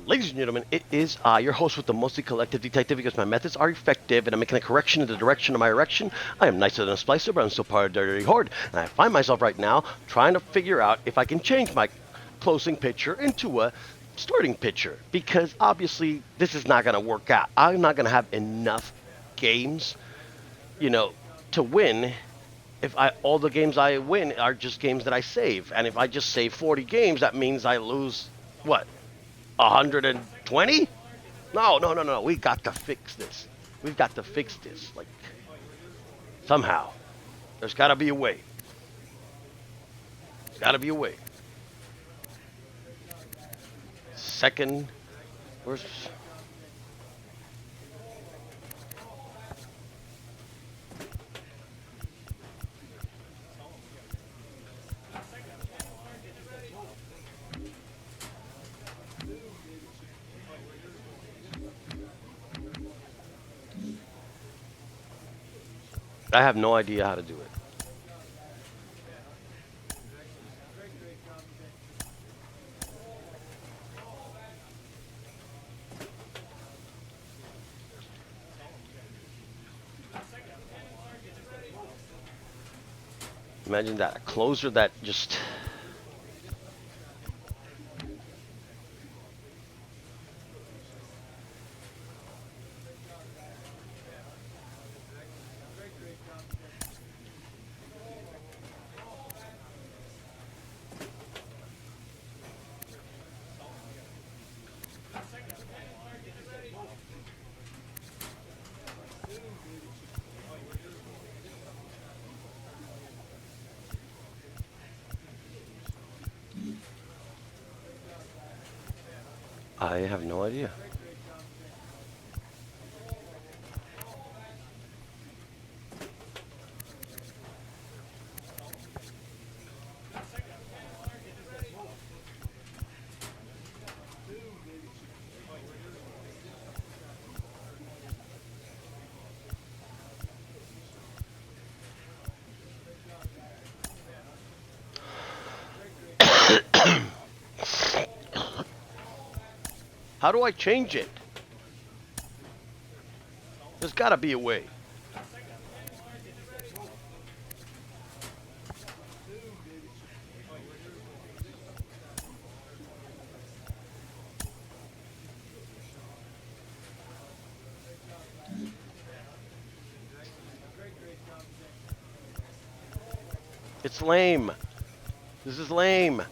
Ladies and gentlemen, it is I, your host with the mostly collective detective, because my methods are effective and I'm making a correction in the direction of my erection. I am nicer than a splicer, but I'm still part of the dirty horde. And I find myself right now trying to figure out if I can change my closing picture into a starting picture, because obviously this is not going to work out. I'm not going to have enough games, you know, to win if I all the games I win are just games that I save. And if I just save 40 games, that means I lose what? 120? No, no, no, no. We got to fix this. We've got to fix this. Like, somehow. There's got to be a way. There's got to be a way. Second. Where's. I have no idea how to do it. Imagine that. A closer that just. I have no idea. How do I change it? There's got to be a way. It's lame. This is lame.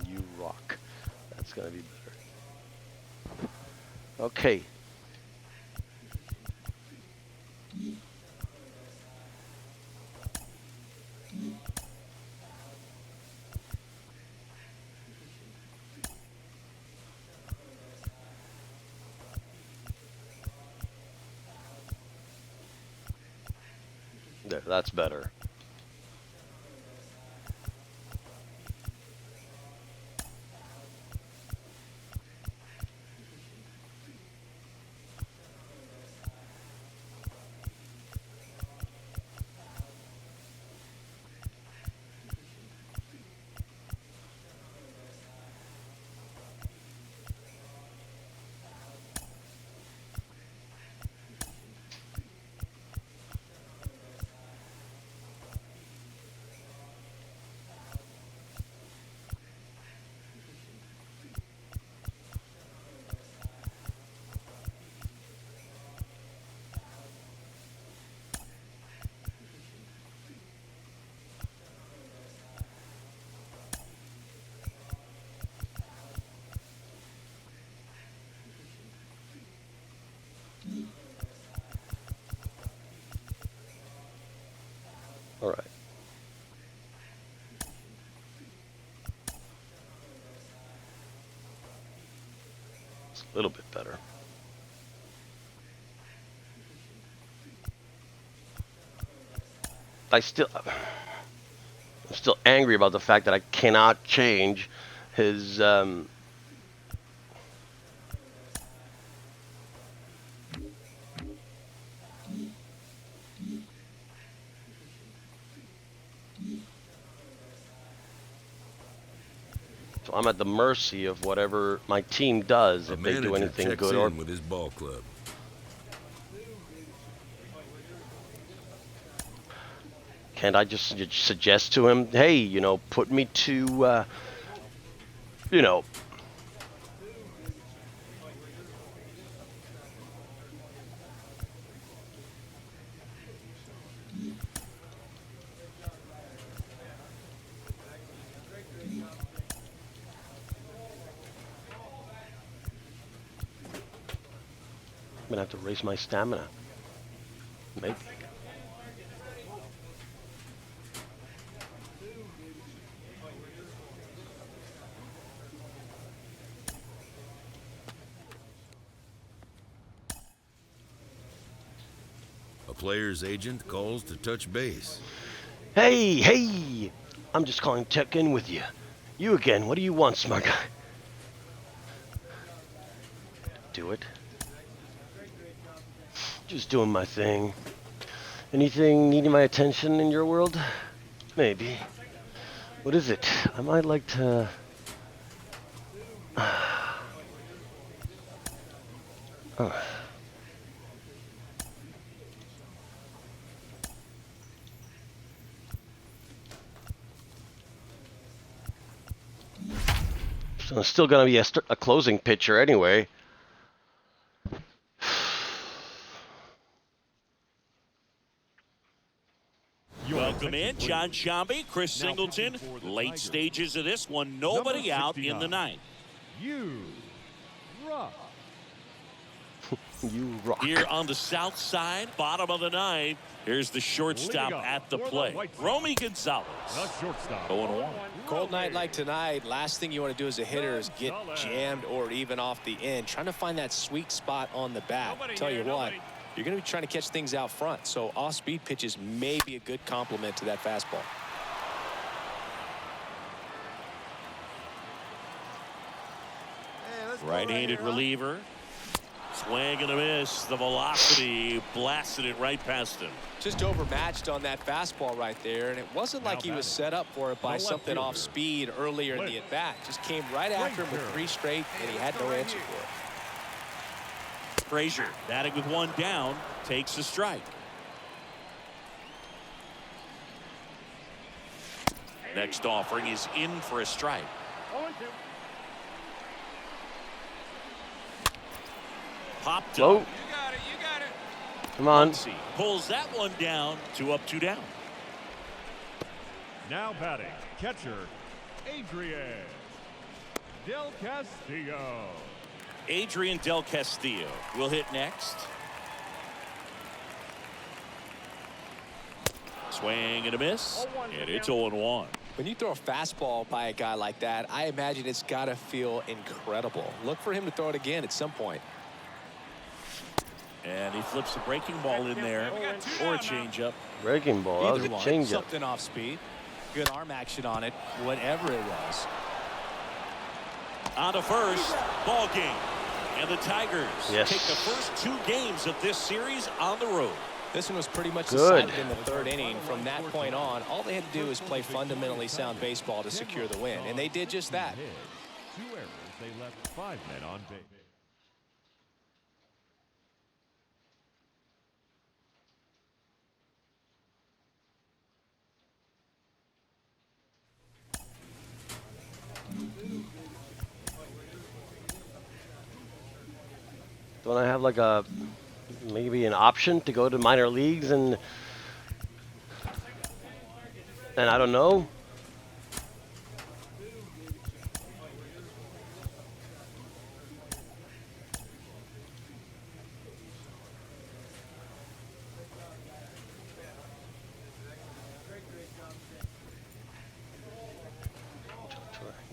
You rock. That's going to be better. Okay. There, that's better. It's a little bit better. I'm still angry about the fact that I cannot change his so I'm at the mercy of whatever my team does if they do anything good or with his ball club. Can't I just suggest to him, hey, you know, put me to, you know, I'm gonna have to raise my stamina. Maybe. A player's agent calls to touch base. Hey! I'm just calling to check in with you. You again. What do you want, smart guy? Do it. Just doing my thing. Anything needing my attention in your world? Maybe. What is it? I might like to... Oh. So it's still going to be a closing pitcher anyway. Welcome in, John Shambi, Chris Singleton. Late stages of this one, nobody out in the ninth. You rock. You rock. Here on the south side, bottom of the ninth, here's the shortstop at the plate, Romy Gonzalez. The shortstop. 0-1. Cold night like tonight, last thing you want to do as a hitter is get jammed or even off the end. Trying to find that sweet spot on the bat. Tell you what, you're going to be trying to catch things out front, so off-speed pitches may be a good complement to that fastball. Right-handed reliever. Swing and a miss. The velocity blasted it right past him. Just overmatched on that fastball right there, and it wasn't like he was set up for it by something off speed earlier in the at-bat. Just came right after him with 3 straight, and he had no answer for it. Frazier batting with 1 down, takes a strike. Next offering is in for a strike. Popped Low. up. Come on. Pulls that one down, 2 up, 2 down. Now batting, catcher, Adrian Del Castillo. Adrian Del Castillo will hit next. Swing and a miss, and it's 0-1. When you throw a fastball by a guy like that, I imagine it's got to feel incredible. Look for him to throw it again at some point. And he flips a breaking ball in there, or a changeup. Breaking ball. That was a changeup. Something off speed. Good arm action on it, whatever it was. On to first, ball game. And the Tigers Yes. take the first 2 games of this series on the road. This one was pretty much Good. decided in the 3rd inning. From that point on, all they had to do was play fundamentally sound baseball to secure the win, and they did just that. 2 errors. They left 5 men on base. Don't I have like a maybe an option to go to minor leagues and I don't know.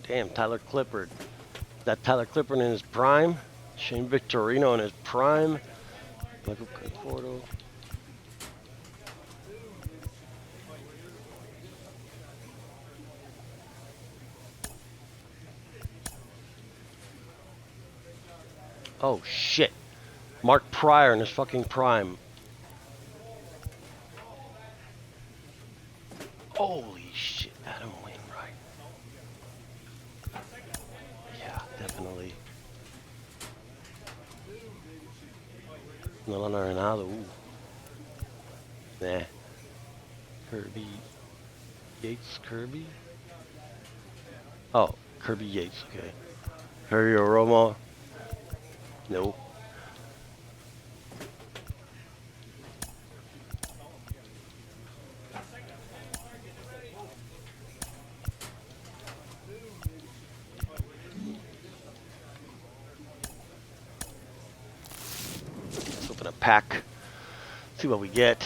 Damn, Tyler Clippard. That Tyler Clippard in his prime. Shane Victorino in his prime. Michael Conforto. Oh shit. Mark Pryor in his fucking prime. Holy shit, Adam Wainwright. Yeah, definitely. Nolan Arenado, ooh. Nah. Kirby Yates, Kirby? Oh, Kirby Yates, okay. Harry Romo. No. Let's open a pack. See what we get.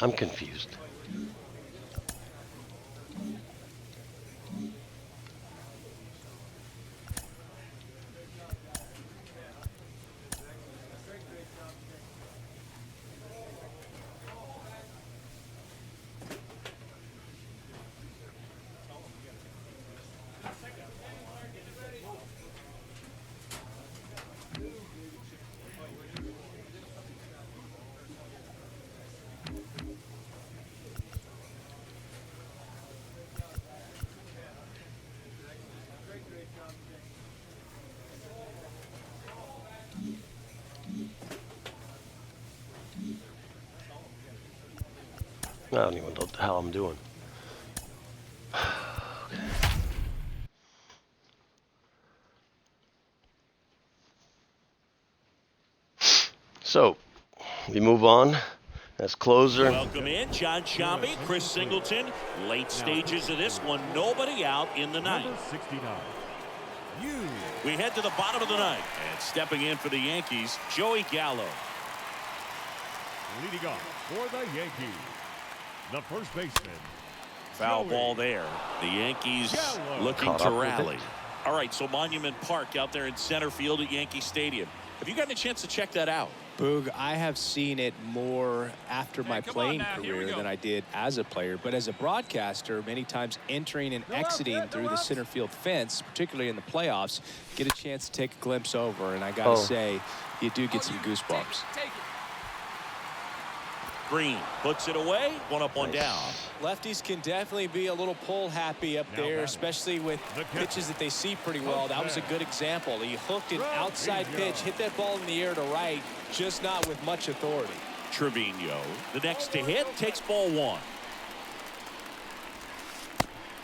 I'm confused. I don't even know what the hell I'm doing. So, we move on. As closer. Welcome in, John Shambi, Chris Singleton. Late stages of this one, nobody out in the ninth. Number 69. We head to the bottom of the ninth. And stepping in for the Yankees, Joey Gallo. Leading off for the Yankees, the first baseman. Foul Joey ball there. The Yankees Gallo. looking Caught to up with rally. it. All right, so Monument Park out there in center field at Yankee Stadium. Have you gotten a chance to check that out? Boog, I have seen it more after my playing career than I did as a player. But as a broadcaster, many times entering and exiting through the center field fence, particularly in the playoffs, get a chance to take a glimpse over. And I got to say, you do get some goosebumps. Green puts it away, one up, one Nice. down. Lefties can definitely be a little pull happy up there, especially with pitches that they see pretty well. That was a good example. He hooked an outside pitch, hit that ball in the air to right, just not with much authority. Trevino, the next to hit, takes ball one.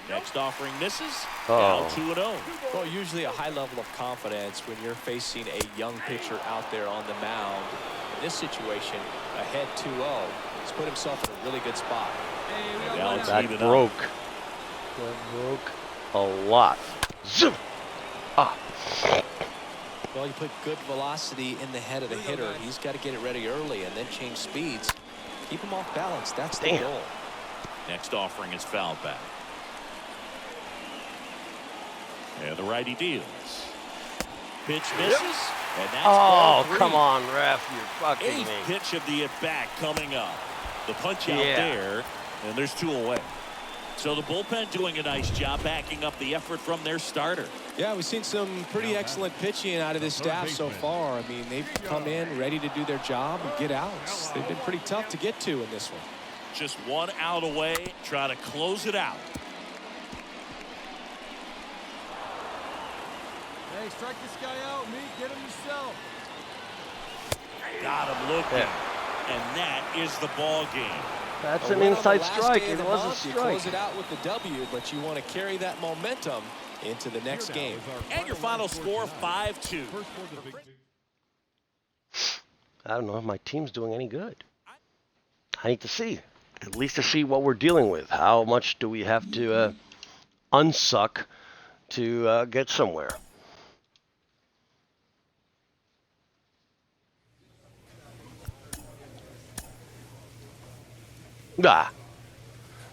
Next offering misses. Now 2-0. Well, usually a high level of confidence when you're facing a young pitcher out there on the mound. In this situation, ahead 2-0. He's put himself in a really good spot. Now it's That even up. broke. That broke a lot. Zoom. Ah. Well, you put good velocity in the head of the hitter. He's got to get it ready early and then change speeds. Keep him off balance. That's the Damn. goal. Next offering is fouled back. And the righty deals. Pitch misses. And that's ball Oh, three. come on, ref. You're fucking Eighth me. pitch of the at-bat coming up. The punch out Yeah. there, and there's two away. So the bullpen doing a nice job backing up the effort from their starter. Yeah, we've seen some pretty excellent pitching out of this staff so far. I mean, they've come in ready to do their job and get outs. They've been pretty tough to get to in this one. Just one out away, try to close it out. Hey, strike this guy out, Meek. Get him yourself. Got him looking. And that is the ball game. That's an inside strike. It was a You strike. close it out with the W, but you want to carry that momentum into the next game. And your final score, 5-2. I don't know if my team's doing any good. I need to see. At least to see what we're dealing with. How much do we have to unsuck to get somewhere? Ah.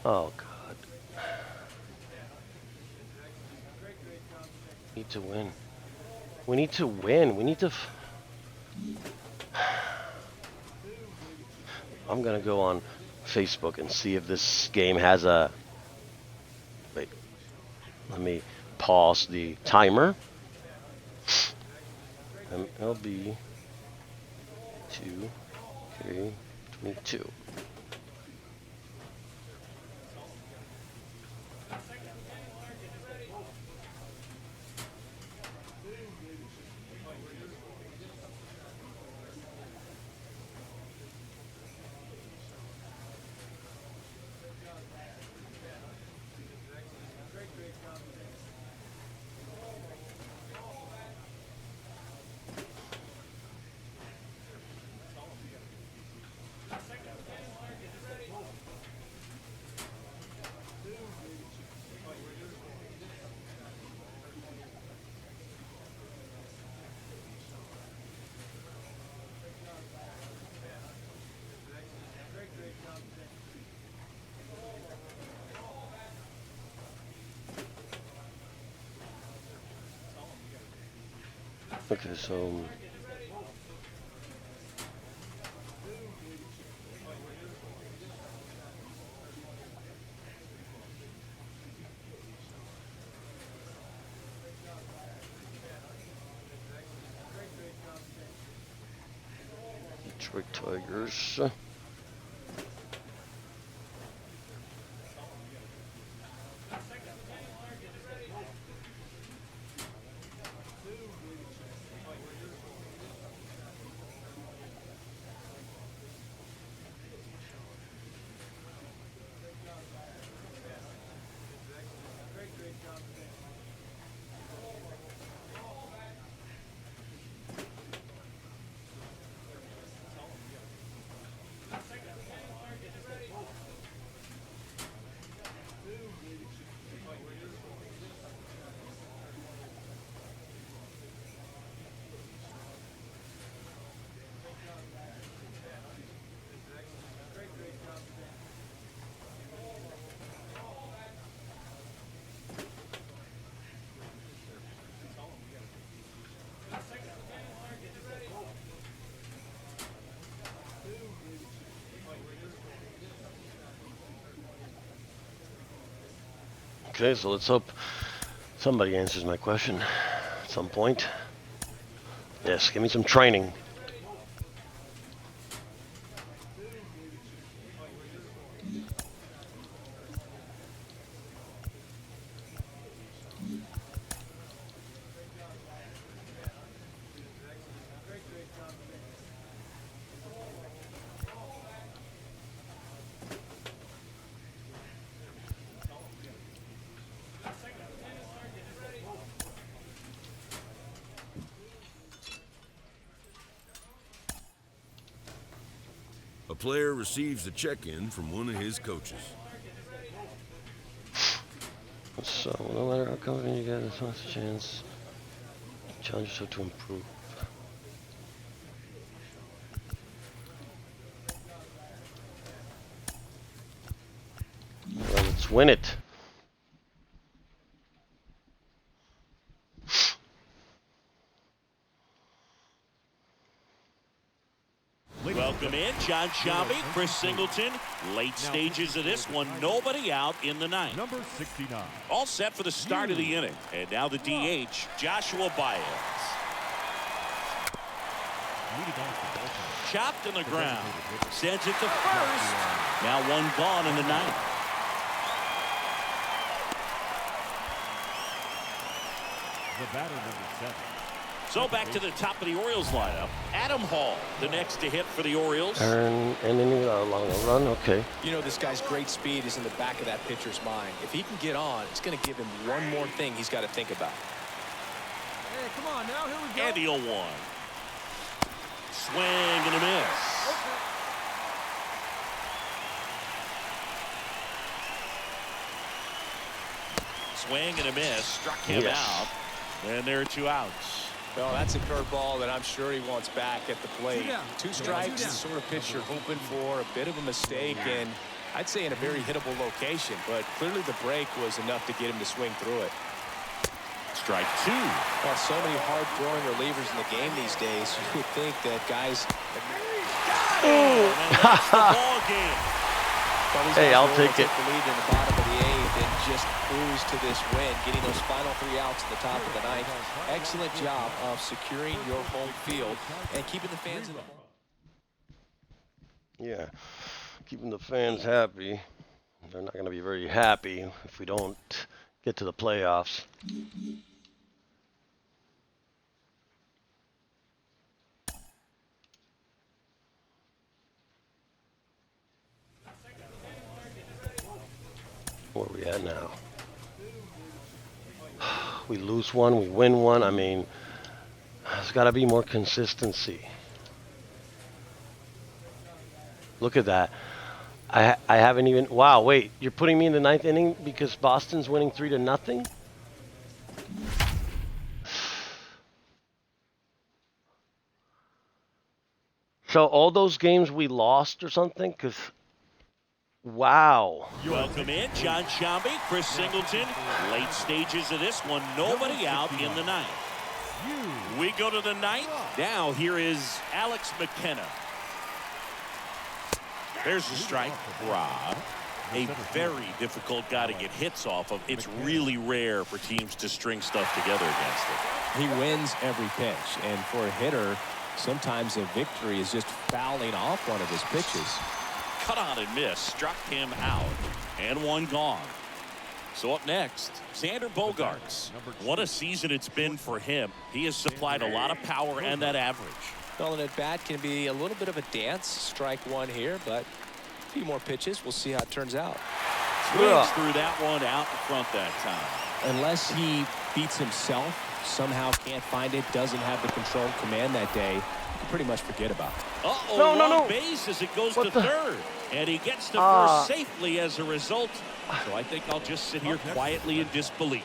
Oh, God. We need to win. We need to win. We need to... I'm going to go on Facebook and see if this game has a... Wait. Let me pause the timer. MLB 2K22. Okay, so... Detroit Tigers. Okay, so let's hope somebody answers my question at some point. Yes, give me some training. A player receives a check-in from one of his coaches. So, no matter how confident you get, there's not a chance. Challenge yourself to improve. Well, let's win it. Welcome in, John Shambi, Chris Singleton. Late stages of this one, nobody out in the ninth. Number 69. All set for the start of the inning. And now the DH, Joshua Baez. Chopped on the ground. Sends it to first. Now one gone in the ninth. The batter, number 7. So back to the top of the Orioles lineup. Adam Hall, the next to hit for the Orioles. And along the run, okay. You know, this guy's great speed is in the back of that pitcher's mind. If he can get on, it's going to give him one more thing he's got to think about. Hey, come on now, here we go. And the 0-1. Swing and a miss. Swing and a miss. Struck him out. And there are 2 outs. Well, that's a curveball that I'm sure he wants back at the plate. 2 strikes, the sort of pitch you're hoping for, a bit of a mistake, and I'd say in a very hittable location, but clearly the break was enough to get him to swing through it. Strike 2. Well, so many hard-throwing relievers in the game these days, you would think that guys... And that's the ball game. Hey, I'll take it. The lead in the bottom of the 8th and just cruise to this win, getting those final 3 outs at the top of the 9th. Excellent job of securing your home field and keeping the fans in the... Yeah, keeping the fans happy. They're not going to be very happy if we don't get to the playoffs. Where are we at now? We lose one, we win one. I mean, there's got to be more consistency. Look at that. I haven't even... Wow, wait. You're putting me in the 9th inning because Boston's winning 3-0? So all those games we lost or something? Because... Wow. Welcome in, John Shambi, Chris Singleton. Late stages of this one, nobody out in the 9th. We go to the 9th. Now here is Alex McKenna. There's the strike. Rob. A very difficult guy to get hits off of. It's really rare for teams to string stuff together against it. He wins every pitch, and for a hitter, sometimes a victory is just fouling off one of his pitches. Cut on and miss, struck him out, and one gone. So up next, Xander Bogaerts. What a season it's been for him. He has supplied a lot of power and that average. Well, an at-bat can be a little bit of a dance. Strike 1 here, but a few more pitches. We'll see how it turns out. Swings through that one out in front that time. Unless he beats himself, somehow can't find it, doesn't have the control and command that day, you can pretty much forget about it. Uh-oh, no. Base as it goes to third. And he gets to first safely as a result. So I think I'll just sit here quietly in disbelief.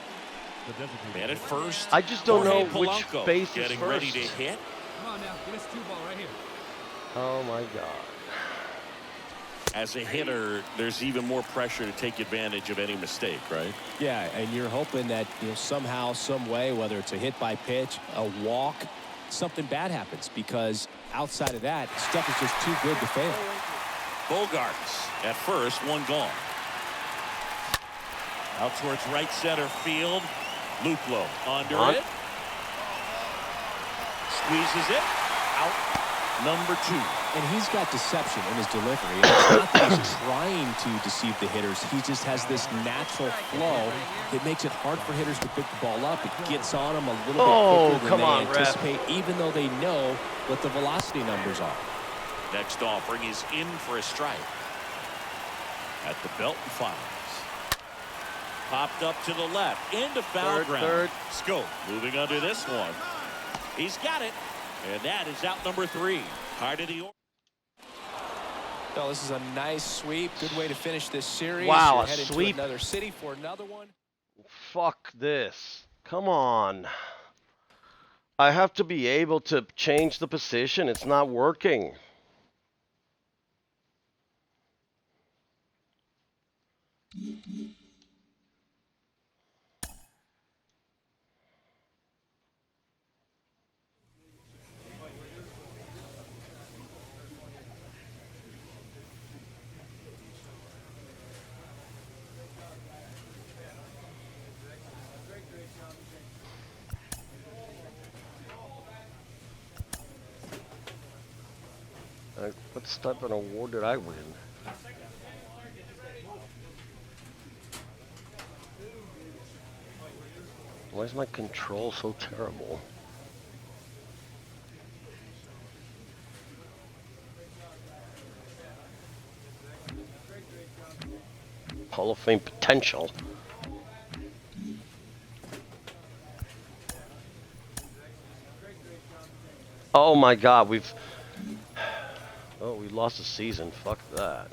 Man at first. I just don't know which Polanco base is getting first. ready to hit. Come on now, get us 2 ball right here. Oh my God. As a hitter, there's even more pressure to take advantage of any mistake, right? Yeah, and you're hoping that somehow, some way, whether it's a hit by pitch, a walk, something bad happens, because outside of that, stuff is just too good to fail. Bogaerts at first, one gone. Out towards right center field. Luplow under it. Squeezes it. Out. Number 2. And he's got deception in his delivery. And it's not that he's trying to deceive the hitters. He just has this natural flow that makes it hard for hitters to pick the ball up. It gets on them a little bit quicker than they anticipate, even though they know what the velocity numbers are. Next offering is in for a strike. At the belt and fires. Popped up to the left. Into foul ground. Third. Scope moving under this one. He's got it. And that is out number 3. Hard of the order. Well, this is a nice sweep. Good way to finish this series. Wow, You're a headed sweep. to another city for another one. Fuck this. Come on. I have to be able to change the position. It's not working. What type of award did I win? Why is my control so terrible? Hall of Fame potential. Oh my God, we lost the season. Fuck that.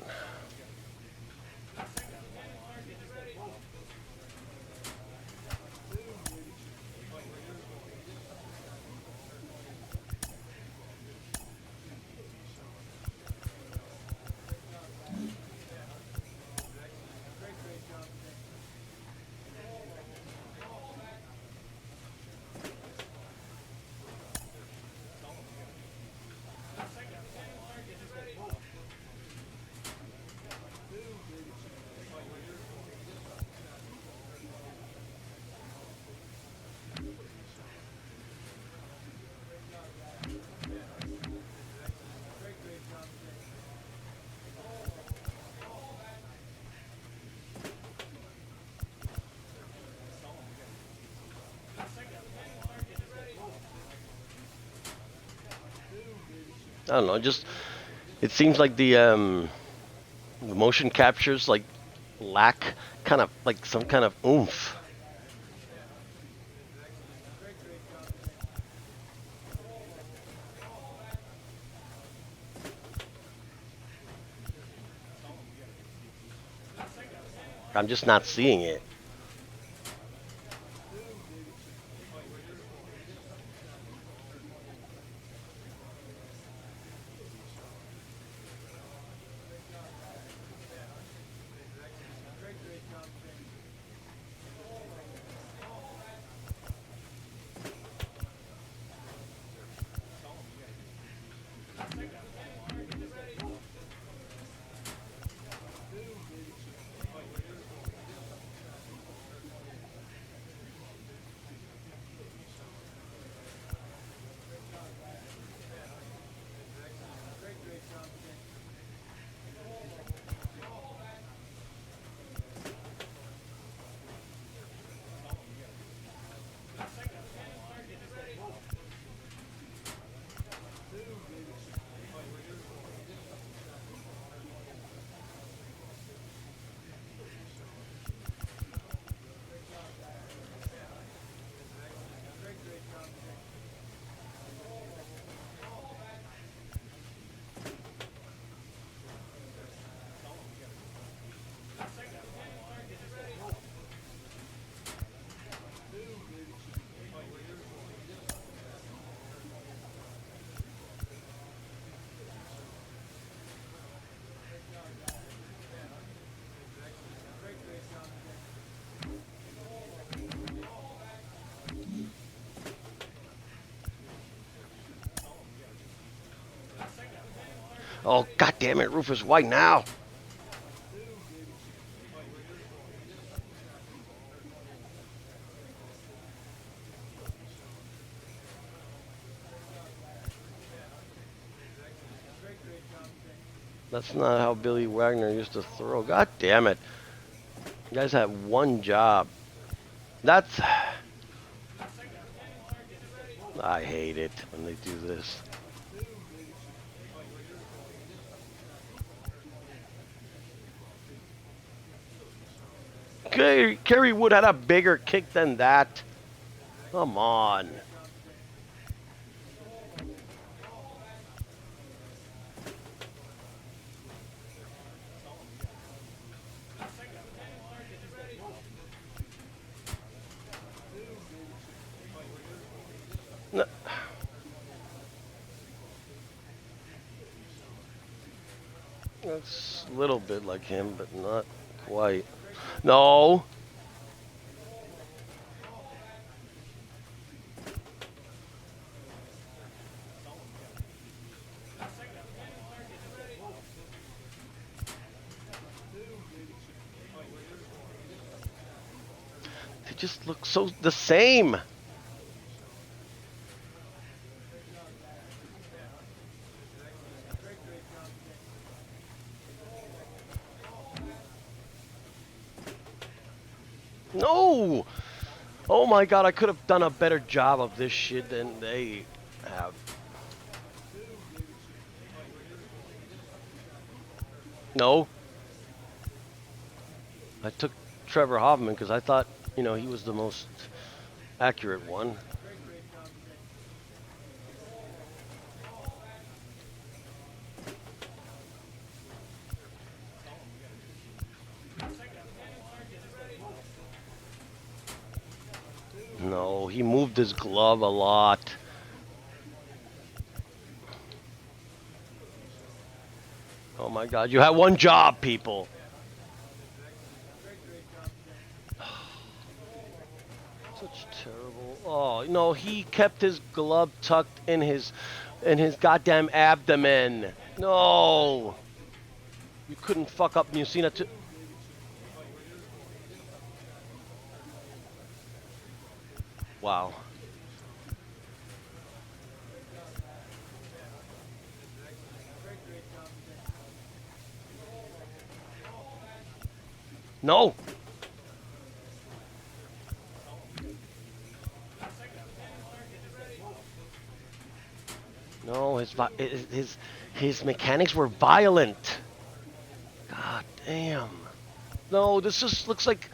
I don't know, just it seems like the motion captures like lack kind of like some kind of oomph. I'm just not seeing it. Oh, God damn it, Rufus, why now? That's not how Billy Wagner used to throw. God damn it. You guys have one job. That's... I hate it when they do this. Kerry Wood had a bigger kick than that. Come on. No. It's a little bit like him, but not quite. No. They just look so the same. No! Oh my god, I could have done a better job of this shit than they have. No. I took Trevor Hoffman because I thought, you know, he was the most accurate one. No, he moved his glove a lot. Oh my god, you had one job, people. Such terrible. Oh, no, he kept his glove tucked in his goddamn abdomen. No. You couldn't fuck up Musina too. Wow. No. No, his mechanics were violent. God damn. No, this just looks like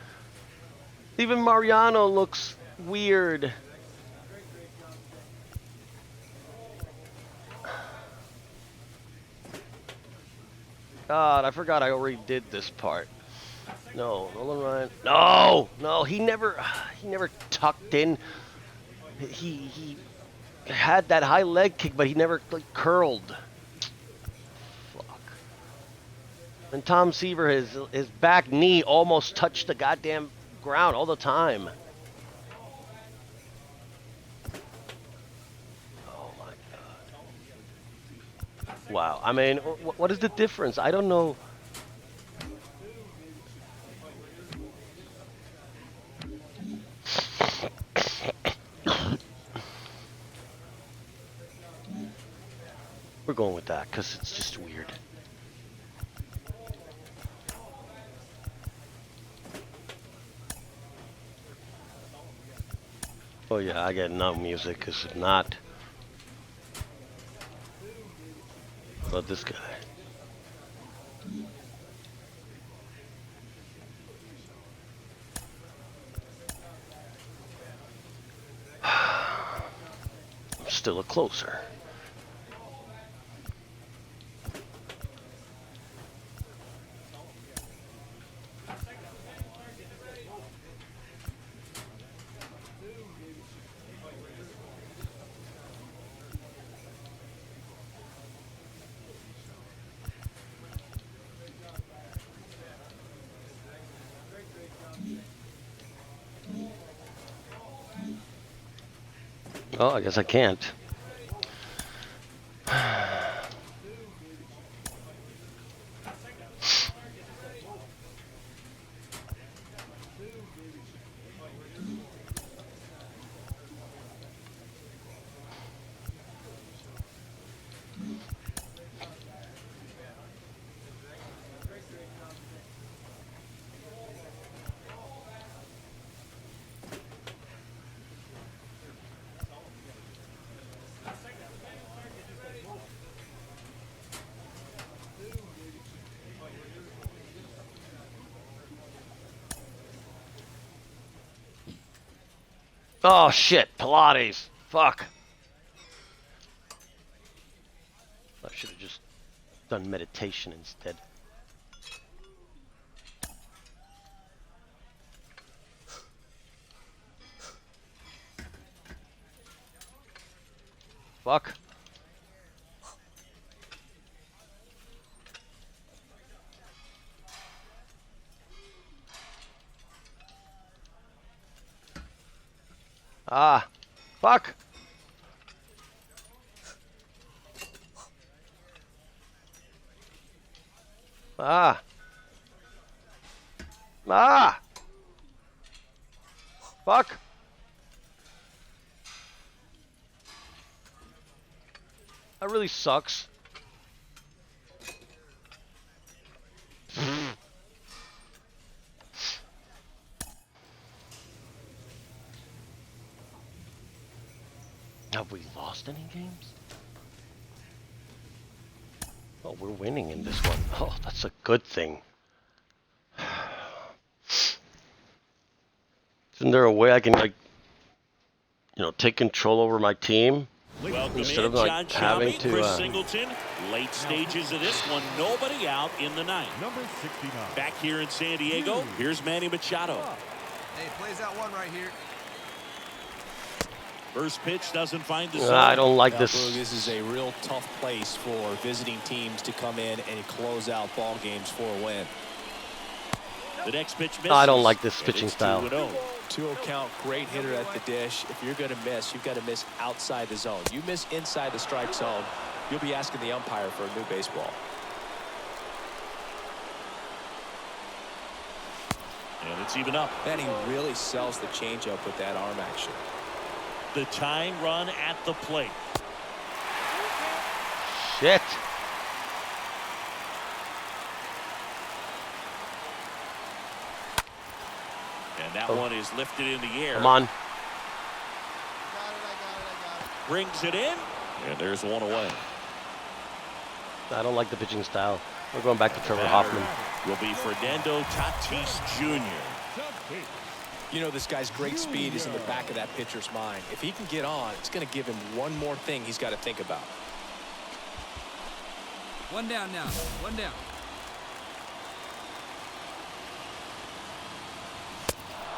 even Mariano looks weird. God, I forgot I already did this part. No, Nolan Ryan. No, he never tucked in. He had that high leg kick, but he never like curled. Fuck. And Tom Seaver, his back knee almost touched the goddamn ground all the time. Oh my god. Wow. I mean, what is the difference? I don't know. We're going with that because it's just weird. Oh yeah, I get no music because if not, but this guy. I'm still a closer. Oh, I guess I can't. Oh shit, Pilates. Fuck. I should have just done meditation instead. Fuck. Ah. Fuck. Ah. Ah. Fuck. That really sucks. Have we lost any games? Oh, we're winning in this one. Oh, that's a good thing. Isn't there a way I can, like, take control over my team Welcome instead in, of like John having Shelby, to? Chris Singleton. Late stages of this one, nobody out in the ninth. Number 69. Back here in San Diego, here's Manny Machado. Hey, plays that one right here. First pitch doesn't find the zone. I don't like Now, this. Boog, this is a real tough place for visiting teams to come in and close out ball games for a win. The next pitch misses. I don't like this and pitching it's style. 2-0 count, great hitter at the dish. If you're going to miss, you've got to miss outside the zone. You miss inside the strike zone, you'll be asking the umpire for a new baseball. And it's even up. Man, he really sells the changeup with that arm action. The tying run at the plate. Shit. And that one is lifted in the air. Come on. Brings it in. And there's one away. I don't like the pitching style. We're going back to Trevor Hoffman. Will be Fernando Tatis Jr. You know, this guy's great speed is in the back of that pitcher's mind. If he can get on, it's going to give him one more thing he's got to think about. One down now. One down.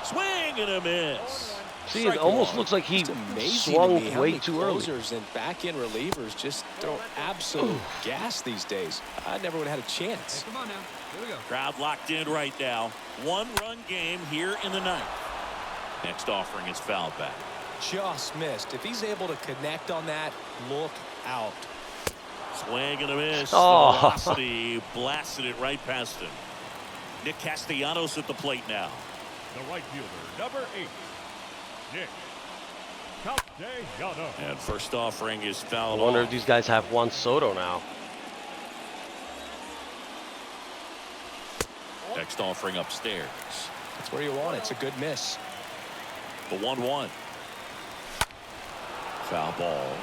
Swing and a miss. See, it almost looks like he It's amazing swung to me how way many too early. closers and back-end relievers just throw absolute gas these days. I never would have had a chance. Hey, come on now. Here we go. Crowd locked in right now. One-run game here in the ninth. Next offering is fouled back. Just missed. If he's able to connect on that, look out. Swing and a miss. Oh. The velocity blasted it right past him. Nick Castellanos at the plate now. The right fielder, number 8. Nick Castellanos. And first offering is I fouled wonder off. if these guys have Juan Soto now. Next offering upstairs. That's where you want it. It's a good miss. The 1-1. Foul ball.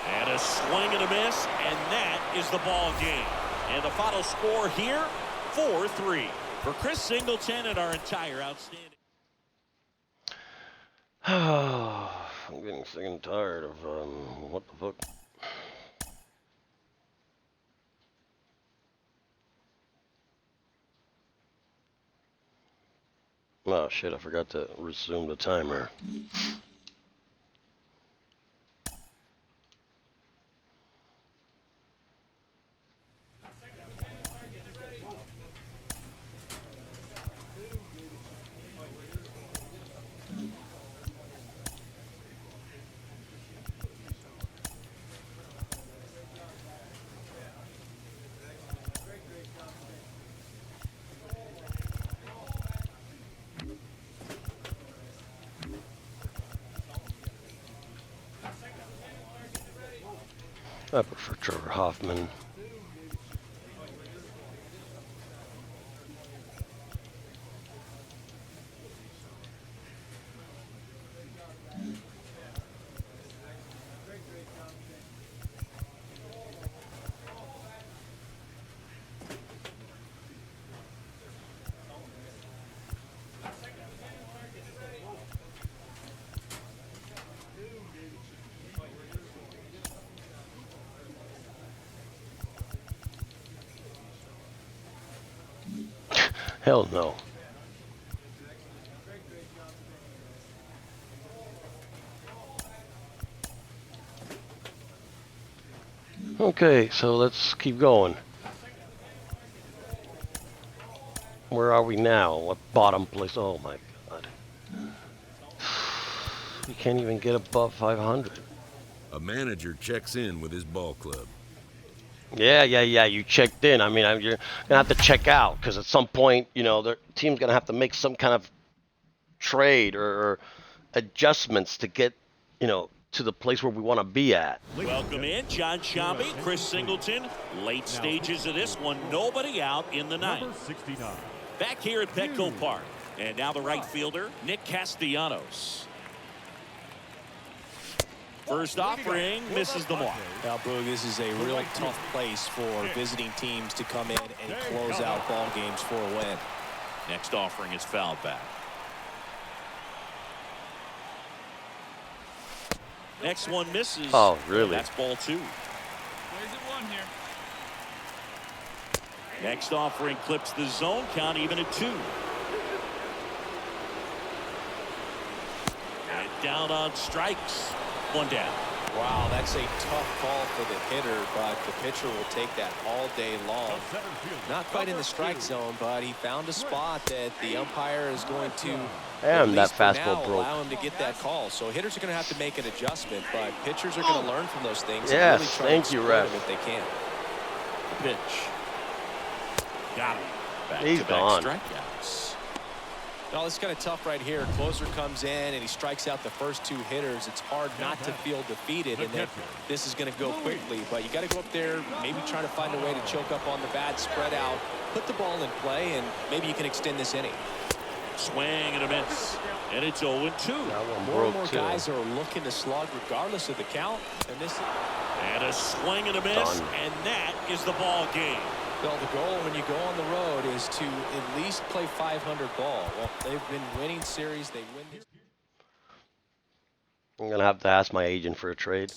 And a swing and a miss, and that is the ball game. And the final score here, 4-3. For Chris Singleton and our entire outstanding. I'm getting sick and tired of what the fuck. Oh shit, I forgot to resume the timer. I prefer Trevor Hoffman. Hell no. Okay, so let's keep going. Where are we now? What bottom place? Oh my god. We can't even get above 500. A manager checks in with his ball club. Yeah, you checked in. I mean, you're going to have to check out because at some point, the team's going to have to make some kind of trade or adjustments to get, to the place where we want to be at. Welcome in, John Shelby, Chris Singleton. Late stages of this one, nobody out in the Number ninth. 69. Back here at Petco Park. And now the right fielder, Nick Castellanos. First offering misses the mark. Now, Boog, this is a real tough place for visiting teams to come in and close out ball games for a win. Next offering is fouled back. Next one misses. Oh, really? That's ball 2. Plays it one here. Next offering clips the zone count even at 2. And down on strikes. 1 down. Wow, that's a tough call for the hitter, but the pitcher will take that all day long. Not quite in the strike zone, but he found a spot that the umpire is going to, And at that least for fastball now, broke. allow him to get that call. So hitters are going to have to make an adjustment, but pitchers are going to learn from those things. Yes, and really try thank to you, exploit ref. them if they can. Pitch. Got him. He's Back-to-back gone. strikeouts. No, it's kind of tough right here. Closer comes in and he strikes out the first 2 hitters. It's hard not to feel defeated and that this is going to go quickly. But you got to go up there, maybe trying to find a way to choke up on the bat, spread out, put the ball in play, and maybe you can extend this inning. Swing and a miss. And it's 0-2. That one More and broke more too. guys are looking to slug regardless of the count. And this, And a swing and a miss. Done. And that is the ball game. well, the goal when you go on the road is to at least play 500 ball. Well, they've been winning series. They win this. I'm gonna have to ask my agent for a trade.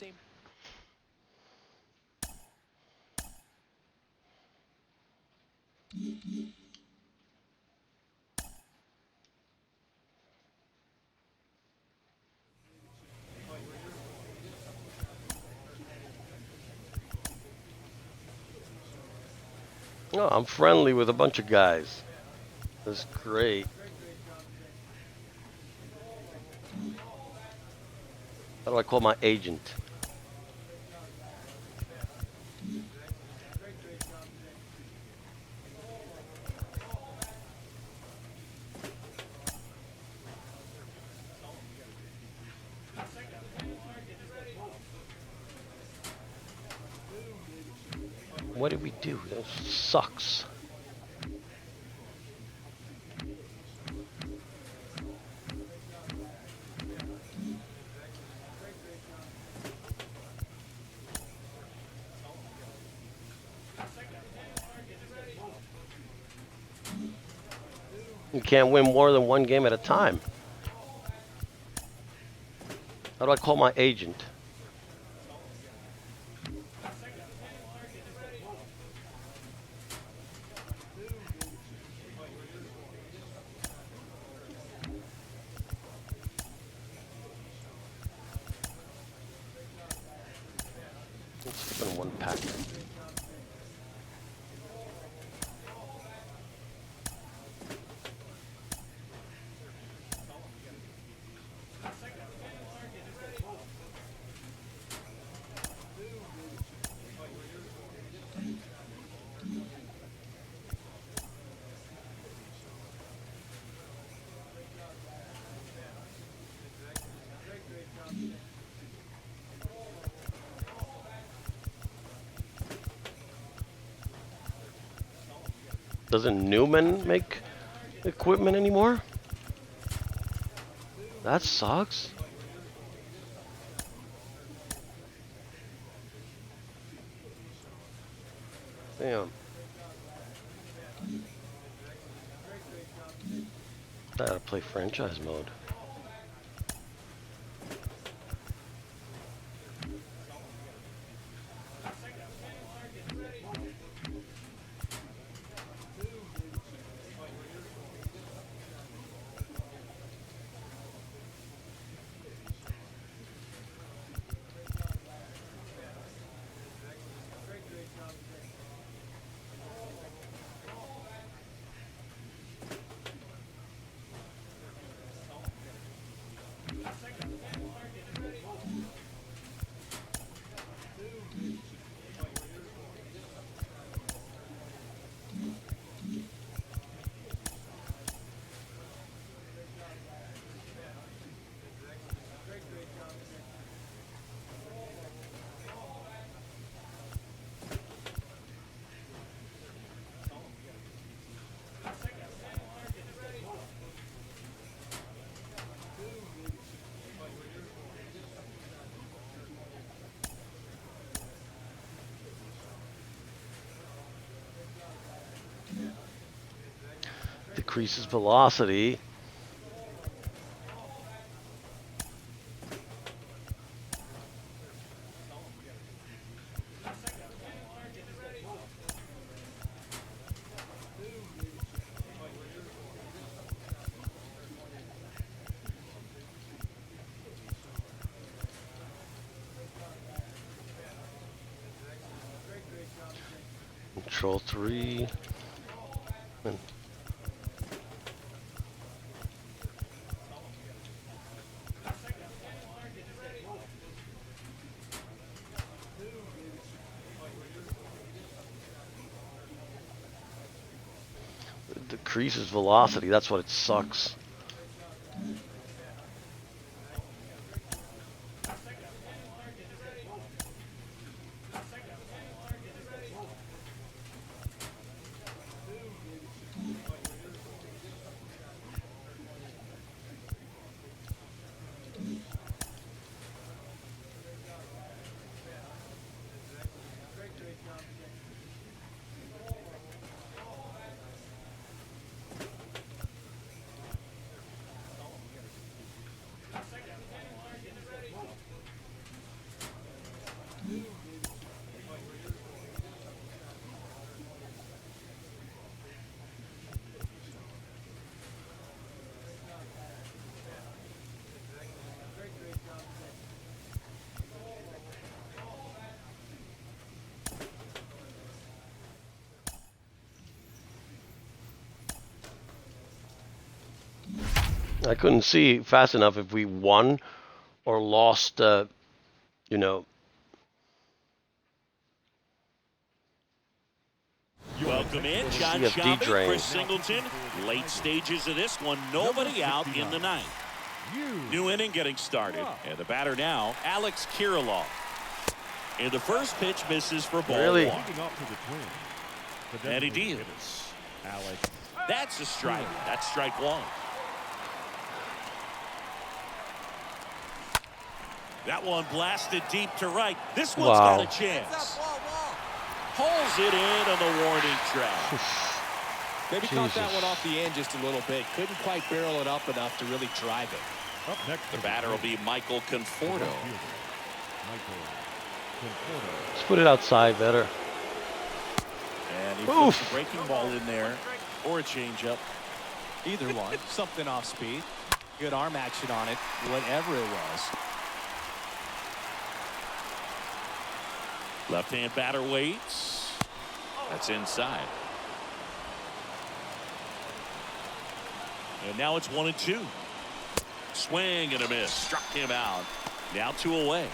Oh, I'm friendly with a bunch of guys. That's great. How do I call my agent? What did we do? That sucks. You can't win more than 1 game at a time. How do I call my agent? Let's open 1 pack. Doesn't Newman make equipment anymore? That sucks. Damn. I gotta play franchise mode. Decreases velocity. Control 3. And it decreases velocity. That's what it sucks. I couldn't see fast enough if we won or lost, you know. Welcome in, John CFD Shelby, drain. Chris Singleton. Late stages of this one, nobody out in the ninth. New inning getting started. And the batter now, Alex Kirilloff. And the first pitch misses for ball Really? one. And he deals. That's a strike. That's strike one. That one blasted deep to right. This one's Wow. got a chance. Pulls it in on the warning track. Maybe caught that Jesus. one off the end just a little bit. Couldn't quite barrel it up enough to really drive it. Up next, The batter will be Michael Conforto. Let's put it outside better. And he Oof. puts a breaking ball in there or a changeup. Either one. Something off speed. Good arm action on it. Whatever it was. Left-hand batter waits. That's inside. And now it's 1-2. Swing and a miss. Struck him out. Now 2 away.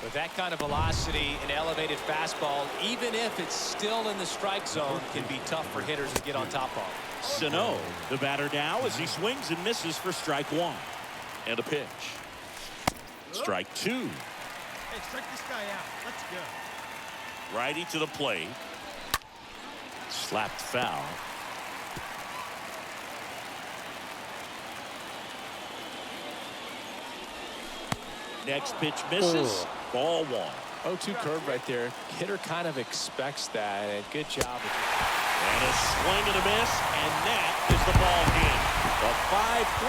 With that kind of velocity, an elevated fastball, even if it's still in the strike zone, can be tough for hitters to get on top of. Sano, the batter now as he swings and misses for strike one. And a pitch. Strike two. Hey, strike this guy out. Let's go. Righty to the plate. Slapped foul. Next pitch misses. Ball one. 0-2 curve right there. Hitter kind of expects that, and good job. And a swing and a miss, and that is the ball game. A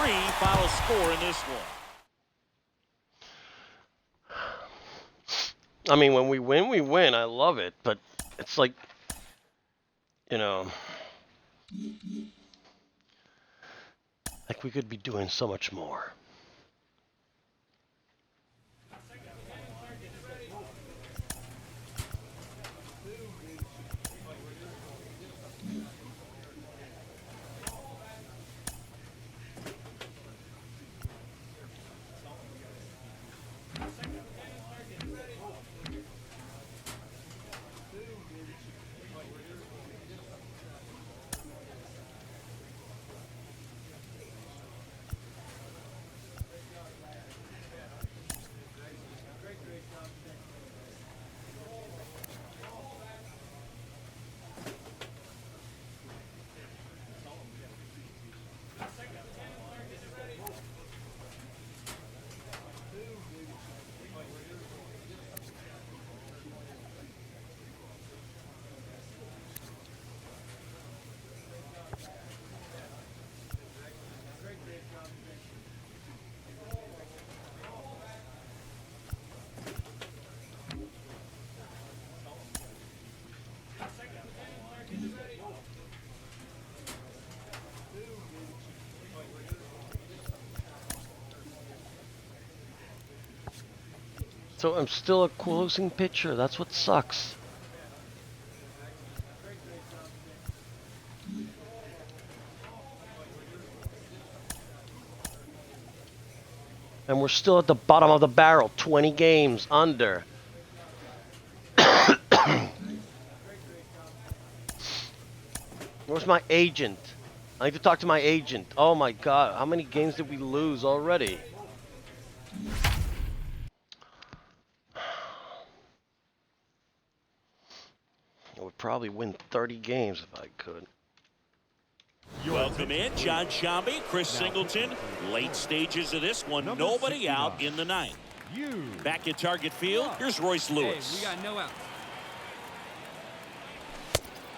5-3 final score in this one. I mean, when we win, we win. I love it, but it's like, you know, like we could be doing so much more. So I'm still a closing pitcher. That's what sucks. And we're still at the bottom of the barrel. 20 games under. Where's my agent? I need to talk to my agent. Oh my god, how many games did we lose already? I would probably win 30 games if I could. Welcome in, John Shambi, Chris Singleton. Late stages of this one, nobody out in the ninth. Back at target field, here's Royce Lewis. Hey, we got no out.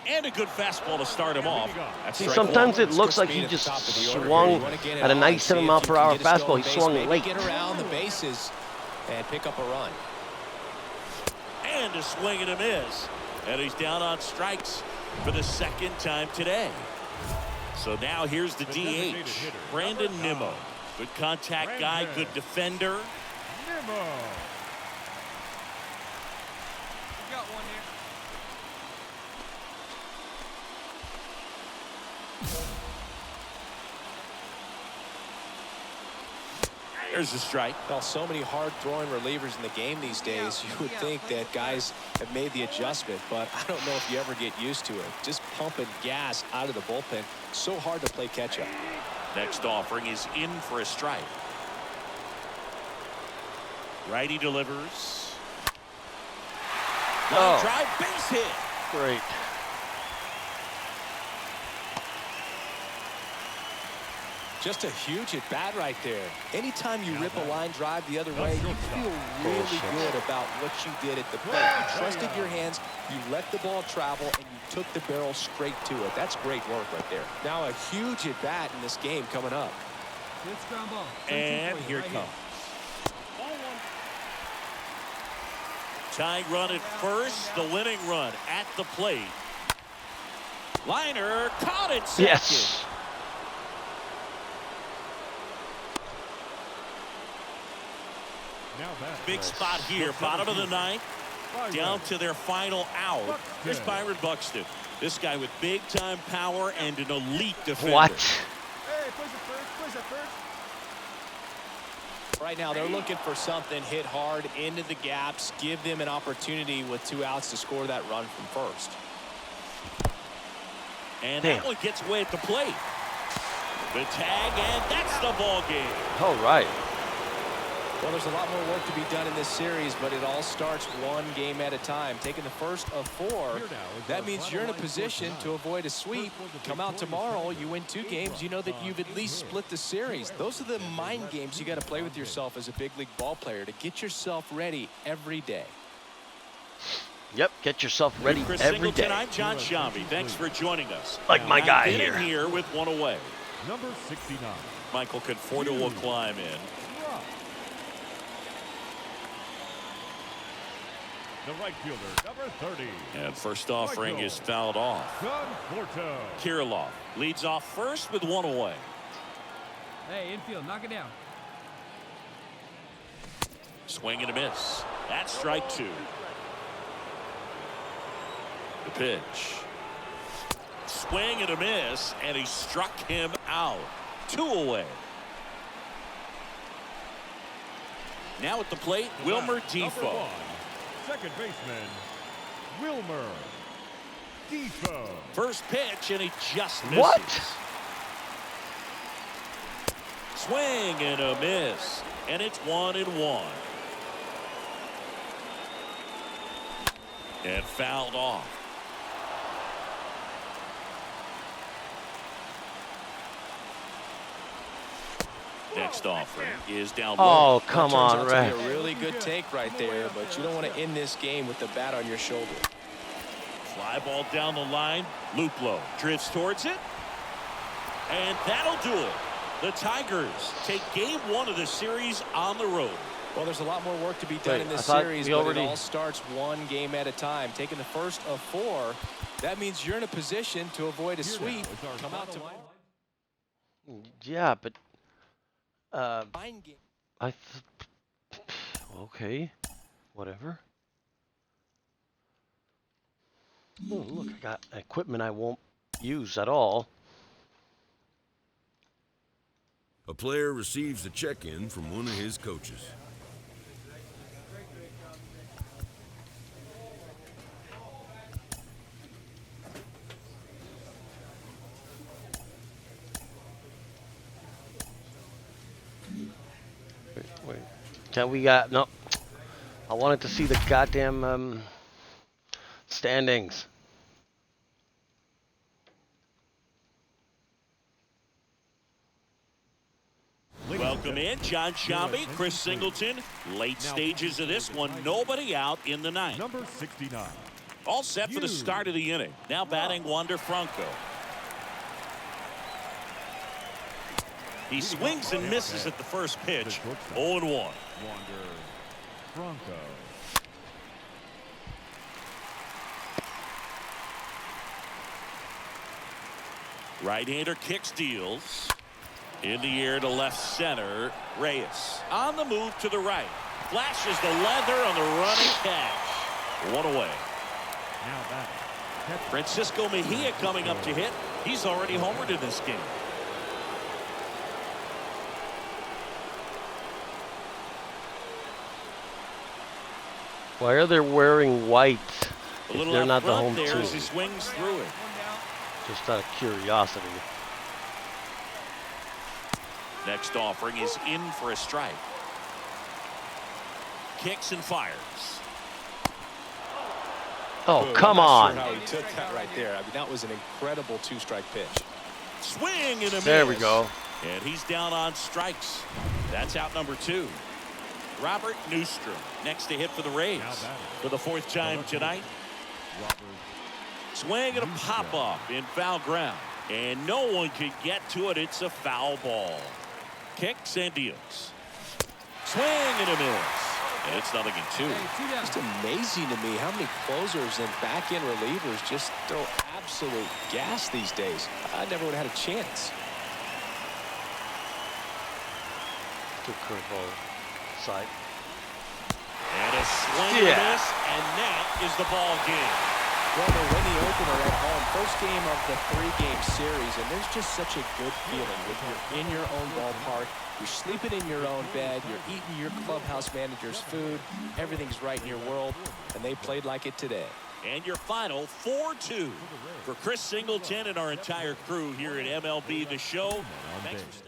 And a good fastball to start him off. That's See, strike sometimes one. it looks like he just swung at a 97 mile per hour fastball. He swung late. Get around the bases and pick up a run. And a swing and a miss. And he's down on strikes for the second time today. So now here's the DH, Brandon Nimmo. Good contact guy, good defender. Nimmo. We got one here. There's the strike. Well, so many hard-throwing relievers in the game these days, you would think that guys have made the adjustment, but I don't know if you ever get used to it. Just pumping gas out of the bullpen, so hard to play catch-up. Next offering is in for a strike. Righty delivers. Line drive, base hit. Great. Just a huge at-bat right there. Anytime you rip a line drive the other way, you feel really good about what you did at the plate. You trusted your hands, you let the ball travel, and you took the barrel straight to it. That's great work right there. Now a huge at-bat in this game coming up. Good ground ball. And here it comes. Tying run at first, the winning run at the plate. Liner caught it second. Yes. Big spot here, bottom of the ninth, down to their final out. Here's Byron Buxton. This guy with big-time power and an elite defender. What? Hey, push it first. Right now, they're looking for something, hit hard into the gaps, give them an opportunity with 2 outs to score that run from first. And that one gets away at the plate. The tag, and that's the ball game. All right. Well, there's a lot more work to be done in this series, but it all starts one game at a time. Taking the first of 4, that means you're in a position to avoid a sweep. Come out tomorrow, you win 2 games, you know that you've at least split the series. Those are the mind games you got to play with yourself as a big league ball player to get yourself ready every day. Yep, get yourself ready Chris every Singleton, day. I'm John Shambi. Thanks for joining us. Like my guy Ninth here. inning here with 1 away. Number 69. Michael Conforto will climb in. The right fielder, number 30. And first offering is fouled off. Conforto. Kirilloff leads off first with 1 away. Hey, infield, knock it down. Swing and a miss. That's strike 2. The pitch. Swing and a miss, and he struck him out. 2 away. Now at the plate, Wilmer Defoe. Second baseman, Wilmer Defoe. First pitch, and he just misses. What? Swing and a miss, and it's 1-1. And fouled off. Next offering is down low. Oh, come on, Turns out to Ray. be a really good take right there, but you don't want to end this game with the bat on your shoulder. Fly ball down the line. Luplow drifts towards it. And that'll do it. The Tigers take game 1 of the series on the road. Well, there's a lot more work to be done in this series, but it all starts one game at a time. Taking the first of 4, that means you're in a position to avoid a sweep. Come out tomorrow. Yeah, but okay. Whatever. Oh, look, I got equipment I won't use at all. A player receives a check-in from one of his coaches. Wait. Can we got no? I wanted to see the goddamn standings. Welcome in, John Shambi, Chris Singleton. Late stages of this one, nobody out in the ninth. Number 69. All set for the start of the inning. Now batting Wander Franco. He swings and misses at the first pitch. 0-1. Wander Franco. Right-hander kicks, deals. In the air to left center. Reyes on the move to the right. Flashes the leather on the running catch. One away. Now back. Francisco Mejia coming up to hit. He's already homered in this game. Why are they wearing white A if little they're out not the front home there team? as he swings through it. Just out of curiosity. Next offering is in for a strike. Kicks and fires. Oh, Ooh, come I'm not on. sure how he took that right there. I mean, that was an incredible two-strike pitch. Swing and a miss. There we go. And he's down on strikes. That's out number 2. Robert Newstrom next to hit for the Rays for the 4th time tonight. Swing and a pop off in foul ground, and no one can get to it. It's a foul ball. Kicks and deals. Swing and a miss. And it's 0-2. Just amazing to me how many closers and back-end relievers just throw absolute gas these days. I never would have had a chance. Good curveball side. And a swing and a miss, and that is the ball game. Well, they're winning the opener at home. First game of the 3-game series, and there's just such a good feeling when you're in your own ballpark. You're sleeping in your own bed. You're eating your clubhouse manager's food. Everything's right in your world, and they played like it today. And your final 4-2 for Chris Singleton and our entire crew here at MLB The Show. Thanks for stopping.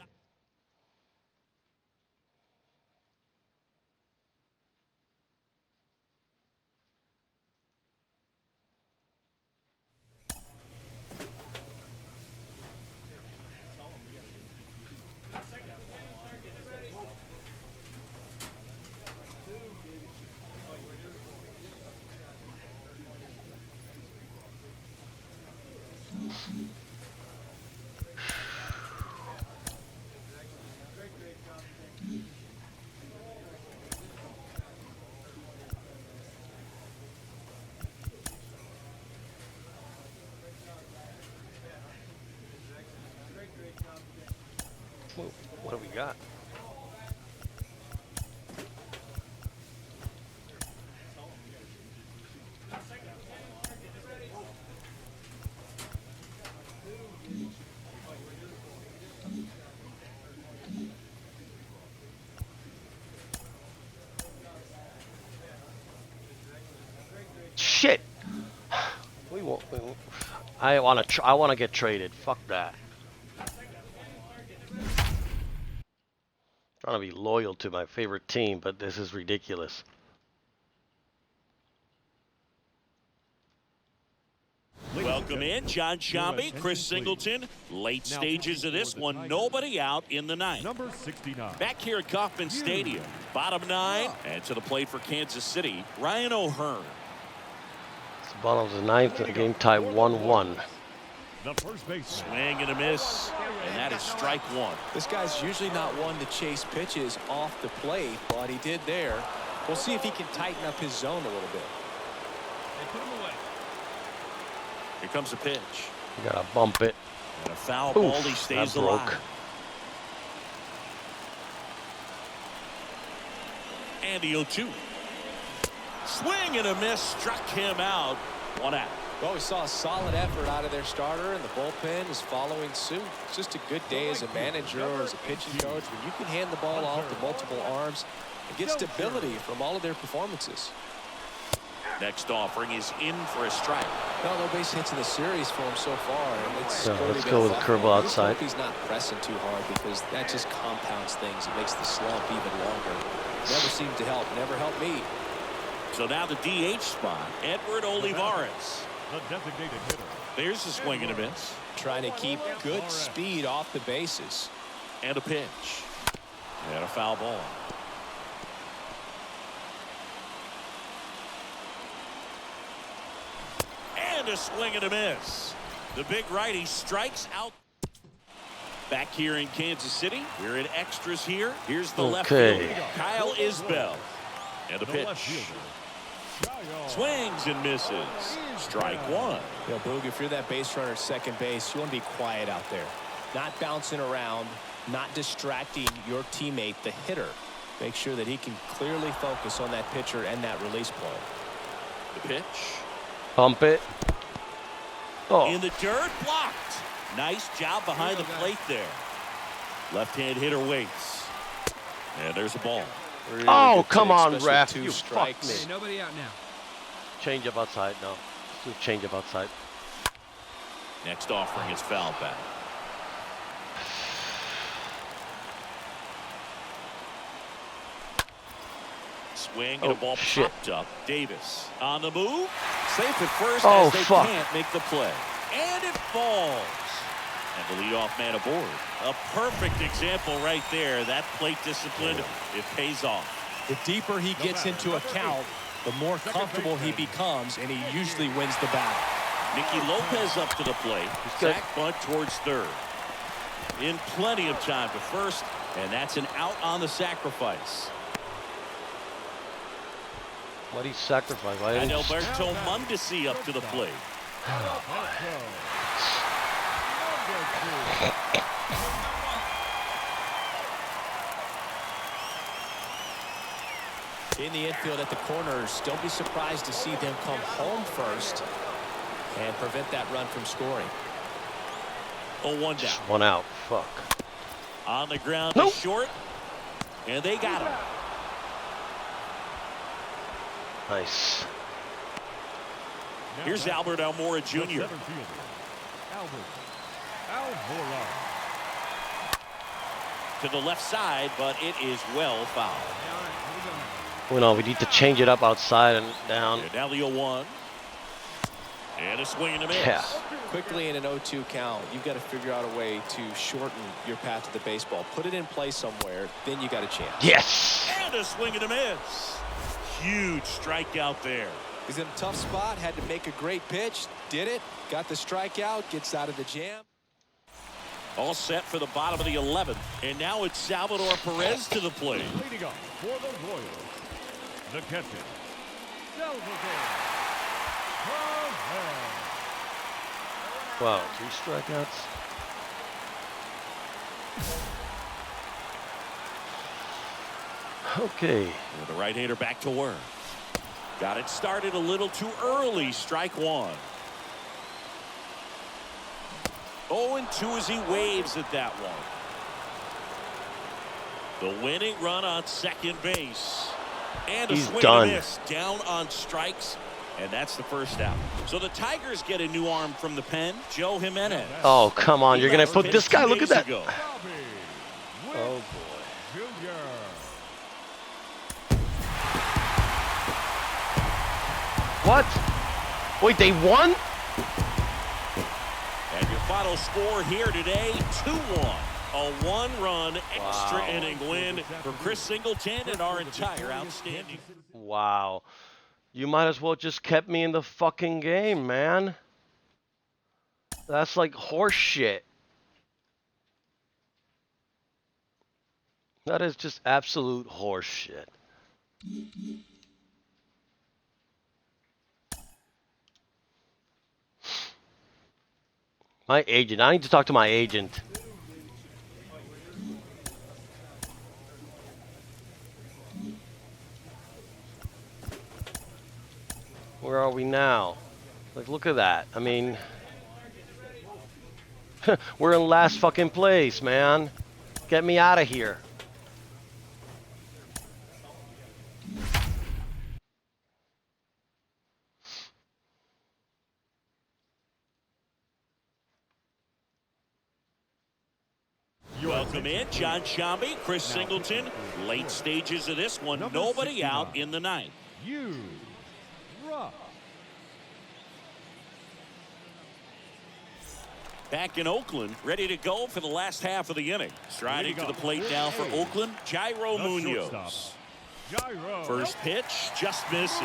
What do we got? Shit. We won't. I want to get traded. Fuck that. Trying to be loyal to my favorite team, but this is ridiculous. Welcome in, John Shambi, Chris Singleton. Late stages of this one, nobody out in the ninth. Number 69. Back here at Kauffman Stadium, bottom 9, and to the plate for Kansas City, Ryan O'Hearn. It's the bottom of the ninth, and the game tie 1-1. The first base. Swing and a miss, and that is strike 1. This guy's usually not one to chase pitches off the plate, but he did there. We'll see if he can tighten up his zone a little bit. Hey, put him away. Here comes a pitch. You gotta bump it. And a foul Oof, ball, he stays that broke. alive. And the 0-2. Swing and a miss, struck him out. 1 out. Well, we saw a solid effort out of their starter, and the bullpen is following suit. It's just a good day as a manager or as a pitching coach when you can hand the ball off to multiple arms and get stability from all of their performances. Next offering is in for a strike. No base hits in the series for him so far. And it's let's go with a curveball outside. He's not pressing too hard because that just compounds things. It makes the slump even longer. Never seemed to help. Never helped me. So now the DH spot, Edward Olivares. The designated hitter. There's a swing and a miss. Trying to keep good speed off the bases. And a pitch. And a foul ball. And a swing and a miss. The big righty strikes out. Back here in Kansas City, we're in extras here. Here's the left fielder, Kyle Isbell. And a pitch. Swings and misses. Strike 1. You know, Boog, if you're that base runner at second base, you want to be quiet out there. Not bouncing around, not distracting your teammate, the hitter. Make sure that he can clearly focus on that pitcher and that release point. The pitch. Pump it. Oh. In the dirt, blocked. Nice job behind the plate there. Left-hand hitter waits. And there's a ball. Really Oh, come take, on, especially ref. 2 You strikes. fucked me. Hey, nobody out now. Change up outside. No. Let's do change up outside. Next offering is fouled back. Swing and a ball popped up. Davis on the move. Safe at first as they can't make the play. And it falls. And the leadoff man aboard. A perfect example right there. That plate discipline, it pays off. The deeper he gets into a count, the more comfortable he becomes, and he usually wins the battle. Nicky Lopez up to the plate. Sack bunt towards third. In plenty of time to first, and that's an out on the sacrifice. What he sacrificed? And Alberto Mondesi up to the plate. In the infield at the corners, don't be surprised to see them come home first and prevent that run from scoring. Oh, 1 down. 1 out. Fuck. On the ground to short, and they got him. Nice. Here's Albert Almora Jr. To the left side, but it is well fouled. Well, no, we need to change it up outside and down. Now the 0-1. And a swing and a miss. Yeah. Quickly in an 0-2 count, you've got to figure out a way to shorten your path to the baseball. Put it in play somewhere, then you got a chance. Yes. And a swing and a miss. Huge strikeout there. He's in a tough spot, had to make a great pitch, did it, got the strikeout, gets out of the jam. All set for the bottom of the 11th. And now it's Salvador Perez to the plate. Leading up for the Royals, the catcher, Salvador Perez. Wow, 3 strikeouts. Okay. With the right-hander back to work. Got it started a little too early. Strike 1. 0-2 as he waves at that one. The winning run on second base. And a swing and a miss down on strikes. And that's the first out. So the Tigers get a new arm from the pen, Joe Jimenez. Oh, come on. You're going to put this guy. Look at that. Ago. Oh, boy. What? Wait, they won? And your final score here today, 2-1. A 1-run extra inning win for Chris Singleton and our entire outstanding. Wow. You might as well just kept me in the fucking game, man. That's like horse shit. That is just absolute horse shit. My agent. I need to talk to my agent. Where are we now? Like, look at that. I mean, we're in last fucking place, man. Get me out of here. Welcome in, John Shambi, Chris Singleton. Late stages of this one, nobody out in the ninth. Back in Oakland, ready to go for the last half of the inning. Striding to the plate now for Oakland, Jairo Munoz. First pitch just misses.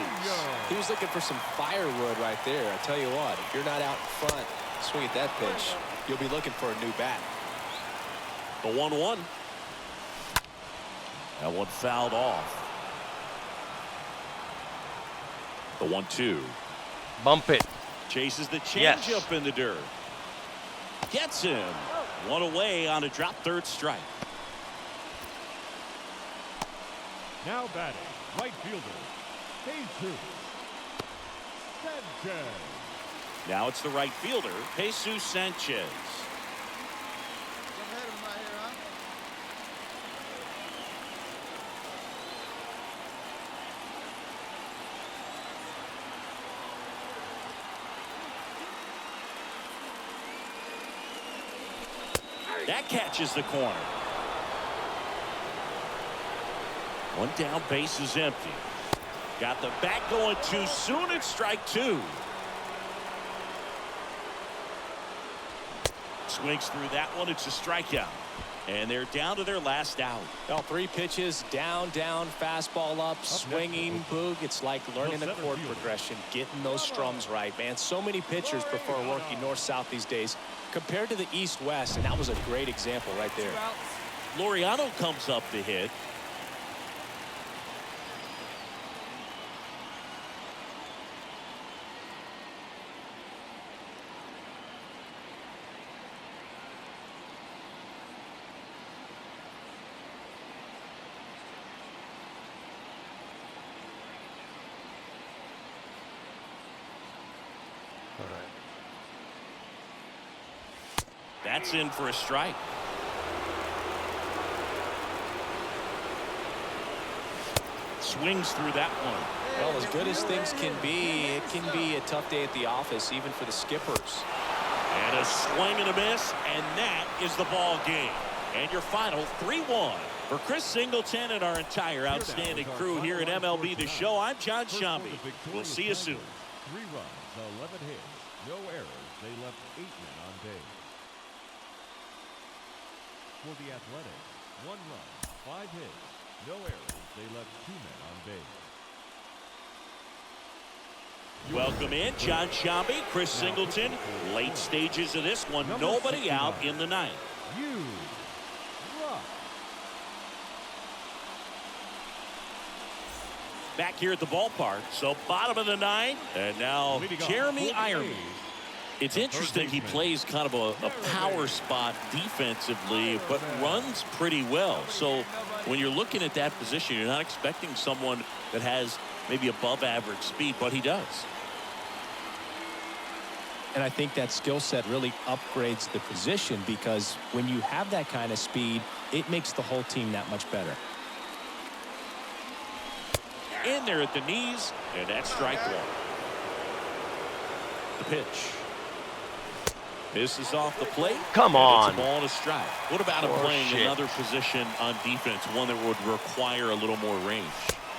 He was looking for some firewood right there. I tell you what, if you're not out in front, swing at that pitch, you'll be looking for a new bat. The 1-1. That one fouled off. The 1-2. Bump it. Chases the Yes. changeup in the dirt. Gets him. One away on a drop third strike. Now batting, right fielder, Jesus Sanchez. Now it's the right fielder, Jesus Sanchez. That catches the corner. One down, base is empty. Got the bat going too soon. It's strike two. Swings through that one. It's a strikeout. And they're down to their last out. Well, 3 pitches, down, fastball up, swinging, boog. It's like learning a chord progression, getting those strums right, man. So many pitchers prefer working north-south these days compared to the east-west, and that was a great example right there. Laureano comes up to hit. That's in for a strike. Swings through that one. Well, as good as things can be, it can be a tough day at the office, even for the skippers. And a swing and a miss, and that is the ball game. And your final 3-1. For Chris Singleton and our entire outstanding crew here at MLB The Show, I'm John Shambi. We'll see you soon. 3 runs, 11 hits, no errors. They left 8 men on base. For the Athletics, 1 run, 5 hits, no errors. They left 2 men on base. Welcome in, John Shambi, Chris Singleton. Late stages of this one, nobody out in the ninth. Back here at the ballpark, so bottom of the ninth, and now Jeremy Ironman. It's interesting, he plays kind of a power spot defensively, but runs pretty well. So when you're looking at that position, you're not expecting someone that has maybe above average speed, but he does. And I think that skill set really upgrades the position, because when you have that kind of speed, it makes the whole team that much better. In there at the knees, and that's strike one. The pitch. This is off the plate. Come on. It's a ball and a strike. What about him playing another position on defense, one that would require a little more range?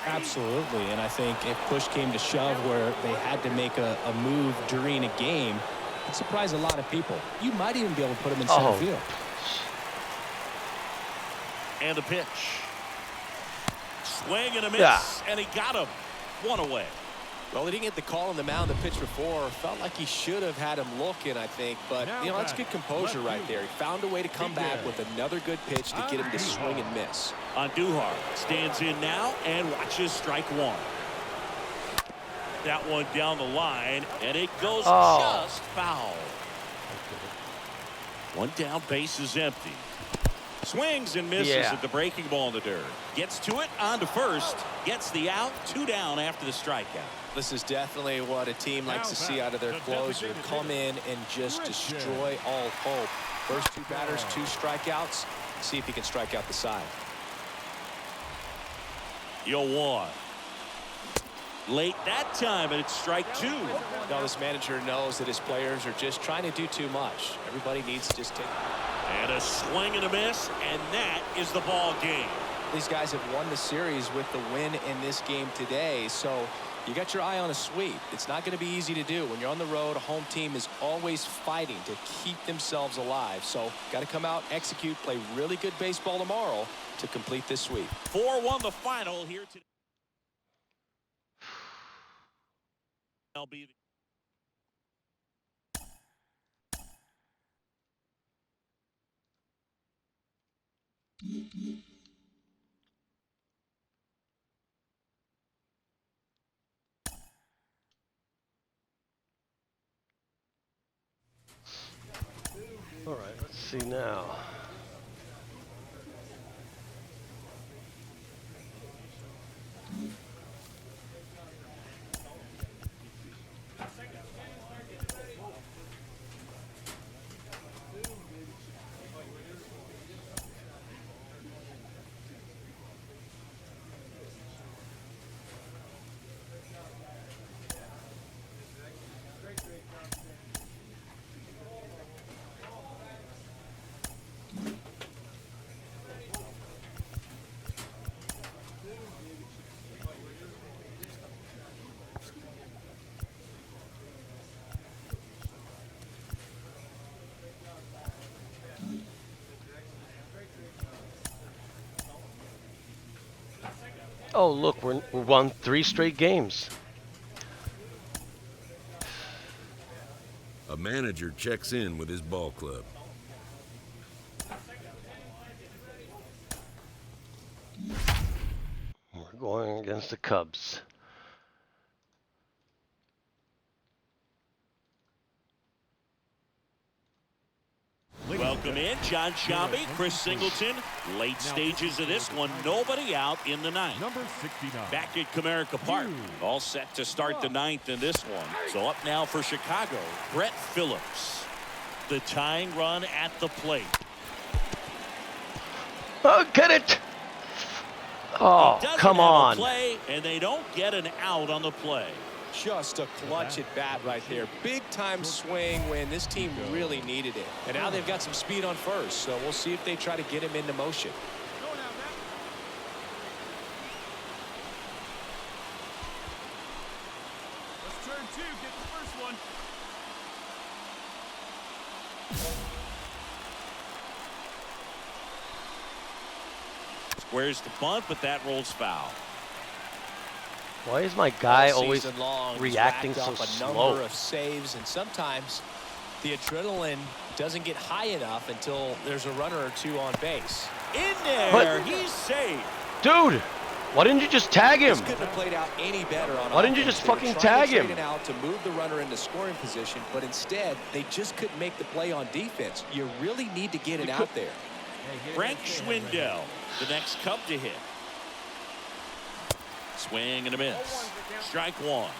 Absolutely, and I think if push came to shove where they had to make a move during a game, it surprised a lot of people. You might even be able to put him in center field. And the pitch. Swing and a miss, and he got him. One away. Well, he didn't get the call on the mound the pitch before. Felt like he should have had him looking, I think. But, you know, that's good composure right there. He found a way to come back with another good pitch to get him to swing and miss. Andujar stands in now and watches strike one. That one down the line, and it goes just foul. One down, base is empty. Swings and misses at the breaking ball in the dirt. Gets to it, on to first. Gets the out, 2 down after the strikeout. This is definitely what a team likes to see out of their closer. Come in and just destroy all hope. First 2 batters, 2 strikeouts. See if he can strike out the side. 0-1. Late that time, and it's strike 2. Now this manager knows that his players are just trying to do too much. Everybody needs to just take. And a swing and a miss, and that is the ball game. These guys have won the series with the win in this game today, so you got your eye on a sweep. It's not going to be easy to do. When you're on the road, a home team is always fighting to keep themselves alive. So got to come out, execute, play really good baseball tomorrow to complete this sweep. 4-1 the final here today. MLB. All right, let's see now. Oh, look, we're won 3 straight games. A manager checks in with his ball club. We're going against the Cubs. Welcome in, John Sciambi, Chris Singleton. Late stages of this one, nobody out in the 9th. Number 69. Back at Comerica Park, all set to start the 9th in this one. So up now for Chicago, Brett Phillips. The tying run at the plate. Oh, get it! Oh, Doesn't come have a on. play, and they don't get an out on the play. Just a clutch at bat right there. Big time swing when this team really needed it. And now they've got some speed on first, so we'll see if they try to get him into motion. Let's turn 2, get the first one. Squares the bunt, but that rolls foul. Why is my guy All always season long, he's reacting racked so up a slow? number of saves, and sometimes the adrenaline doesn't get high enough until there's a runner or 2 on base. In there, But- he's safe. Dude, why didn't you just tag him? This couldn't have played out any better on Why didn't you offense. just They were fucking trying tag to him? trade it out to move the runner into scoring position, but instead they just couldn't make the play on defense. You really need to get it out there. Frank Schwindel, the next Cub to hit. Swing and a miss. Strike 1.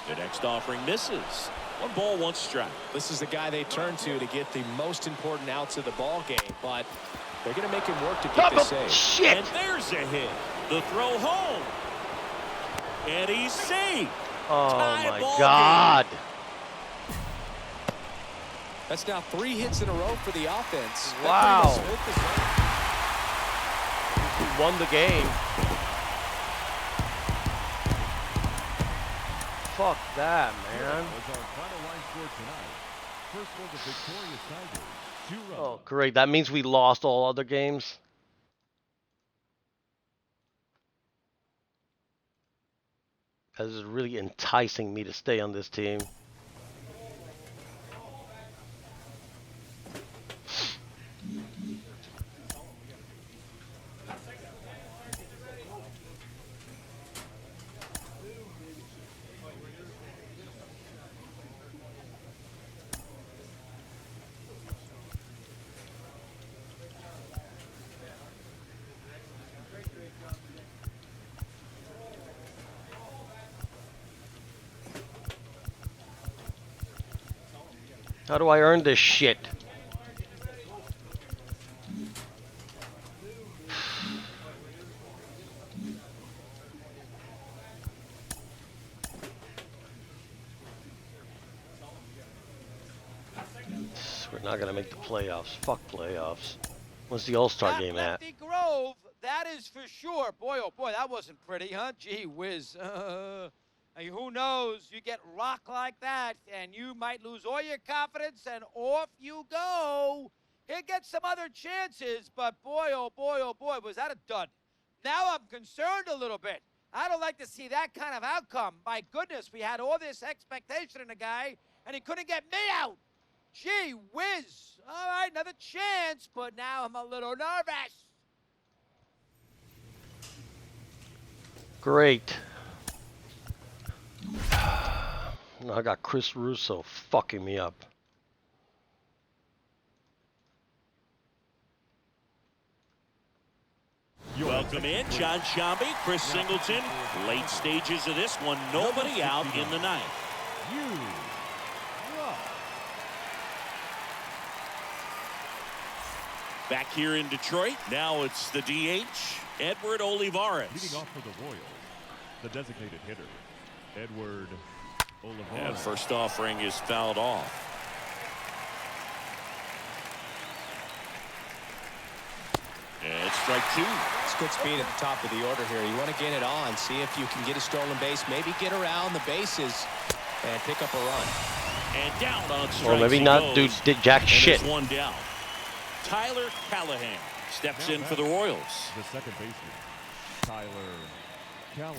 The next offering misses. 1 ball, 1 strike. This is the guy they turn to get the most important outs of the ball game, but they're going to make him work to get Oh, this save. shit! And there's a hit. The throw home. And he's safe. Oh Tie my ball God! That's now 3 hits in a row for the offense. That Wow. pretty much smoked this one. He won the game. Fuck that, man. Was our final line score tonight. First one, the victorious Tigers. 2 runs. Oh, great. That means we lost all other games. This is really enticing me to stay on this team. How do I earn this shit? We're not gonna make the playoffs. Fuck playoffs. When's the All-Star game at? Lefty Grove, that is for sure. Boy, oh boy, that wasn't pretty, huh? Gee whiz. Hey, who knows? You get rocked like that, and you might lose all your confidence, and off you go. He'll get some other chances, but boy, oh boy, was that a dud. Now I'm concerned a little bit. I don't like to see that kind of outcome. My goodness, we had all this expectation in the guy, and he couldn't get me out. Gee whiz. All right, another chance, but now I'm a little nervous. Great. Now I got Chris Russo fucking me up. Welcome in, John Shambi, Chris Singleton. Late stages of this one, nobody out in the ninth. Back here in Detroit, now it's the DH, Edward Olivares. Leading off for the Royals, the designated hitter, Edward Olivares. And first offering is fouled off. And it's strike two. It's good speed at the top of the order here. You want to get it on, see if you can get a stolen base, maybe get around the bases and pick up a run. And down on strikes. Or maybe not do jack shit. And one down. Tyler Callahan steps in for the Royals. The second baseman, Tyler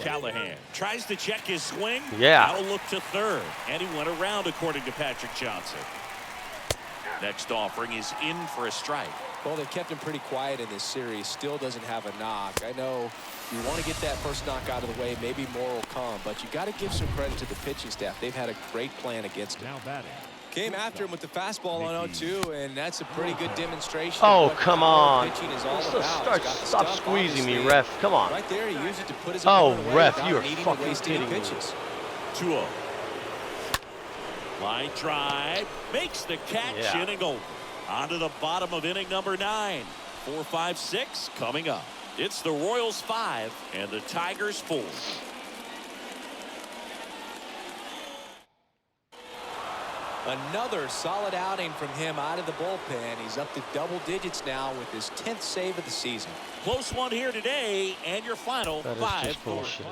Callahan tries to check his swing. Yeah. Now look to third. And he went around, according to Patrick Johnson. Next offering is in for a strike. Well, they've kept him pretty quiet in this series. Still doesn't have a knock. I know you want to get that first knock out of the way. Maybe more will come. But you got to give some credit to the pitching staff. They've had a great plan against him. now batting. Came after him with the fastball on 0-2, and that's a pretty good demonstration. Oh, of what come power on. pitching is all Just about. He's got the stop stuff, squeezing me, obviously. ref. Come on. Right there, he used it to put his Oh, opponent away ref, without you're needing to fucking waste any kidding me. pitches. 2-0. Line drive. Makes the catch. Yeah. Inning over. On to the bottom of inning number 9. 4, 5, 6 coming up. It's the Royals 5 and the Tigers 4. Another solid outing from him out of the bullpen. He's up to double digits now with his 10th save of the season. Close one here today, and your final That is 5 just for bullshit.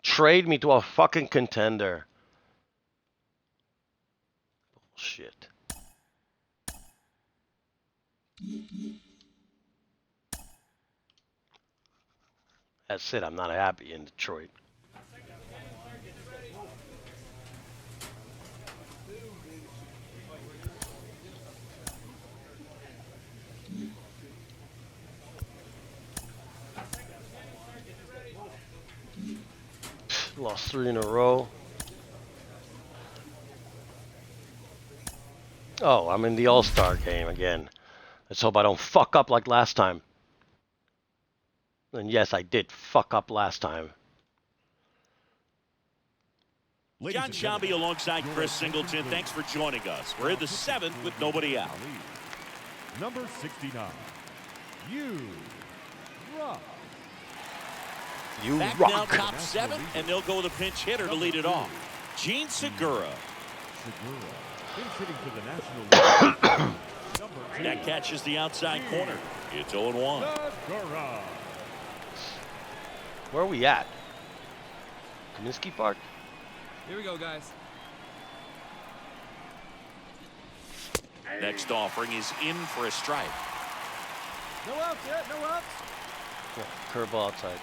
Trade me to a fucking contender. Bullshit. That's it. I'm not happy in Detroit. Lost 3 in a row. Oh, I'm in the All-Star game again. Let's hope I don't fuck up like last time. And yes, I did fuck up last time. John Shambi alongside Chris Singleton. Thanks for joining us. We're in the 7th with nobody out. Number 69, you rock. You Back now rock. top 7, and they'll go with a pinch hitter to lead it off. Gene Segura. Segura, pinch hitting for the National League. Number 2, That catches the outside corner. It's 0-1. Segura. Where are we at? Comiskey Park? Here we go, guys. Next offering is in for a strike. No outs yet, no outs. Yeah, curveball outside.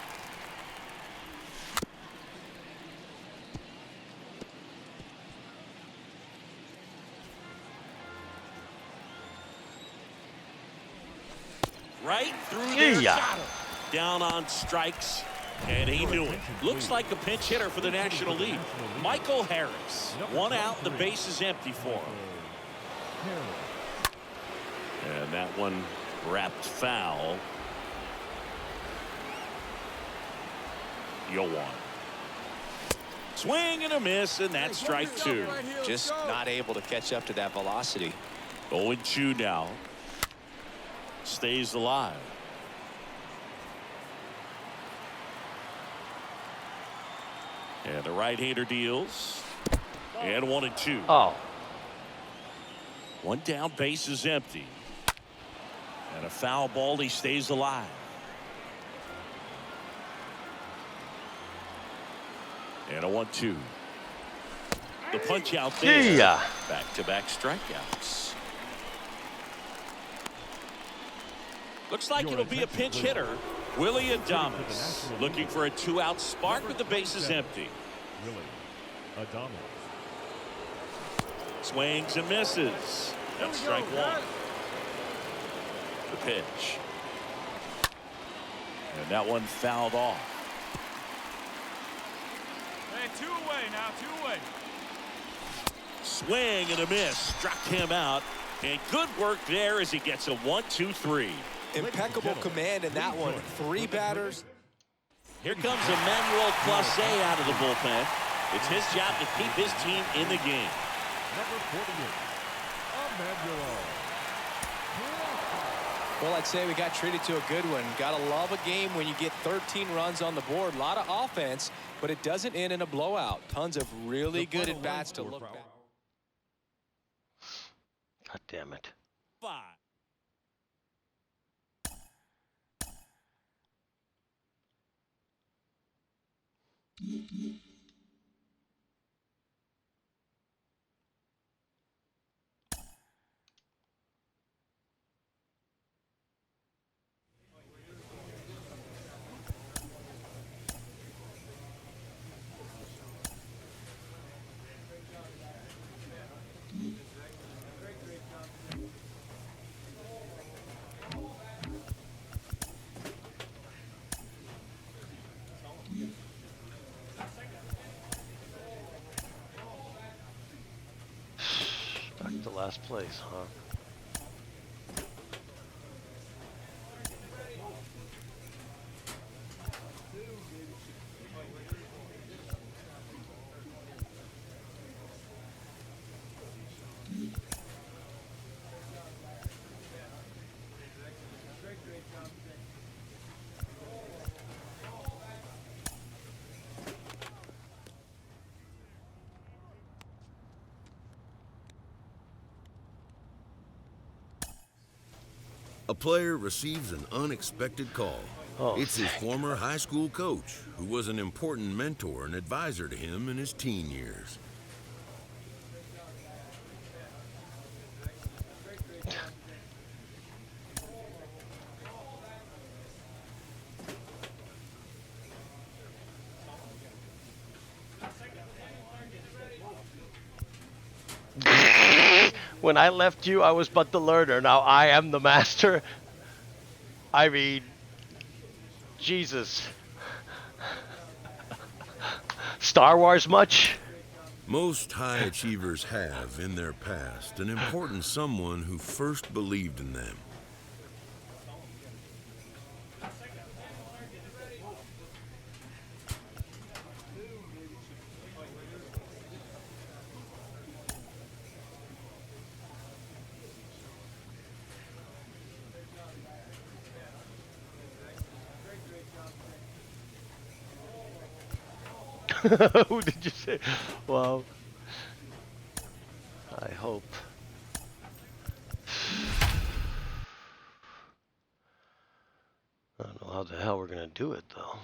Right through there. Yeah. Got him. Down on strikes, and he knew it. Looks like a pinch hitter for the National League. Michael Harris. 1 out, the base is empty for him. And that one wrapped foul. Yoan. Swing and a miss, and that's strike 2. Just not able to catch up to that velocity. 0-2 now. Stays alive. And the right-hander deals. And 1-2. Oh. One down, base is empty. And a foul ball, he stays alive. And a 1-2. The punch out there. Yeah. Back-to-back strikeouts. Looks like it'll be a pinch hitter. Willie Adames looking for a 2-out spark with the bases empty. Willie Adames. Swings and misses. That's strike 1. The pitch. And that one fouled off. Hey, 2 away now, 2 away. Swing and a miss. Struck him out. And good work there as he gets a 1-2-3. Impeccable command in that one. 3 batters. Here comes Emmanuel Clase out of the bullpen. It's his job to keep his team in the game. Number 48, Emmanuel. Well, I'd say we got treated to a good one. Gotta love a game when you get 13 runs on the board. A lot of offense, but it doesn't end in a blowout. Tons of really good at-bats to look back. God damn it. 5. Back to last place, huh? A player receives an unexpected call. Oh. It's his former high school coach, who was an important mentor and advisor to him in his teen years. When I left you, I was but the learner. Now I am the master. I mean, Jesus. Star Wars much? Most high achievers have, in their past, an important someone who first believed in them. Who did you say? Well, I hope. I don't know how the hell we're gonna do it though.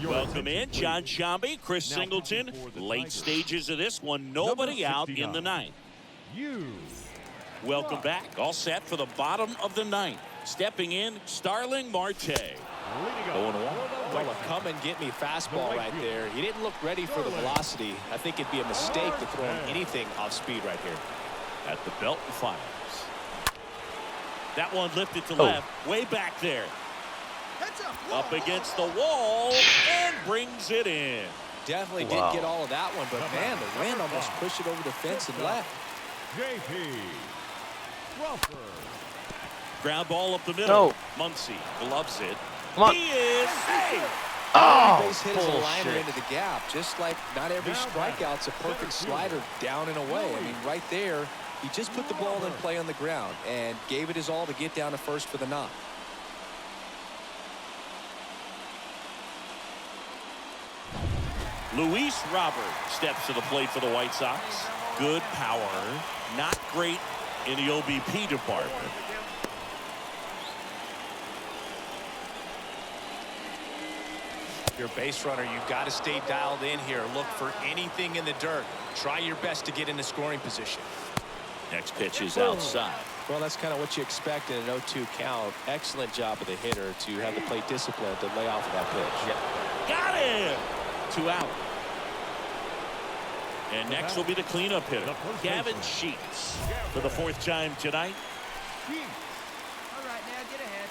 Welcome in, John Shambi, Chris Singleton. Late stages of this one, nobody out in the ninth. Welcome back, all set for the bottom of the ninth. Stepping in, Starling Marte. Going on. Well, a come and get me fastball right there. He didn't look ready for the velocity. I think it'd be a mistake to throw him anything off speed right here. At the belt and fires. That one lifted to left, way back there. Up against the wall and brings it in. Definitely didn't get all of that one, but man, the wind almost pushed it over the fence and left. J.P. Crawford. Ground ball up the middle. No. Muncy gloves it. Come on. He is Oh, base hit is a liner bullshit. into the gap. Just like not every strikeout's a perfect slider down and away. I mean, right there, he just put the ball in play on the ground and gave it his all to get down to first for the knock. Luis Robert steps to the plate for the White Sox. Good power, not great in the OBP department. Your base runner, you've got to stay dialed in here. Look for anything in the dirt. Try your best to get into scoring position. Next pitch is outside. Well, that's kind of what you expect in an 0-2 count. Excellent job of the hitter to have the plate discipline to lay off of that pitch. Yep. Got him. 2 out. And next will be the cleanup hitter, Gavin Sheets, for the 4th time tonight. All right, now get ahead.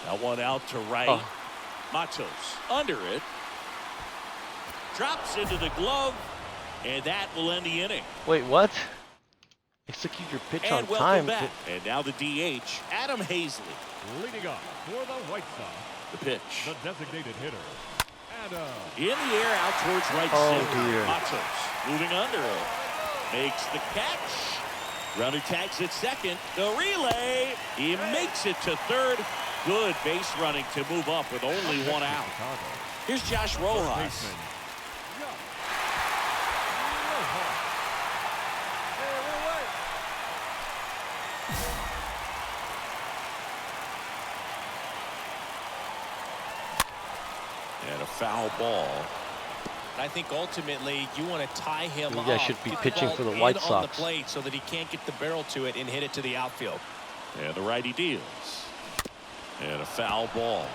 That one out to right. Matos under it. Drops into the glove. And that will end the inning. Wait, what? Execute your pitch on And welcome time. back. And now the DH, Adam Hazley. Leading off for the White Sox, The pitch. the designated hitter, Adam. In the air out towards right Oh, center. dear. Matos moving under it. Makes the catch. Runner tags at second. The relay. He makes it to third. Good base running to move up with only 1 out. Chicago, Here's Josh third Rojas. baseman, Josh Rojas. And a foul ball. I think ultimately you want to tie him You up. guys should be Get pitching ball for the in White on the Sox. plate so that he can't get the barrel to it and hit it to the outfield. And the righty deals. And a foul ball.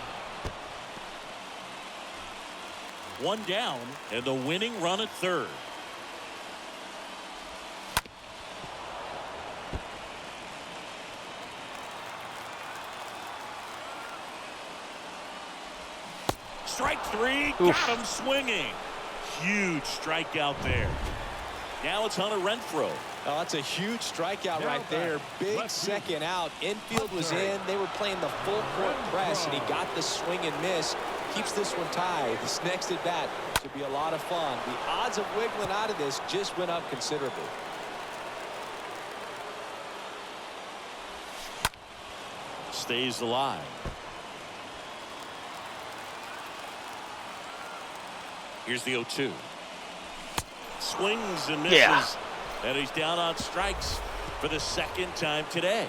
1 down and the winning run at third. Strike 3. Oof. Got him swinging. Huge strikeout there. Now it's Hunter Renfroe. Oh, that's a huge strikeout right there. Big second out. Infield was in. They were playing the full court press, and he got the swing and miss. Keeps this one tied. This next at bat should be a lot of fun. The odds of wiggling out of this just went up considerably. Stays alive. Here's the 0-2. Swings and misses. Yeah. And he's down on strikes for the 2nd time today.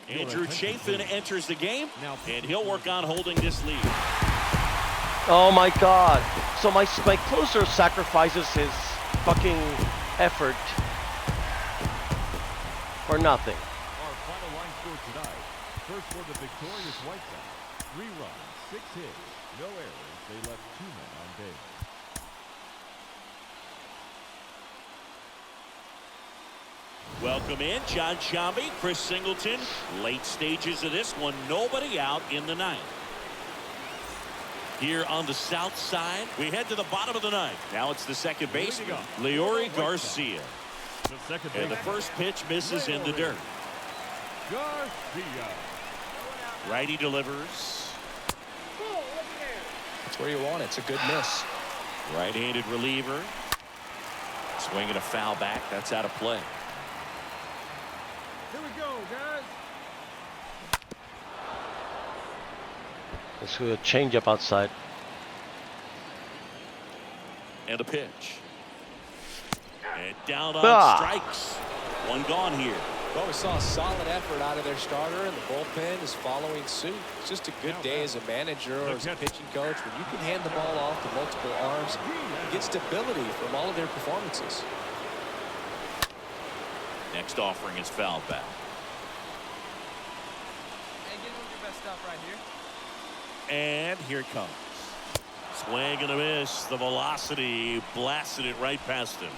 Andrew Chafin enters the game, and he'll work on holding this lead. Oh my God! So my closer sacrifices his fucking effort for nothing. Our final line score tonight. First for the victorious White Sox. 3 runs, 6 hits, no errors. They left 2 men on base. Welcome in, John Sciambi, Chris Singleton. Late stages of this one, nobody out in the 9th. Here on the south side, we head to the bottom of the 9th. Now it's the second baseman, Leori Garcia. The second And the baseman, first pitch misses in the dirt. Garcia. Righty delivers. That's where you want it. It's a good miss. Right-handed reliever. Swinging a foul back. That's out of play. Here we go, guys. Let's go change up outside. And a pitch. And down on strikes. 1 gone here. Well, we saw a solid effort out of their starter, and the bullpen is following suit. It's just a good day as a manager or as a pitching coach when you can hand the ball off to multiple arms and get stability from all of their performances. Next offering is foul back. Hey, get on your best stuff right here. And here it comes. Swing and a miss. The velocity blasted it right past him.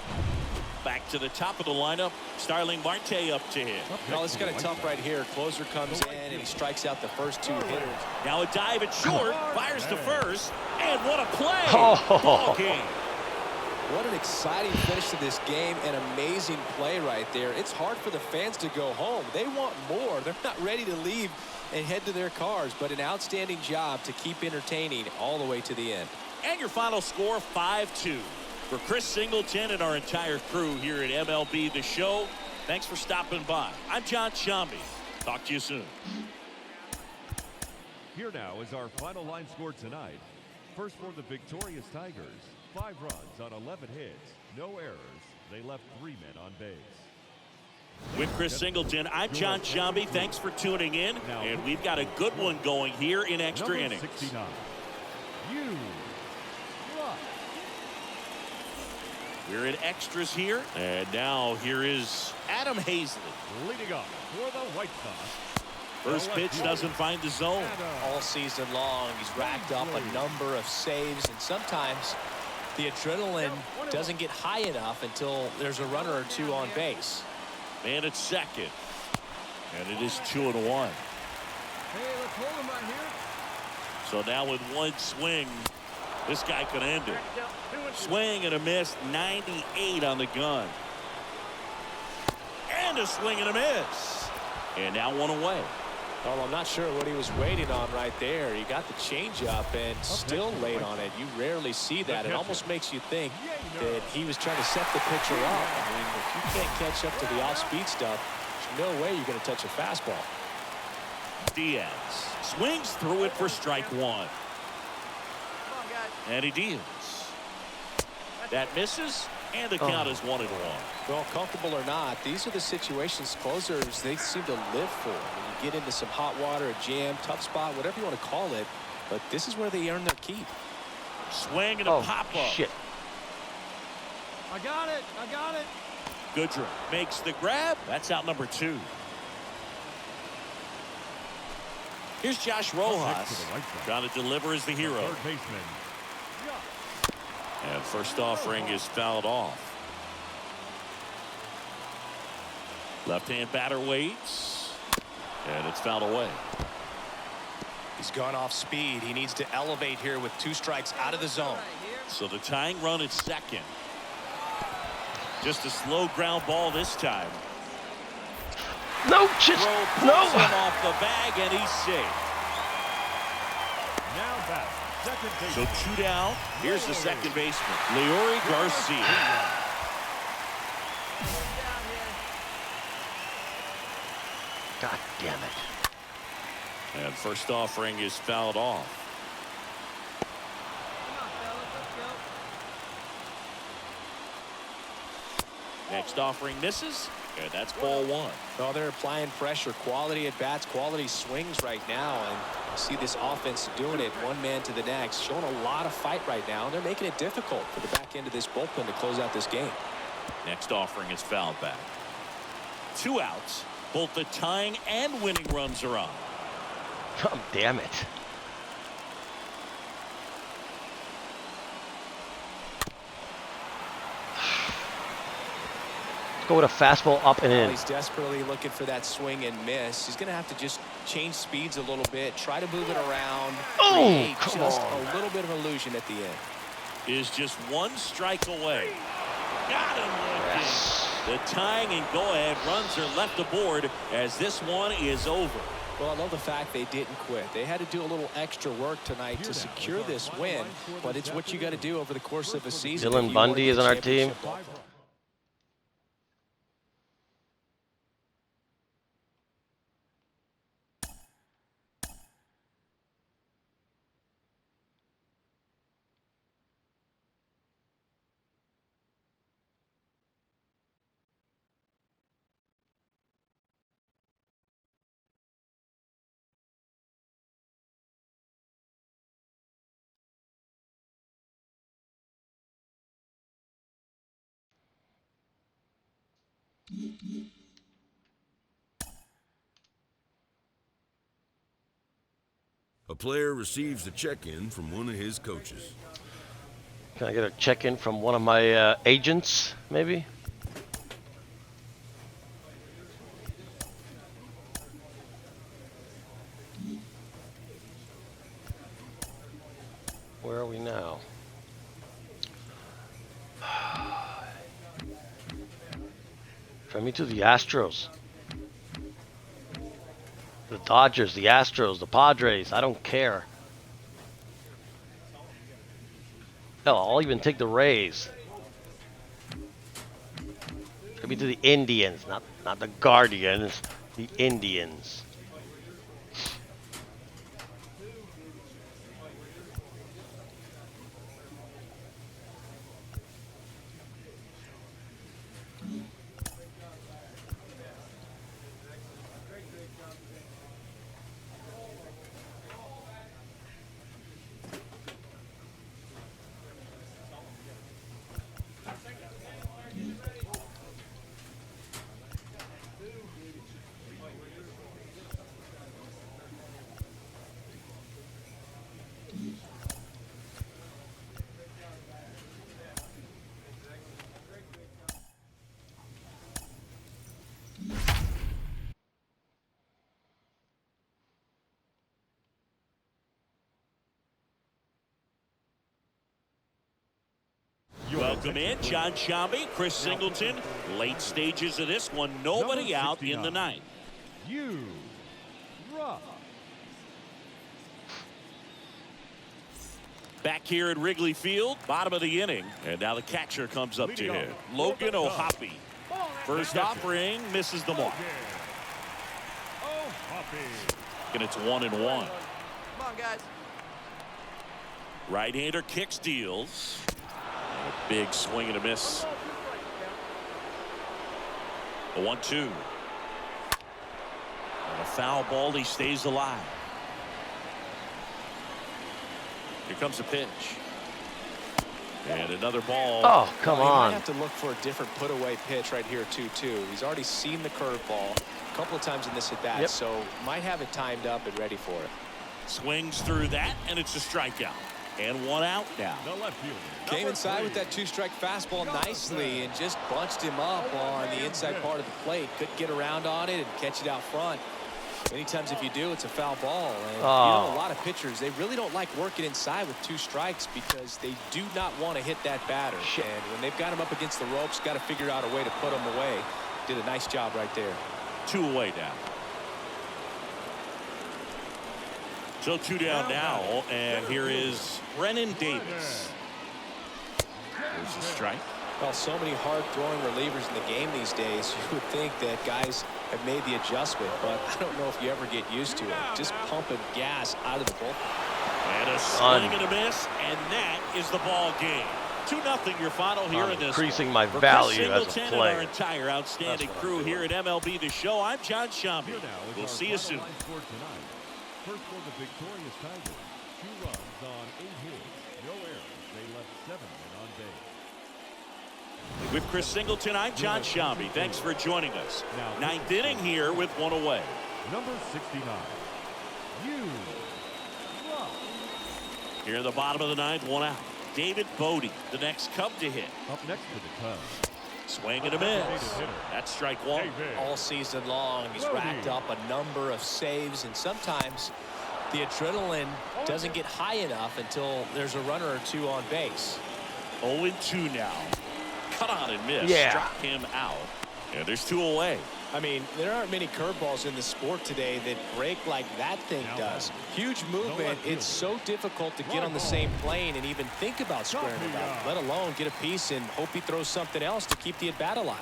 Back to the top of the lineup. Starling Marte up to hit. Well, it's kind of tough right here. Closer comes in and he strikes out the first two hitters. Now a dive at short. Fires to first. And what a play. Oh. Ball game. What an exciting finish to this game. An amazing play right there. It's hard for the fans to go home. They want more. They're not ready to leave and head to their cars, but an outstanding job to keep entertaining all the way to the end. And your final score, 5-2. For Chris Singleton and our entire crew here at MLB The Show, thanks for stopping by. I'm John Shambi. Talk to you soon. Here now is our final line score tonight. First for the victorious Tigers, 5 runs on 11 hits, no errors. They left 3 men on base. With Chris Singleton, I'm John Shambi. Thanks for tuning in. And we've got a good one going here in extra Number innings. 69. We're in extras here. And now here is Adam Hazley. Leading off for the White Sox. First pitch doesn't find the zone. All season long, he's racked up a number of saves, and sometimes the adrenaline doesn't get high enough until there's a runner or two on base. Man at second. And it is 2-1. Hey, let's hold him right here. So now with one swing, this guy could end it. Swing and a miss, 98 on the gun. And a swing and a miss. And now one away. Well, I'm not sure what he was waiting on right there. He got the changeup and still late on it. You rarely see that. It almost makes you think that he was trying to set the pitcher up. I mean, if you can't catch up to the off-speed stuff, there's no way you're going to touch a fastball. Diaz swings through it for strike one. Come on, guys. And he deals. That misses, and the count is 1-1. Well, comfortable or not, these are the situations closers they seem to live for. When you get into some hot water, a jam, tough spot, whatever you want to call it, but this is where they earn their keep. Swing and a pop-up. Shit. I got it. I got it. Goodrum makes the grab. That's out number 2. Here's Josh Rojas trying to deliver as the hero. Third baseman. And first offering is fouled off. Left-hand batter waits. And it's fouled away. He's gone off speed. He needs to elevate here with 2 strikes out of the zone. So the tying run at second. Just a slow ground ball this time. No, just Throw no. pulls him off the bag, and he's safe. Now back. Second base. So 2 down. Here's the second baseman, Leori Garcia. God damn it. And first offering is fouled off. Come on, fellas. Let's go. Next offering misses, and that's ball 1. Well, they're applying pressure, quality at bats, quality swings right now, and you see this offense doing it one man to the next, showing a lot of fight right now, and they're making it difficult for the back end of this bullpen to close out this game. Next offering is fouled back. 2 outs. Both the tying and winning runs are on. Oh, damn it. Go with a fastball up and Well, in. he's desperately looking for that swing and miss. He's going to have to just change speeds a little bit, try to move it around, create come just on. a little bit of illusion at the end. Is just 1 strike away. Got him. Yes. The tying and go-ahead runs are left aboard as this one is over. Well, I love the fact they didn't quit. They had to do a little extra work tonight to secure this win, but it's what you got to do over the course of a season. Dylan if you wanna Bundy get is on our team. championship ball. A player receives a check-in from one of his coaches. Can I get a check-in from one of my agents, maybe? Send me to the Astros. The Dodgers, the Astros, the Padres. I don't care. Hell, I'll even take the Rays. Send me to the Indians, not the Guardians. The Indians. Welcome in, John Shambi, Chris Singleton. Late stages of this one, nobody out in the ninth. Back here at Wrigley Field, bottom of the inning. And now the catcher comes up to hit. Logan O'Hoppe. First offering, misses the mark. And it's 1-1. Come on, guys. Right-hander kicks, deals. A big swing and a miss. A 1-2. And a foul ball, he stays alive. Here comes a pitch. And another ball. Oh, come He might on. have to look for a different put-away pitch right here, 2-2. He's already seen the curveball a couple of times in this at-bat, Yep. so might have it timed up and ready for it. Swings through that, and it's a strikeout. And one out now. Came inside with that two-strike fastball nicely and just bunched him up on the inside part of the plate. Couldn't get around on it and catch it out front. Many times if you do, it's a foul ball. And you know, a lot of pitchers, they really don't like working inside with two strikes because they do not want to hit that batter. And when they've got him up against the ropes, got to figure out a way to put him away. Did a nice job right there. 2 away now. So 2 down now, and here is Brennan Davis. There's a strike. Well, so many hard-throwing relievers in the game these days, you would think that guys have made the adjustment, but I don't know if you ever get used to it. Just pumping gas out of the bullpen. And a swing and a miss, and that is the ball game. 2-0 your final here in this Increasing one. my For value Chris as a Singleton player. and our entire outstanding crew here at MLB The Show, I'm John Shambi. We'll see you soon. First for the victorious Tigers. 2 runs on 8 hits. No errors. They left 7 men on base. With Chris Singleton, I'm John Shambi. Thanks for joining us. 9th inning here with 1 away. Number 69. Here in the bottom of the 9th, 1 out. David Bodie, the next Cub to hit. Up next for the Cubs. Swing and a miss. That's strike 1. All season long, he's racked up a number of saves, and sometimes the adrenaline doesn't get high enough until there's a runner or two on base. 0-2 now. Cut on and miss. Yeah. Struck him out. And there's 2 away. I mean, there aren't many curveballs in the sport today that break like that thing does. Huge movement. It's so difficult to get on the same plane and even think about squaring it up, let alone get a piece and hope he throws something else to keep the at-bat alive.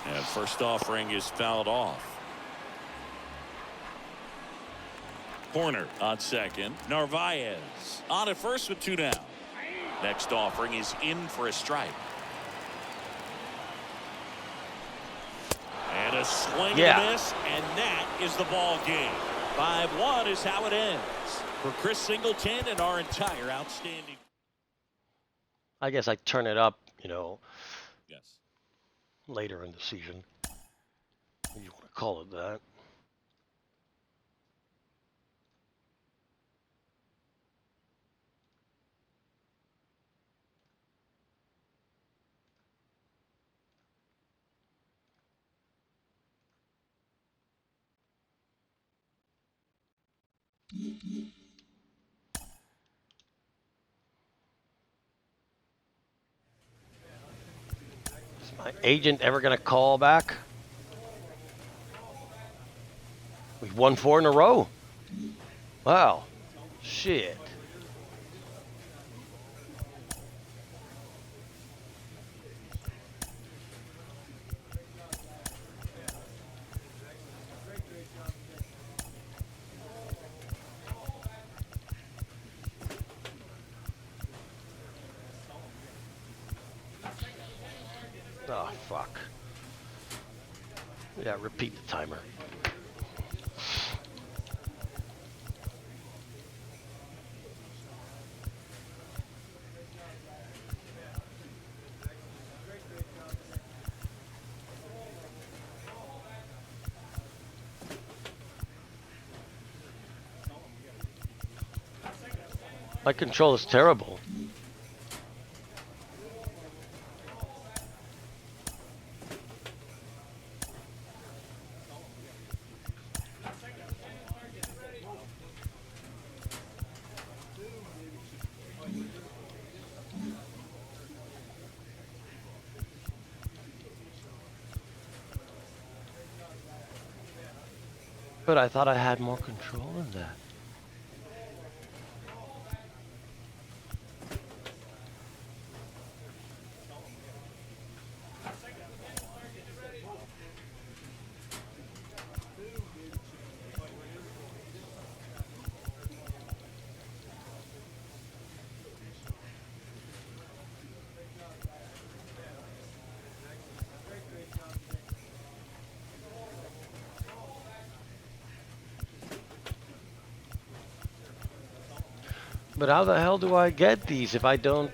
And first offering is fouled off. Corner on second. Narvaez on at first with 2 down. Next offering is in for a strike. And a swing and a miss, and that is the ball game. 5-1 is how it ends. For Chris Singleton and our entire outstanding. I guess I turn it up, you know, Yes. later in the season. If you want to call it that. My agent ever gonna call back? We've won 4 in a row. Wow. Shit. Oh, fuck. Yeah, repeat the timer. My control is terrible. But I thought I had more control of that. But how the hell do I get these if I don't,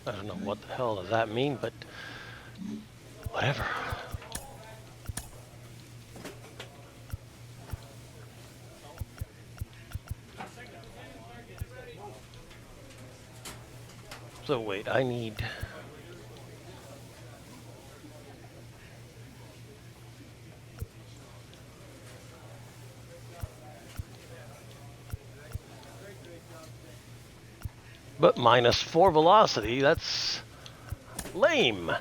I don't know what the hell does that mean, but whatever. So wait, I need... But -4 velocity, that's lame.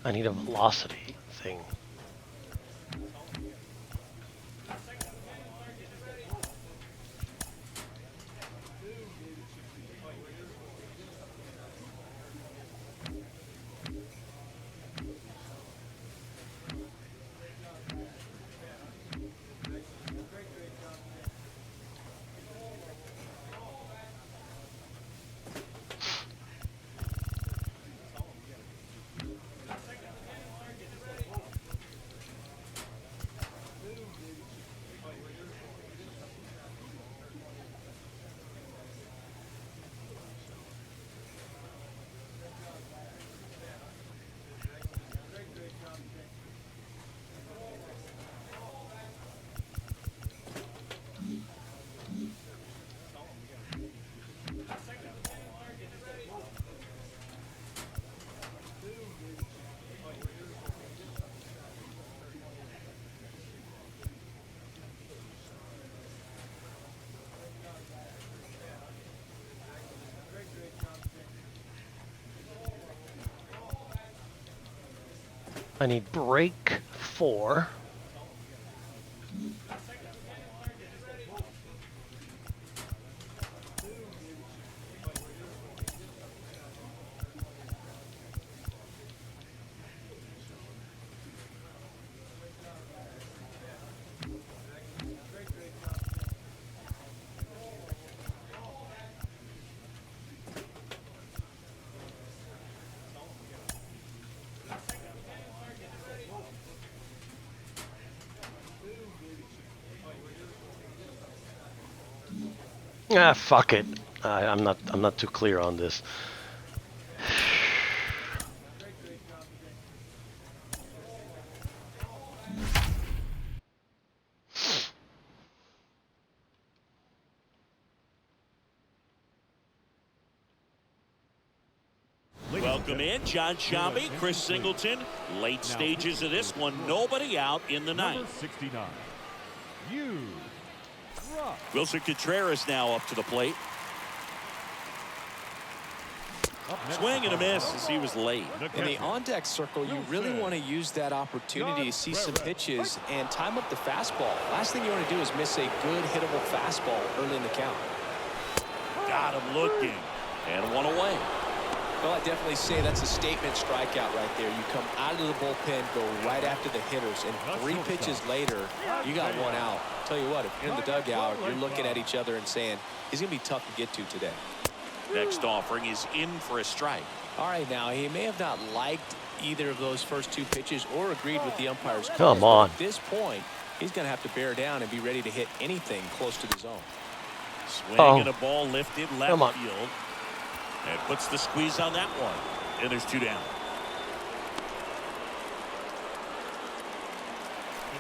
I need a velocity thing. I need break 4. Ah, fuck it. I'm not too clear on this. Welcome in, John Shambi, Chris Singleton. Late stages of this one, nobody out in the Number ninth. 69. You. Rock. Wilson Contreras now up to the plate. Swing and a miss as he was late. In the on-deck circle, you really want to use that opportunity to see some pitches and time up the fastball. Last thing you want to do is miss a good hittable fastball early in the count. Got him looking. And one away. Well, I definitely say that's a statement strikeout right there. You come out of the bullpen, go right after the hitters, and 3 pitches later, you got one out. Tell you what, if you're in the dugout, you're looking at each other and saying, he's going to be tough to get to today. Next offering is in for a strike. All right, now, he may have not liked either of those first 2 pitches or agreed with the umpire's call. Come on. At this point, he's going to have to bear down and be ready to hit anything close to the zone. Swing and a ball lifted left field. And puts the squeeze on that one. And there's 2 down.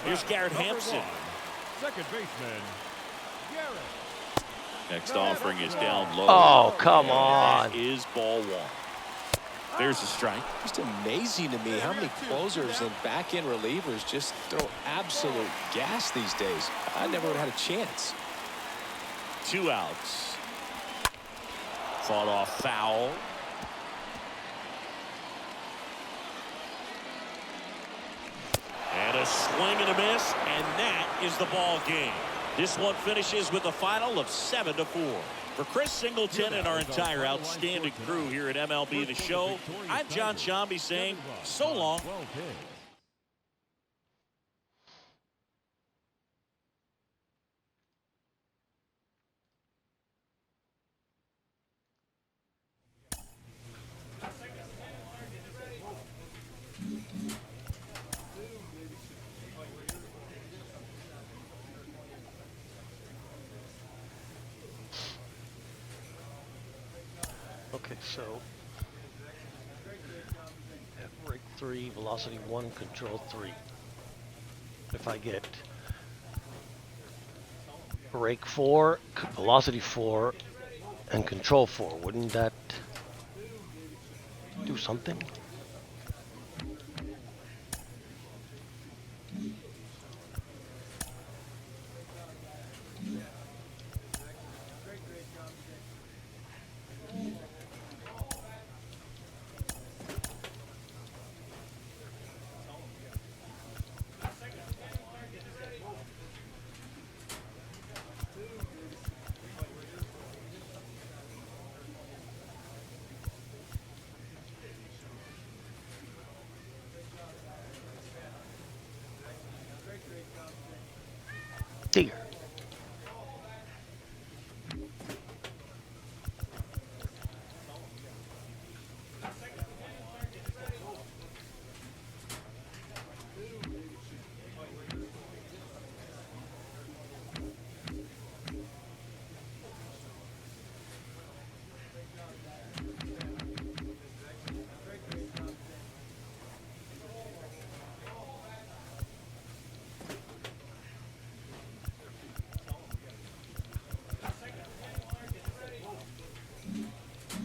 Here's Garrett Hampson. Second baseman, Garrett. Next offering is down low. Oh, come on. That is ball 1. There's a strike. Just amazing to me how many closers and back-end relievers just throw absolute gas these days. I never would have had a chance. 2 outs. Fought off foul. And a swing and a miss, and that is the ball game. This one finishes with a final of 7-4. For Chris Singleton and our entire outstanding crew here at MLB The Show, I'm John Shambi saying so long. Okay, so break 3, velocity 1, control 3. If I get break 4, velocity 4, and control 4, wouldn't that do something? Dear.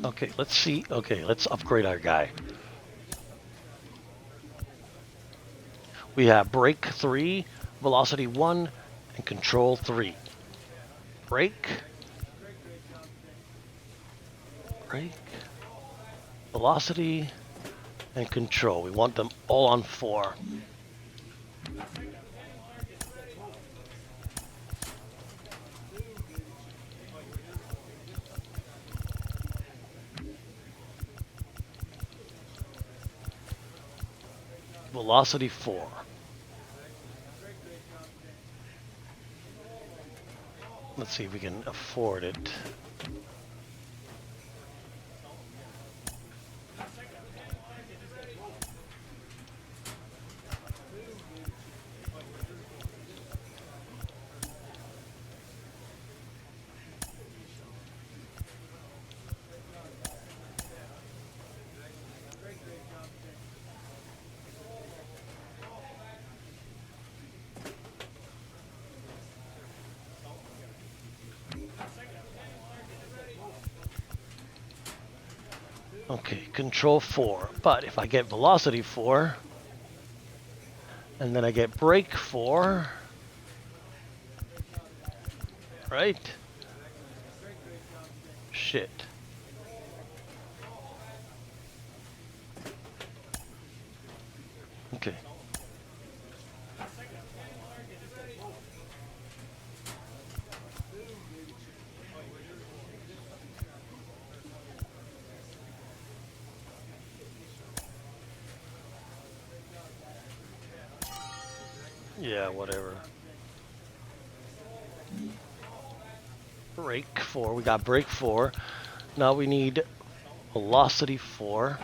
Okay, let's see. Okay, let's upgrade our guy. We have brake 3, velocity 1, and control 3. Brake. Brake. Velocity and control. We want them all on 4. Velocity 4. Let's see if we can afford it. Okay, control 4. But if I get velocity 4, and then I get brake 4, right? Shit. Okay. Yeah, whatever. Brake 4. We got brake 4. Now we need velocity 4.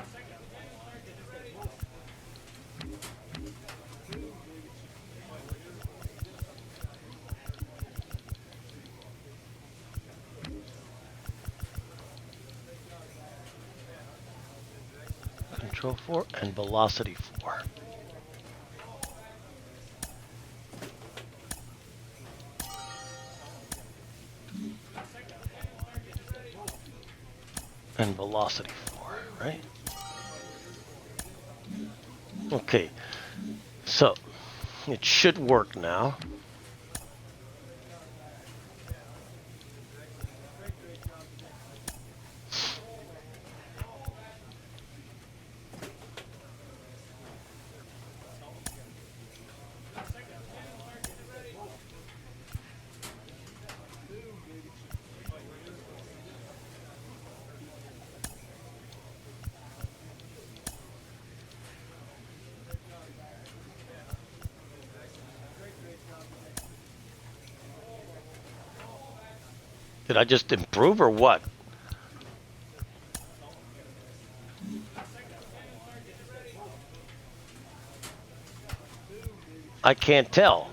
Control 4 and velocity 4. And velocity 4, right? Okay, so it should work now. Did I just improve or what? I can't tell.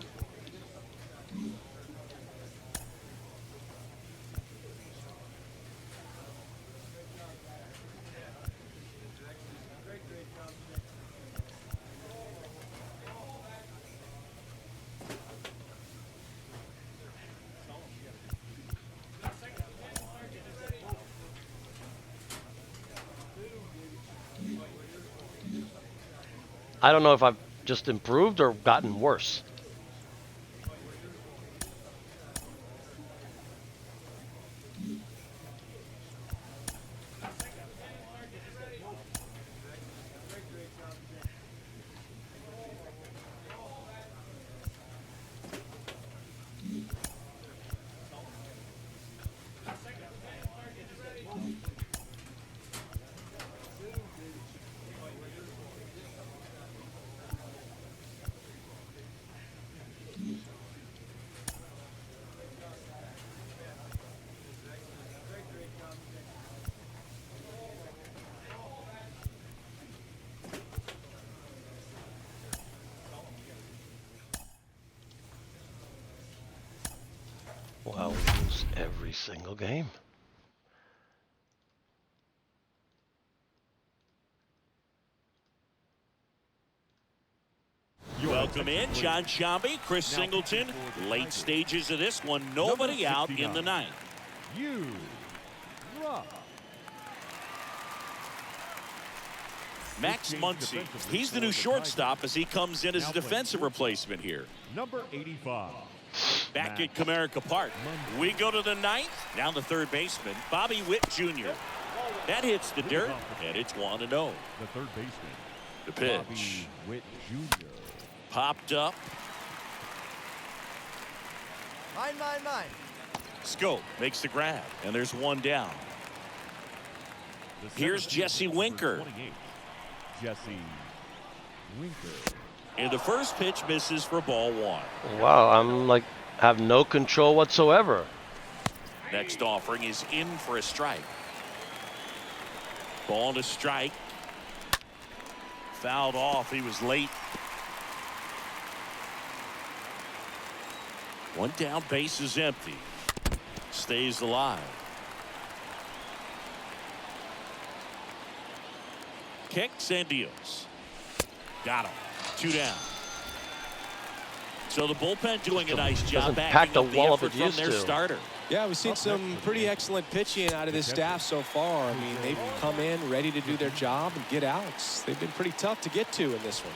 I don't know if I've just improved or gotten worse. Wow, we lose every single game. Welcome in, John Shambi, Chris Singleton. Late stages of this one, nobody out in the ninth. Max Muncy, he's the new shortstop as he comes in as a defensive replacement here. Number 85. Back at Comerica Park, we go to the ninth. Now the third baseman, Bobby Witt Jr. That hits the dirt, and it's 1-0. The third baseman. The pitch. Bobby Witt Jr. Popped up. Mine. Scope makes the grab, and there's one down. Here's Jesse Winker. Jesse Winker. And the first pitch misses for ball 1. Wow, I'm like, have no control whatsoever. Next offering is in for a strike. Ball to strike. Fouled off. He was late. One down, base is empty. Stays alive. Kicks and deals. Got him. 2 down. So the bullpen doing a nice job Doesn't backing pack the up wall the up effort it from used their to. starter. Yeah, we've seen some pretty excellent pitching out of this staff so far. I mean, they've come in ready to do their job and get outs. They've been pretty tough to get to in this one.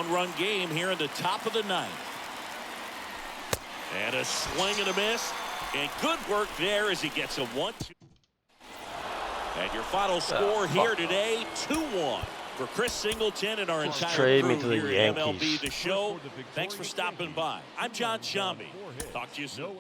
One-run game here in the top of the ninth. And a swing and a miss. And good work there as he gets a 1-2. And your final score here today, 2-1. For Chris Singleton and our entire trade me crew to the here at Yankees. MLB The Show. Thanks for stopping by. I'm John Shambi. Talk to you soon.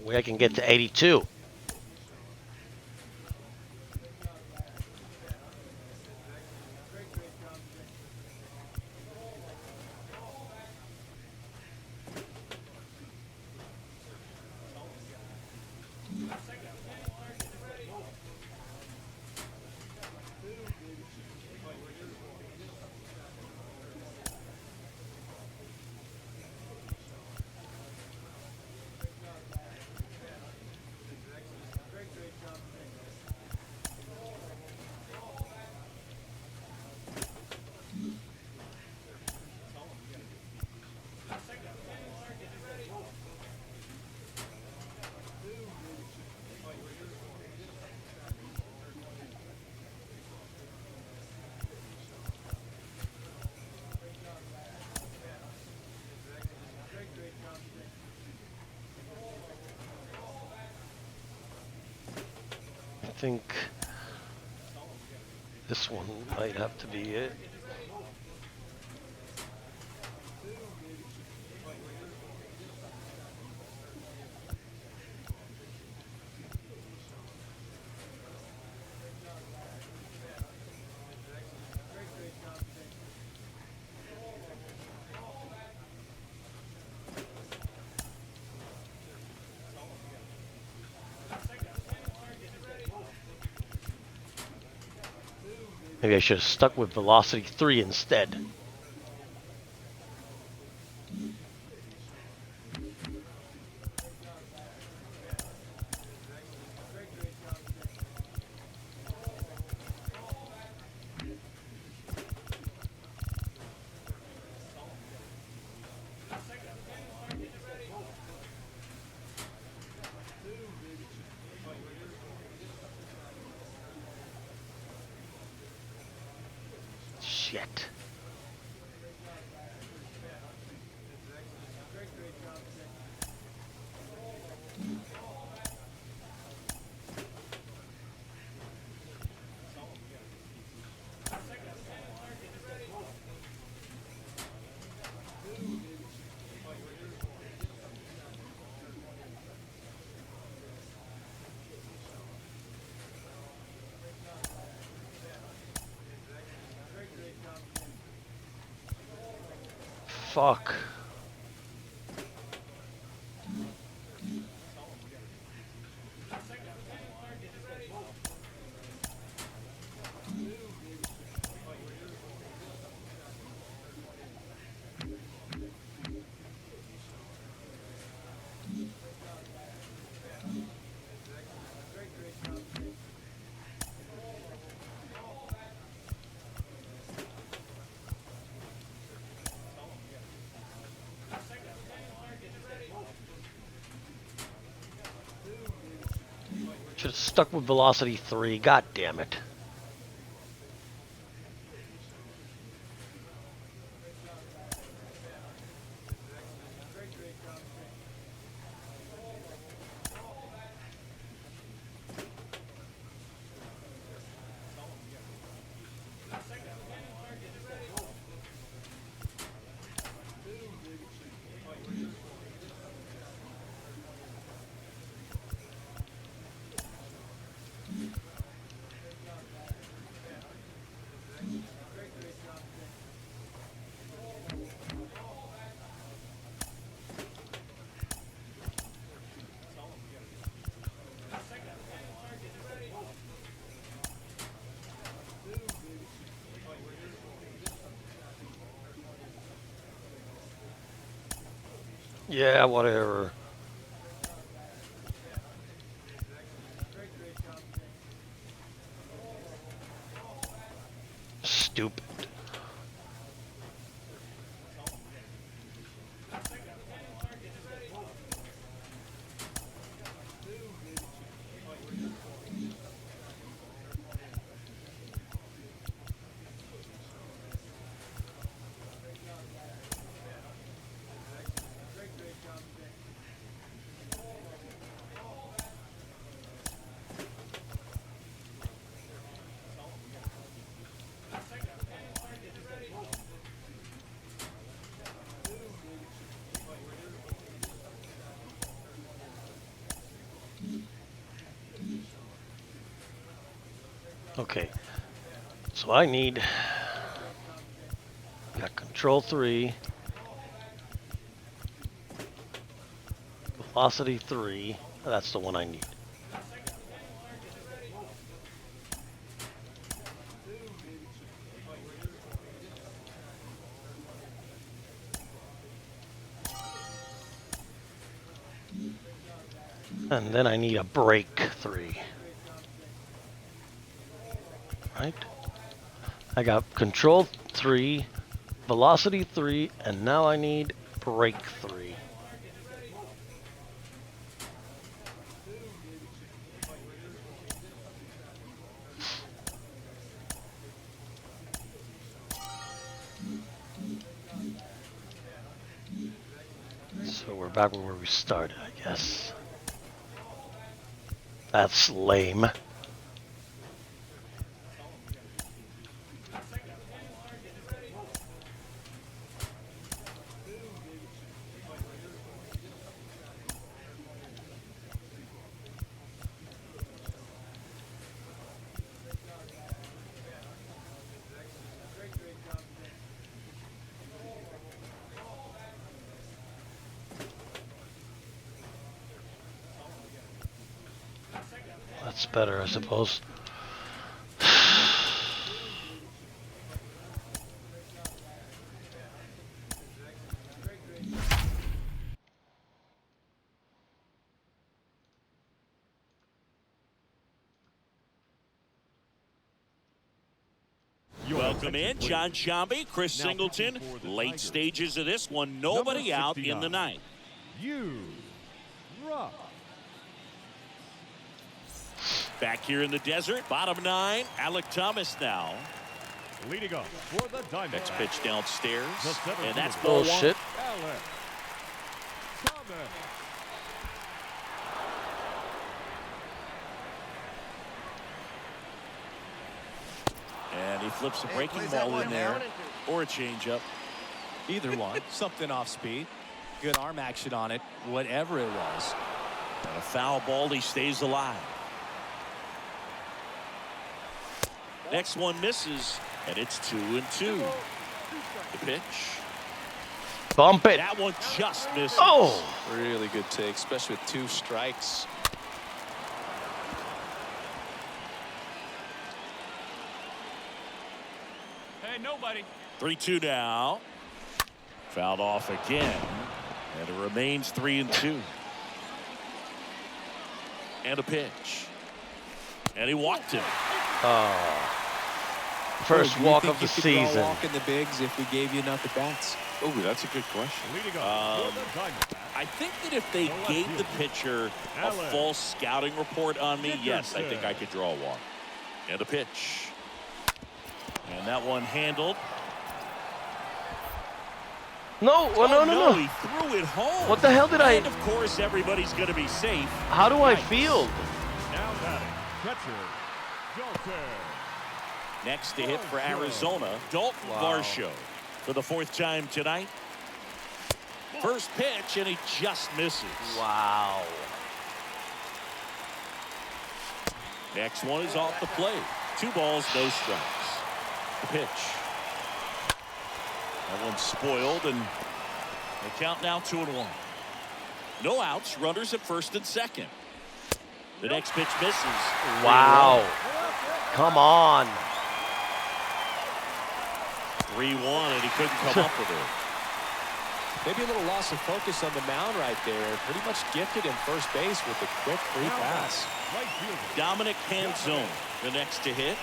Way I can get to 82. I think this one might have to be it. Maybe I should have stuck with velocity 3 instead. Shit. Fuck. Should have stuck with velocity 3. God damn it. Yeah, whatever. Stupid. Okay, so I need, got control 3, velocity 3, that's the one I need. And then I need a break 3. Right? I got control 3, velocity 3, and now I need break 3. So we're back where we started, I guess. That's lame. That's better, I suppose. Welcome in, John Shambi, Chris Singleton. Late stages of this one, nobody out in the ninth. Rough. Back here in the desert, bottom 9, Alec Thomas now. Leading off for the Diamondbacks. Next pitch downstairs, and that's Oh ball 1. shit. Alec Thomas. And he flips a breaking ball in there, or a changeup. Either one. Something off speed. Good arm action on it, whatever it was. And a foul ball, he stays alive. Next one misses, and it's 2-2. The pitch. Bump it. That one just misses. Oh! Really good take, especially with 2 strikes. Hey, nobody. 3-2 now. Fouled off again, and it remains 3-2. And a pitch. And he walked him. First walk of the season. Walk in the bigs if we gave you enough at bats. Oh, that's a good question. Leading off for the Diamondbacks. I think that if they gave the pitcher a false scouting report on me, yes, I think I could draw a walk. And a pitch. And that one handled. No, no. He threw it home. What the hell did I... And, of course, everybody's going to be safe. How do I Nice. field? Now batting, catcher, Dalton. Next to hit for Arizona, Dalton Varsho for the 4th time tonight. First pitch, and he just misses. Wow. Next one is off the plate. 2 balls, no strikes. The pitch. That one's spoiled, and the count now 2-1. No outs, runners at first and second. The next pitch misses. Wow. Come on. 3-1, and he couldn't come up with it. Maybe a little loss of focus on the mound right there. Pretty much gifted in first base with a quick free pass. Dominic Canzone, the next to hit.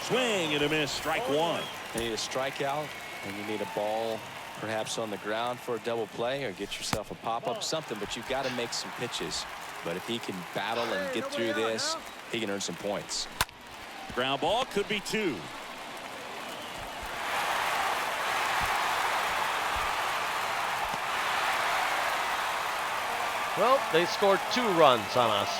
Swing and a miss, strike one. You need a strikeout, and you need a ball perhaps on the ground for a double play, or get yourself a pop-up, something, but you've got to make some pitches. But if he can battle and get through this, he can earn some points. Ground ball could be two. Well, they scored 2 runs on us.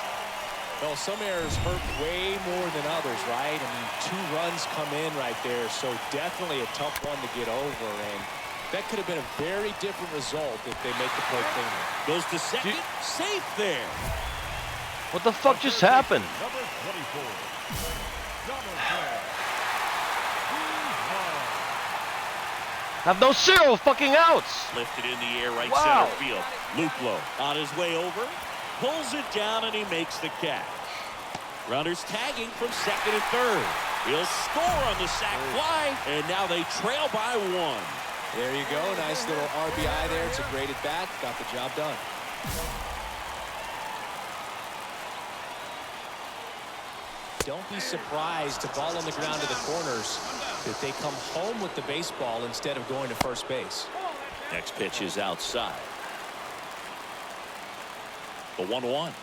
Well, some errors hurt way more than others, right? I mean, 2 runs come in right there, so definitely a tough one to get over, and that could have been a very different result if they make the play cleaner. Goes to second, safe there. What the fuck just happened? Number 24. Have no 0 fucking outs. Lifted in the air right Wow. center field. Luplo on his way over. Pulls it down and he makes the catch. Runners tagging from second and third. He'll score on the sac fly, and now they trail by 1. There you go. Nice little RBI there. It's a great at bat. Got the job done. Don't be surprised, the ball on the ground to the corners, that they come home with the baseball instead of going to first base. Next pitch is outside. The 1-1.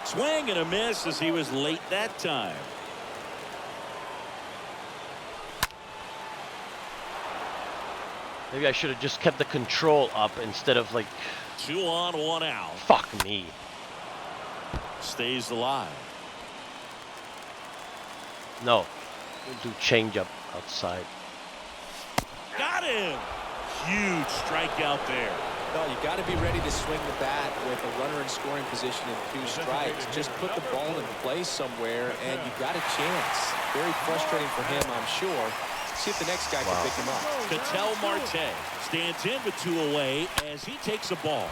Swing and a miss as he was late that time. Maybe I should have just kept the control up instead of like 2 on, 1 out. fuck me. Stays alive. No. We'll do changeup outside. Got him. Huge strikeout there. No, you got to be ready to swing the bat with a runner in scoring position and 2 strikes. Just put the ball in place somewhere, and you got a chance. Very frustrating for him, I'm sure. See if the next guy can pick him up. Ketel Marte stands in with 2 away as he takes a ball.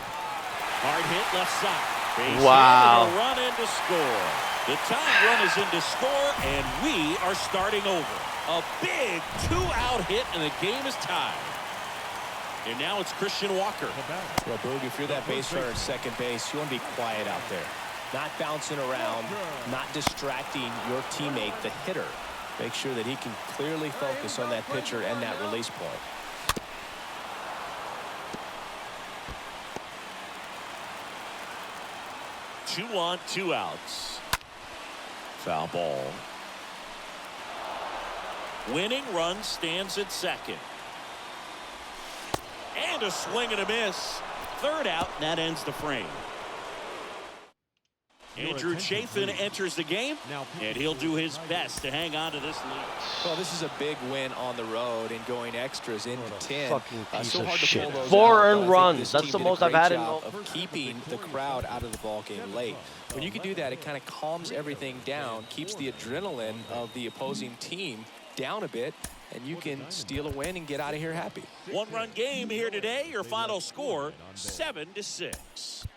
Hard hit left side. Base Wow. hit and a run in to score. The tying run is in to score, and we are starting over. A big 2-out hit, and the game is tied. And now it's Christian Walker. Well, Boog, if you're that base runner at second base, you want to be quiet out there. Not bouncing around, not distracting your teammate, the hitter. Make sure that he can clearly focus on that pitcher and that release point. Two on, 2 outs. Foul ball. Winning run stands at second. And a swing and a miss. 3rd out, and that ends the frame. Andrew Chafin enters the game, and he'll do his best to hang on to this lead. Well, this is a big win on the road and going extras into 10. Fucking piece So of hard to shit. pull those 4 out, earned but I think runs. this That's team the did a most I've great had in job of keeping the crowd out of the ball game late. When you can do that, it kind of calms everything down, keeps the adrenaline of the opposing team down a bit, and you can steal a win and get out of here happy. 1-run game here today. Your final score, 7-6.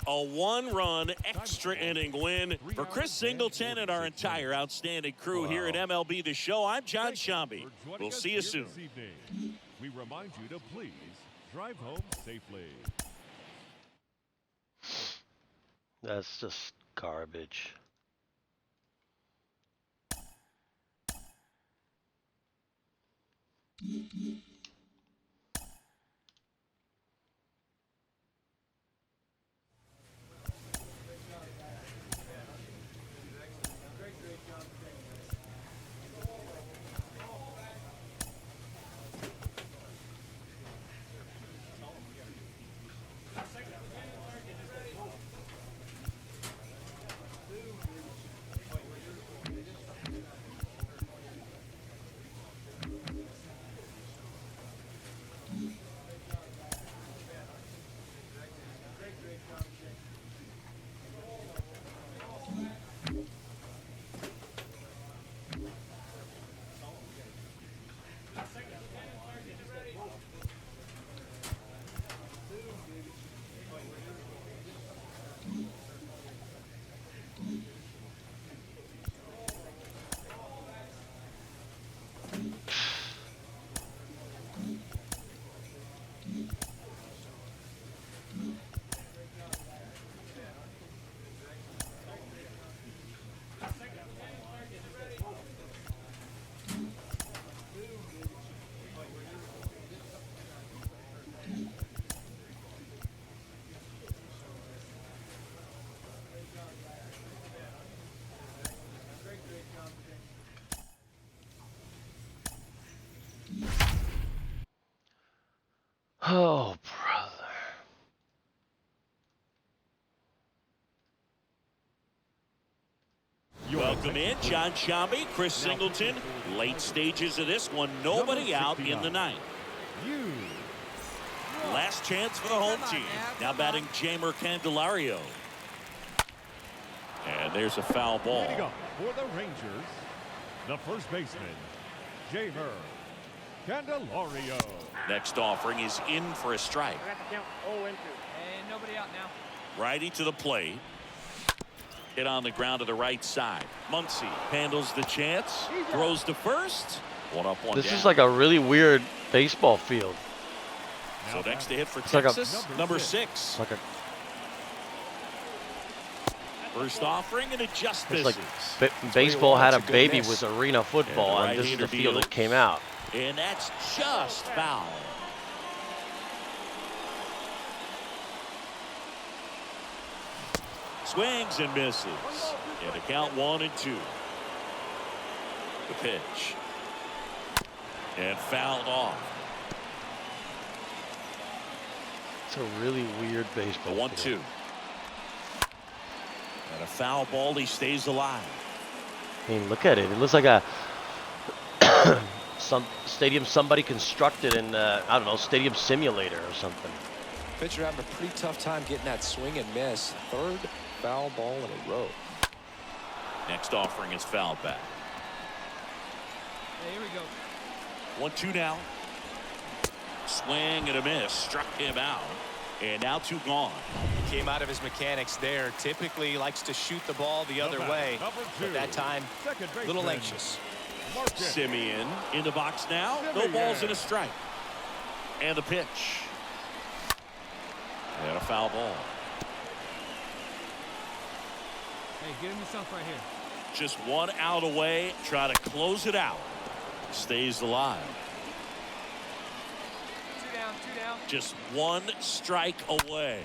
A 1-run extra inning win for Chris Singleton and our entire outstanding crew here at MLB The Show. I'm John Shambi. We'll see you soon. We remind you to please drive home safely. That's just garbage. Oh, brother. Welcome in, John Shambi, Chris Singleton. Late stages of this one, nobody out in the ninth. Last chance for the home team. Now batting Jamer Candelario. And there's a foul ball. Leading up for the Rangers, the first baseman, Jamer Candelario. Next offering is in for a strike. And nobody out now. Righty to the plate. Hit on the ground to the right side. Muncy handles the chance. Throws to first. One up, one down. This is like a really weird baseball field. So next to hit for like a- Texas, number 6. Like a, First offering and it just it's misses. like baseball had a That's a good baby miss. with arena football, And and this is the right-hander field deals. that came out. And that's just foul. Swings and misses. And a count 1-2. The pitch. And fouled off. It's a really weird The baseball 1-2. field. And a foul ball. He stays alive. I mean, look at it. It looks like a some stadium somebody constructed in I don't know, Stadium Simulator or something. Pitcher having a pretty tough time getting that swing and miss. Third foul ball in a row. Next offering is fouled back. Hey, here we go. 1-2 now. Swing and a miss. Struck him out. And now 2 gone. Came out of his mechanics there. Typically likes to shoot the ball the other way. But that time, a little anxious. Simeon in the box now. No balls and a strike. And the pitch. And a foul ball. Hey, get him yourself right here. Just 1 out away. Try to close it out. Stays alive. 2 down, 2 down. Just 1 strike away.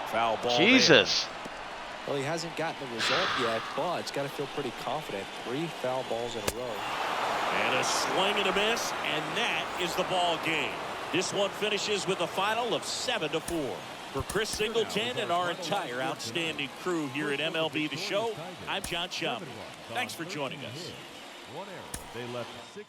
Foul ball. Jesus. Well, he hasn't gotten the result yet, but he's got to feel pretty confident. 3 foul balls in a row. And a swing and a miss, and that is the ball game. This one finishes with a final of 7-4. For Chris Singleton and our entire outstanding crew here at MLB The Show, I'm John Shambi. Thanks for joining us. 1 error. They left 6.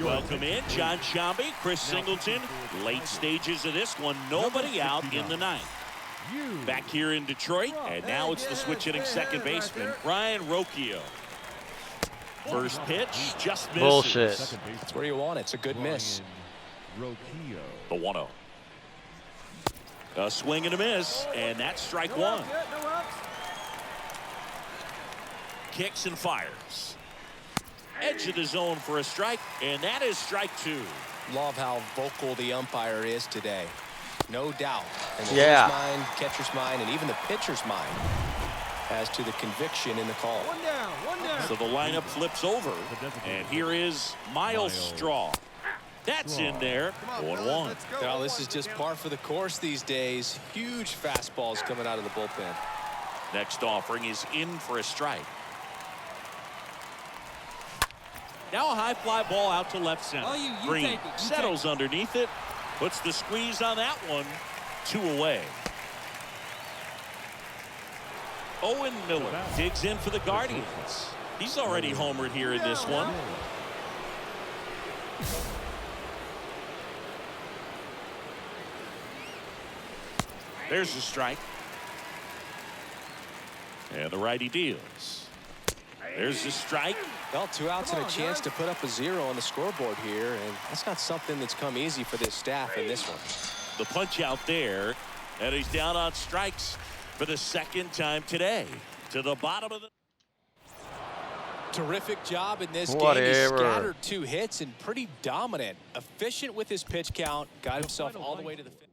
Welcome in, John Shambi, Chris Singleton. Late stages of this one, nobody out in the ninth. Back here in Detroit, and now it's the switch hitting second baseman, Ryan Rocchio. First pitch, just misses. Bullshit. That's where you want it. It's a good miss. Rocchio. The 1-0. A swing and a miss, and that's strike 1. Kicks and fires. Edge of the zone for a strike, and that is strike 2. Love how vocal the umpire is today. No doubt. In the Yeah. hitter's mind, catcher's mind, and even the pitcher's mind as to the conviction in the call. 1 down, 1 down. So the lineup flips over, and here is Miles Straw. That's in there. 1-1. Now, this is just par for the course these days. Huge fastballs coming out of the bullpen. Next offering is in for a strike. Now a high fly ball out to left center. Oh, you Green take it, you settles underneath it. Puts the squeeze on that one. 2 away. Owen Miller digs in for the Guardians. He's already homered here in this one. There's the strike. And the righty deals. There's the strike. Well, 2 outs and a chance to put up a 0 on the scoreboard here, and that's not something that's come easy for this staff in this one. The punch out there, and he's down on strikes for the second time today. To the bottom of the... Terrific job in this game. He Whatever. scattered 2 hits and pretty dominant. Efficient with his pitch count. Got himself all the way to the finish.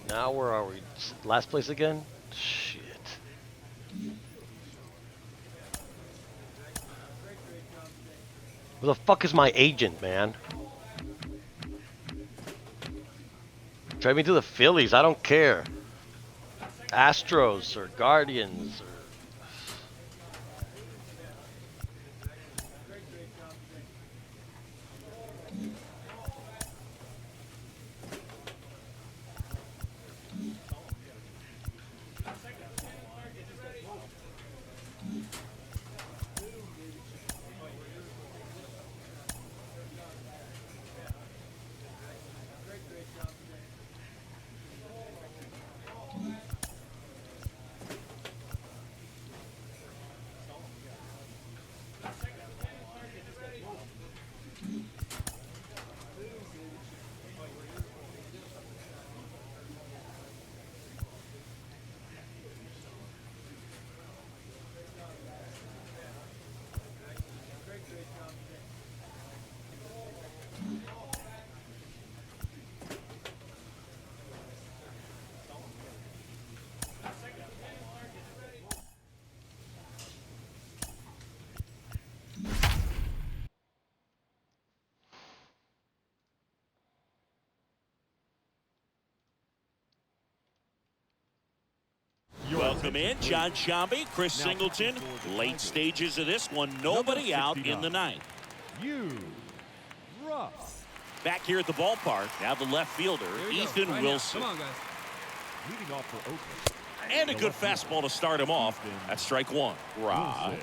Now where are we? Last place again? Shit. Who the fuck is my agent, man? Trade me to the Phillies. I don't care. Astros or Guardians or... Welcome in, John Shambi, Chris Singleton. Late stages of this one, nobody out in the ninth. Back here at the ballpark, now the left fielder, Ethan Wilson. Come on, guys. Leading off for Oakland. And a good fastball to start him off. That's strike 1. Ra,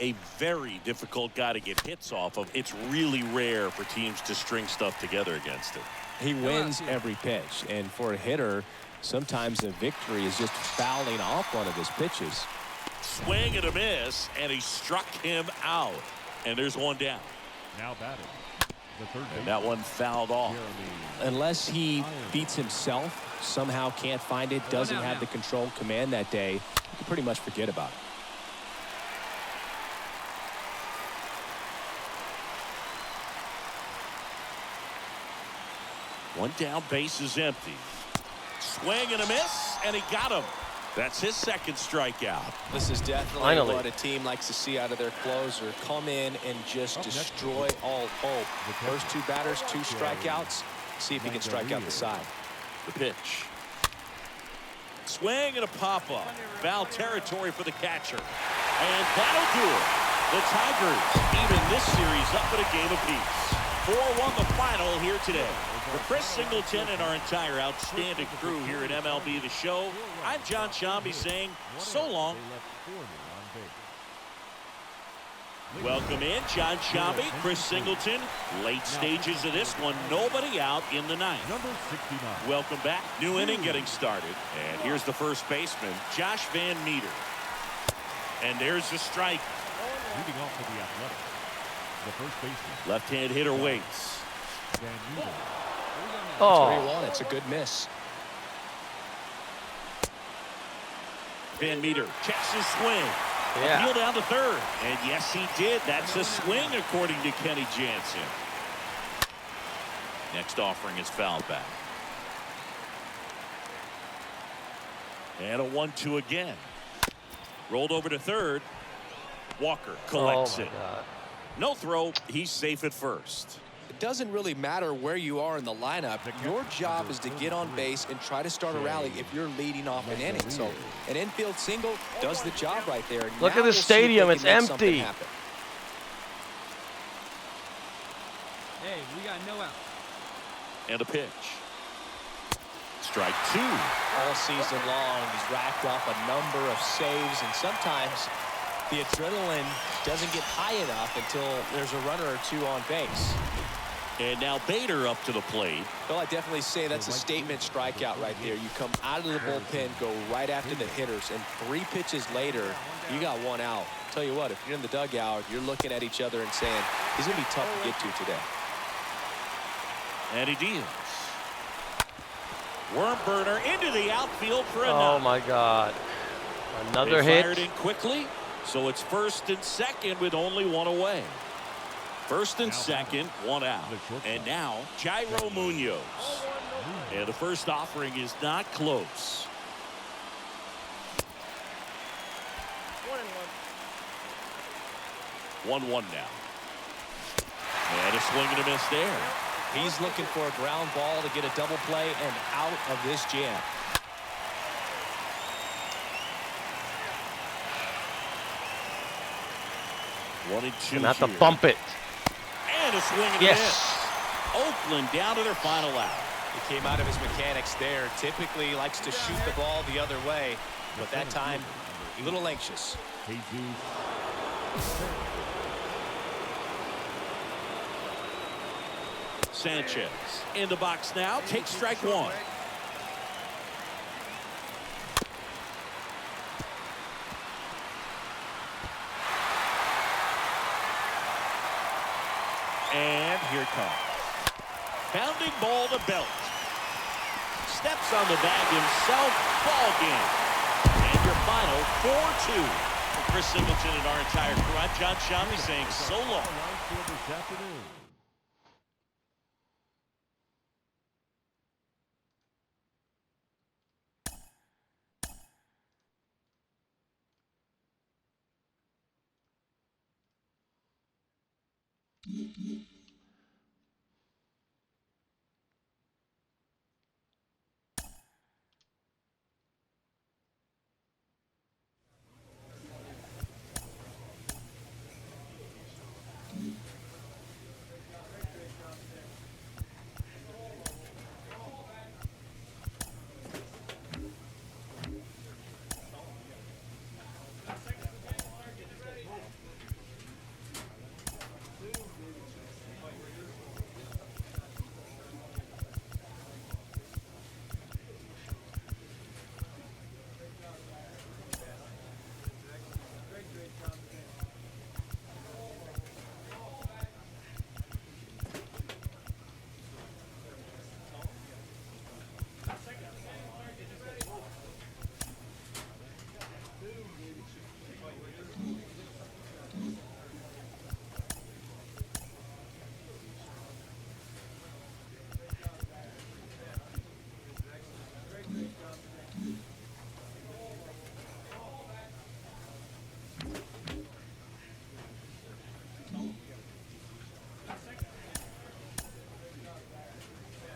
a very difficult guy to get hits off of. It's really rare for teams to string stuff together against him. He wins every pitch, and for a hitter, sometimes the victory is just fouling off one of his pitches. Swing and a miss, and he struck him out. And there's one down. Now batting. The third And that one fouled off. Unless he beats himself, somehow can't find it, doesn't have the controlled command that day, you can pretty much forget about it. One down, base is empty. Swing and a miss, and he got him. That's his second strikeout. This is definitely Finally. what a team likes to see out of their closer. Come in and just destroy all hope. First 2 batters, 2 strikeouts. See if he can strike out the side. The pitch. Swing and a pop-up. Foul territory for the catcher. And that'll do it. The Tigers even this series up at a game apiece. 4-1 the final here today. For Chris Singleton and our entire outstanding crew here at MLB The Show, I'm John Shambi saying so long. Welcome in, John Shambi, Chris Singleton. Late stages of this one, nobody out in the ninth. Number 69. Welcome back. New inning getting started. And here's the first baseman, Josh Van Meter. And there's the strike. Leading off for the Athletics. The first baseman. Left-hand hitter waits. Van Meter. Oh, 3-1. It's a good miss. Van Meter checks his swing. yeah. Appeal down to third. And yes, he did. That's a swing, according to Kenny Jansen. Next offering is fouled back. And a 1-2 again. Rolled over to third. Walker collects Oh, my it. God. No throw. He's safe at first. It doesn't really matter where you are in the lineup. Your job is to get on base and try to start a rally if you're leading off an inning. So an infield single does the job right there. Look Now at this we'll see if stadium. they It's can make something empty. happen. Hey, we got no out. And a pitch. Strike 2. All season long, he's racked up a number of saves, and sometimes the adrenaline doesn't get high enough until there's a runner or two on base. And now Bader up to the plate. Well, I definitely say that's a statement strikeout right there. You come out of the bullpen, go right after the hitters, and 3 pitches later, you got 1 out. Tell you what, if you're in the dugout, you're looking at each other and saying, he's going to be tough to get to today. And he deals. Worm burner into the outfield for a Oh knock. my God. Another They hit. fired in quickly, so it's first and second with only 1 away. First and second, 1 out. And now, Jairo Munoz. And the first offering is not close. 1-1 now. And a swing and a miss there. He's looking for a ground ball to get a double play and out of this jam. One and two. Gonna have to here. bump it. And a swing and a miss. Oakland down to their final out. He came out of his mechanics there. Typically likes to shoot the ball the other way, but that time a little anxious. Sanchez in the box now. Takes strike 1. And here it comes. Pounding ball to Belt. Steps on the bag himself. Ball game. And your final 4-2. For Chris Singleton and our entire crew, I'm John Shammy saying so long.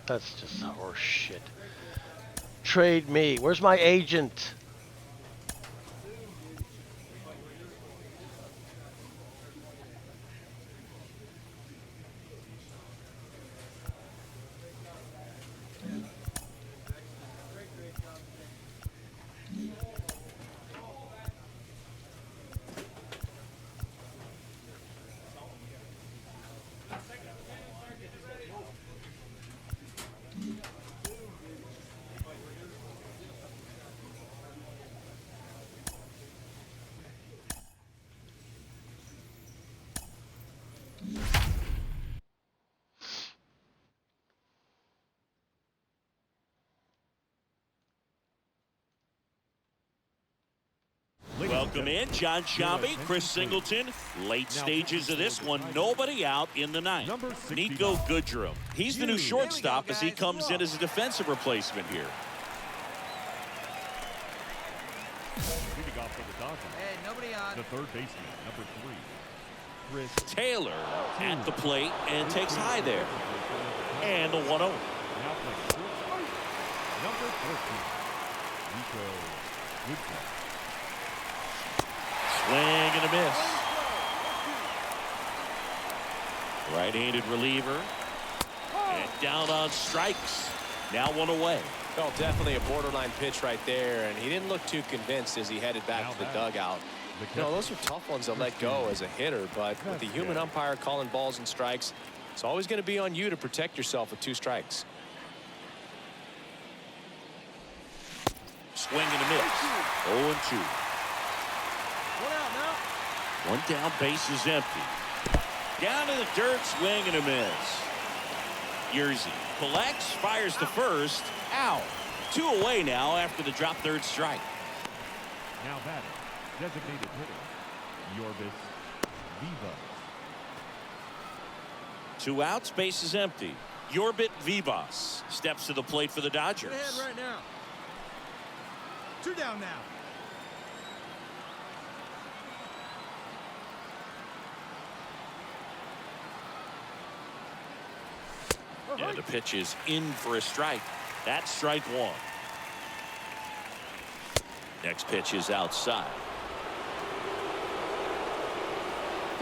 That's just horse shit. Trade me. Where's my agent? Welcome in, John Shammy, Chris Singleton. Late stages of this one, nobody out in the ninth. Nico Goodrum. He's the new shortstop as he comes in as a defensive replacement here. Leading off for the Dodgers, Hey, nobody on. the third baseman, number 3, Chris Taylor at the plate and takes high there. And the 1-0. Now playing shortstop, number 14, Nico Goodrum. Swing and a miss. Right-handed reliever. down on strikes. Now 1 away. Oh, definitely a borderline pitch right there, and he didn't look too convinced as he headed back to the dugout. You know, those are tough ones to let go as a hitter, but with the human umpire calling balls and strikes, it's always going to be on you to protect yourself with 2 strikes. Swing and a miss. 0-2. 1 out now. 1 down, base is empty. Down to the dirt, swing and a miss. Yerzy collects, fires to first, out. 2 away now after the drop third strike. Now batting, designated hitter, Yorbis Vivas. 2 outs, base is empty. Yorbit Vivas steps to the plate for the Dodgers. Good hand right now. 2 down now. And the pitch is in for a strike. That's strike 1. Next pitch is outside.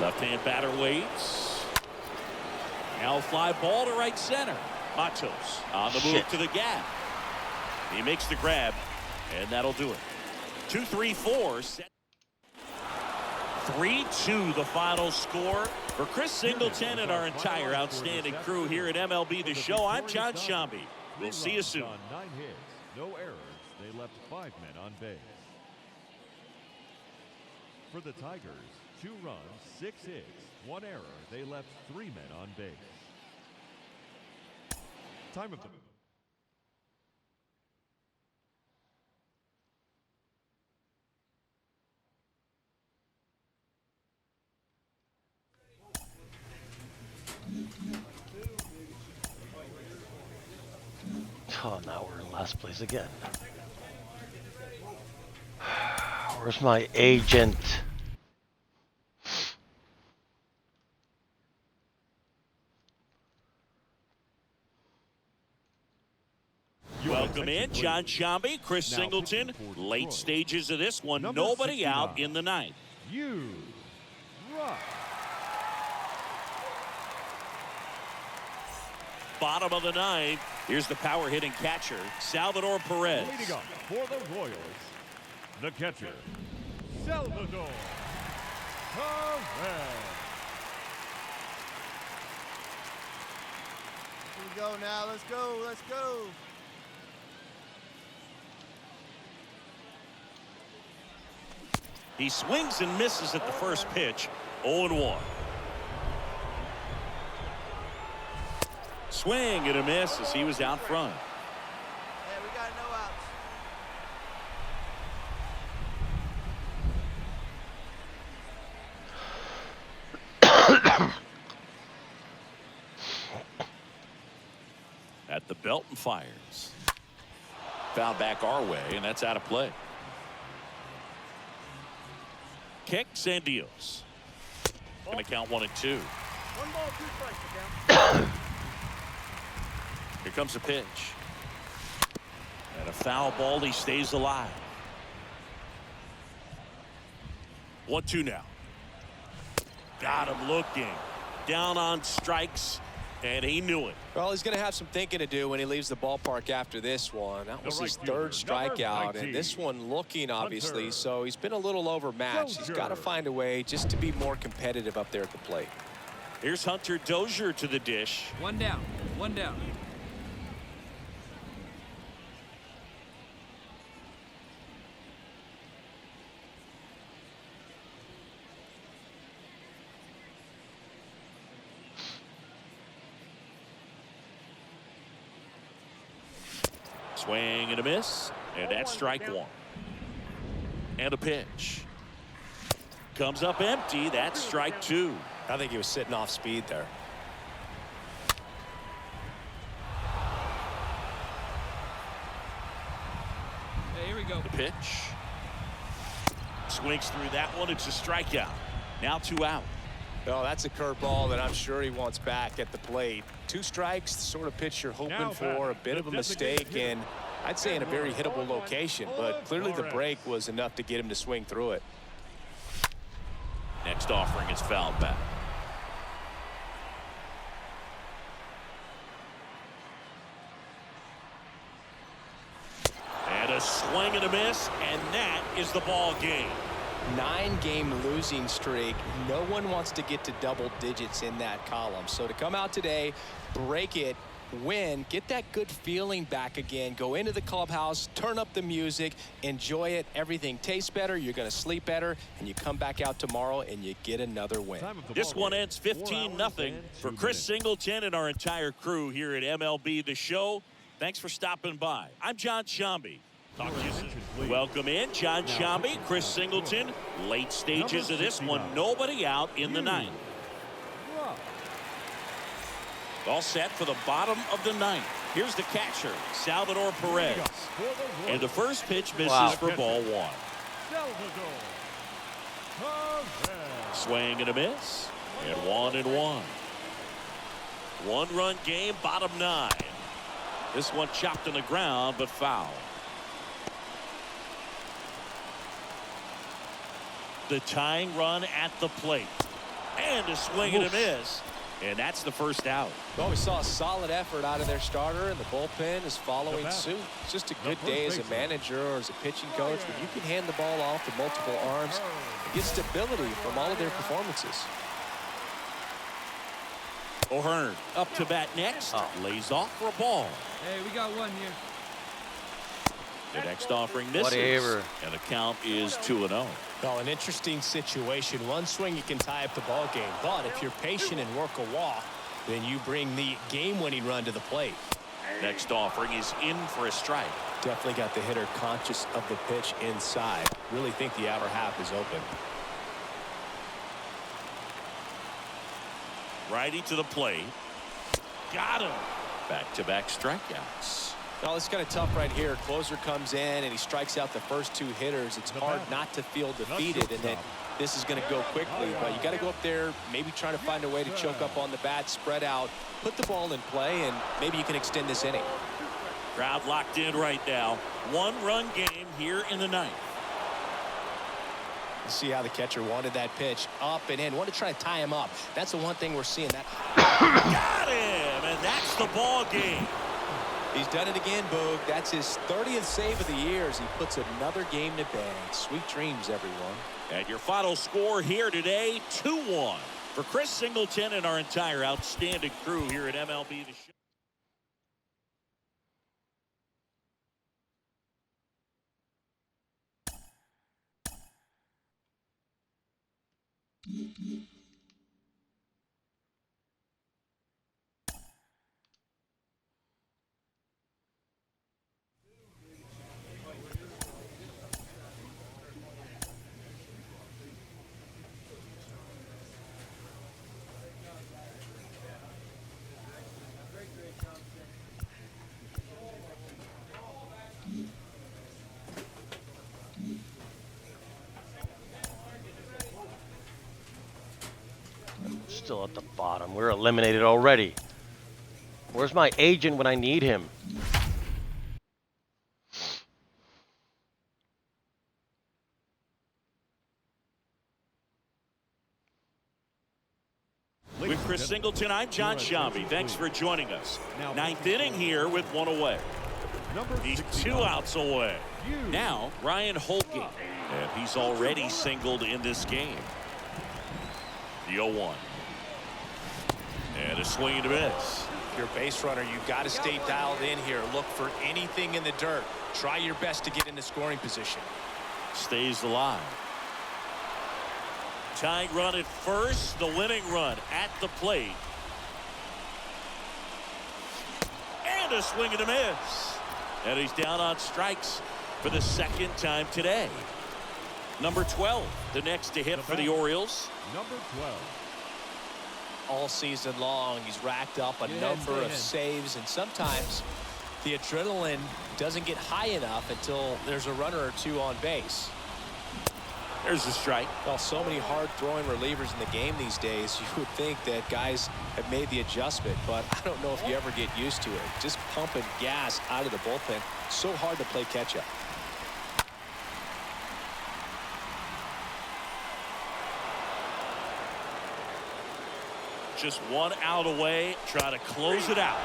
Left-hand batter waits. Now fly ball to right center. Matos on the move to the gap. He makes the grab, and that'll do it. 2-3-4. 3-2 the final score. For Chris Singleton and our entire outstanding crew here at MLB The Show, I'm John Shambi. We'll see you soon. 9 hits, no errors. They left 5 men on base. For the Tigers, 2 runs, 6 hits, 1 error. They left 3 men on base. Time of the Oh, now we're in last place again. Where's my agent? Welcome in, John Shambi, Chris Singleton. Late stages of this one, nobody out in the 9th. Bottom of the 9th. Here's the power hitting catcher, Salvador Perez. Leading up for the Royals, the catcher, Salvador Perez. Here we go now. Let's go. Let's go. He swings and misses at the first pitch. 0-1. Swing and a miss as he was out front. Hey, we got no outs. At the belt and fires. Foul back our way, and that's out of play. Kicks and deals. Going to count 1 and 2. 1 ball, 2 strikes to count. Here comes a pitch. And a foul ball. He stays alive. 1-2 now. Got him looking. Down on strikes. And he knew it. Well, he's going to have some thinking to do when he leaves the ballpark after this one. That was his 3rd strikeout, and this one looking, obviously, so he's been a little overmatched. He's got to find a way just to be more competitive up there at the plate. Here's Hunter Dozier to the dish. 1 down. 1 down. Swing and a miss, and that's strike 1. And a pitch. Comes up empty. That's strike 2. I think he was sitting off speed there. Hey, here we go. The pitch. Swings through that one. It's a strikeout. Now 2 out. Well, that's a curveball that I'm sure he wants back at the plate. 2 strikes, the sort of pitch you're hoping for. A bit of a mistake, and I'd say in a very hittable location, but clearly the break was enough to get him to swing through it. Next offering is fouled back. a swing and a miss, and that is the ball game. 9-game losing streak. No one wants to get to double digits in that column. So to come out today, break it, win, get that good feeling back again, go into the clubhouse, turn up the music, enjoy it. Everything tastes better. You're going to sleep better, and you come back out tomorrow and you get another win. This one ends 15-0 for Chris Singleton and our entire crew here at MLB The Show. Thanks for stopping by. I'm John Shambi. Talk to you soon. Welcome in, John Shambi, Chris Singleton. Late stages of this one, nobody out in the ninth. All set for the bottom of the ninth. Here's the catcher, Salvador Perez. And the first pitch misses for ball one. Swing and a miss. And 1-1. One-run game, bottom 9. This one chopped on the ground, but foul. The tying run at the plate. And a swing and a miss. And that's the first out. Well, we saw a solid effort out of their starter, and the bullpen is following suit. It's just a good day as a manager or as a pitching coach when you can hand the ball off to multiple arms and get stability from all of their performances. O'Hearn up to bat next. Lays off for a ball. Hey, we got one here. The next offering misses. Whatever. And the count is 2-0. Well, an interesting situation. One swing, you can tie up the ball game. But if you're patient and work a walk, then you bring the game-winning run to the plate. Next offering is in for a strike. Definitely got the hitter conscious of the pitch inside. Really think the outer half is open. Righty to the plate. Got him. Back-to-back strikeouts. Well, it's kind of tough right here. Closer comes in and he strikes out the first 2 hitters. It's hard not to feel defeated, and that this is going to go quickly. But you got to go up there, maybe trying to find a way to choke up on the bat, spread out, put the ball in play, and maybe you can extend this inning. Crowd locked in right now. One-run game here in the ninth. You see how the catcher wanted that pitch up and in. Wanted to try to tie him up. That's the one thing we're seeing. That got him, and that's the ball game. He's done it again, Boog. That's his 30th save of the year as he puts another game to bed. Sweet dreams, everyone. And your final score here today, 2-1 for Chris Singleton and our entire outstanding crew here at MLB The Show. Still at the bottom. We're eliminated already. Where's my agent when I need him? With Chris Singleton, I'm John Shambi. Thanks for joining us. Ninth inning here with one away. He's 2 outs away. Now, Ryan Holking. And he's already singled in this game. The 0-1. And a swing and a miss. If you're a base runner, you've got to stay dialed in here. Look for anything in the dirt. Try your best to get into scoring position. Stays alive. Tying run at first, the winning run at the plate. And a swing and a miss. And he's down on strikes for the 2nd time today. Number 12, the next to hit for the Orioles. Number 12. All season long, he's racked up a number of saves, and sometimes the adrenaline doesn't get high enough until there's a runner or 2 on base. There's the strike. Well, so many hard-throwing relievers in the game these days, you would think that guys have made the adjustment, but I don't know if you ever get used to it. Just pumping gas out of the bullpen. So hard to play catch-up. Just 1 out away, try to close it out.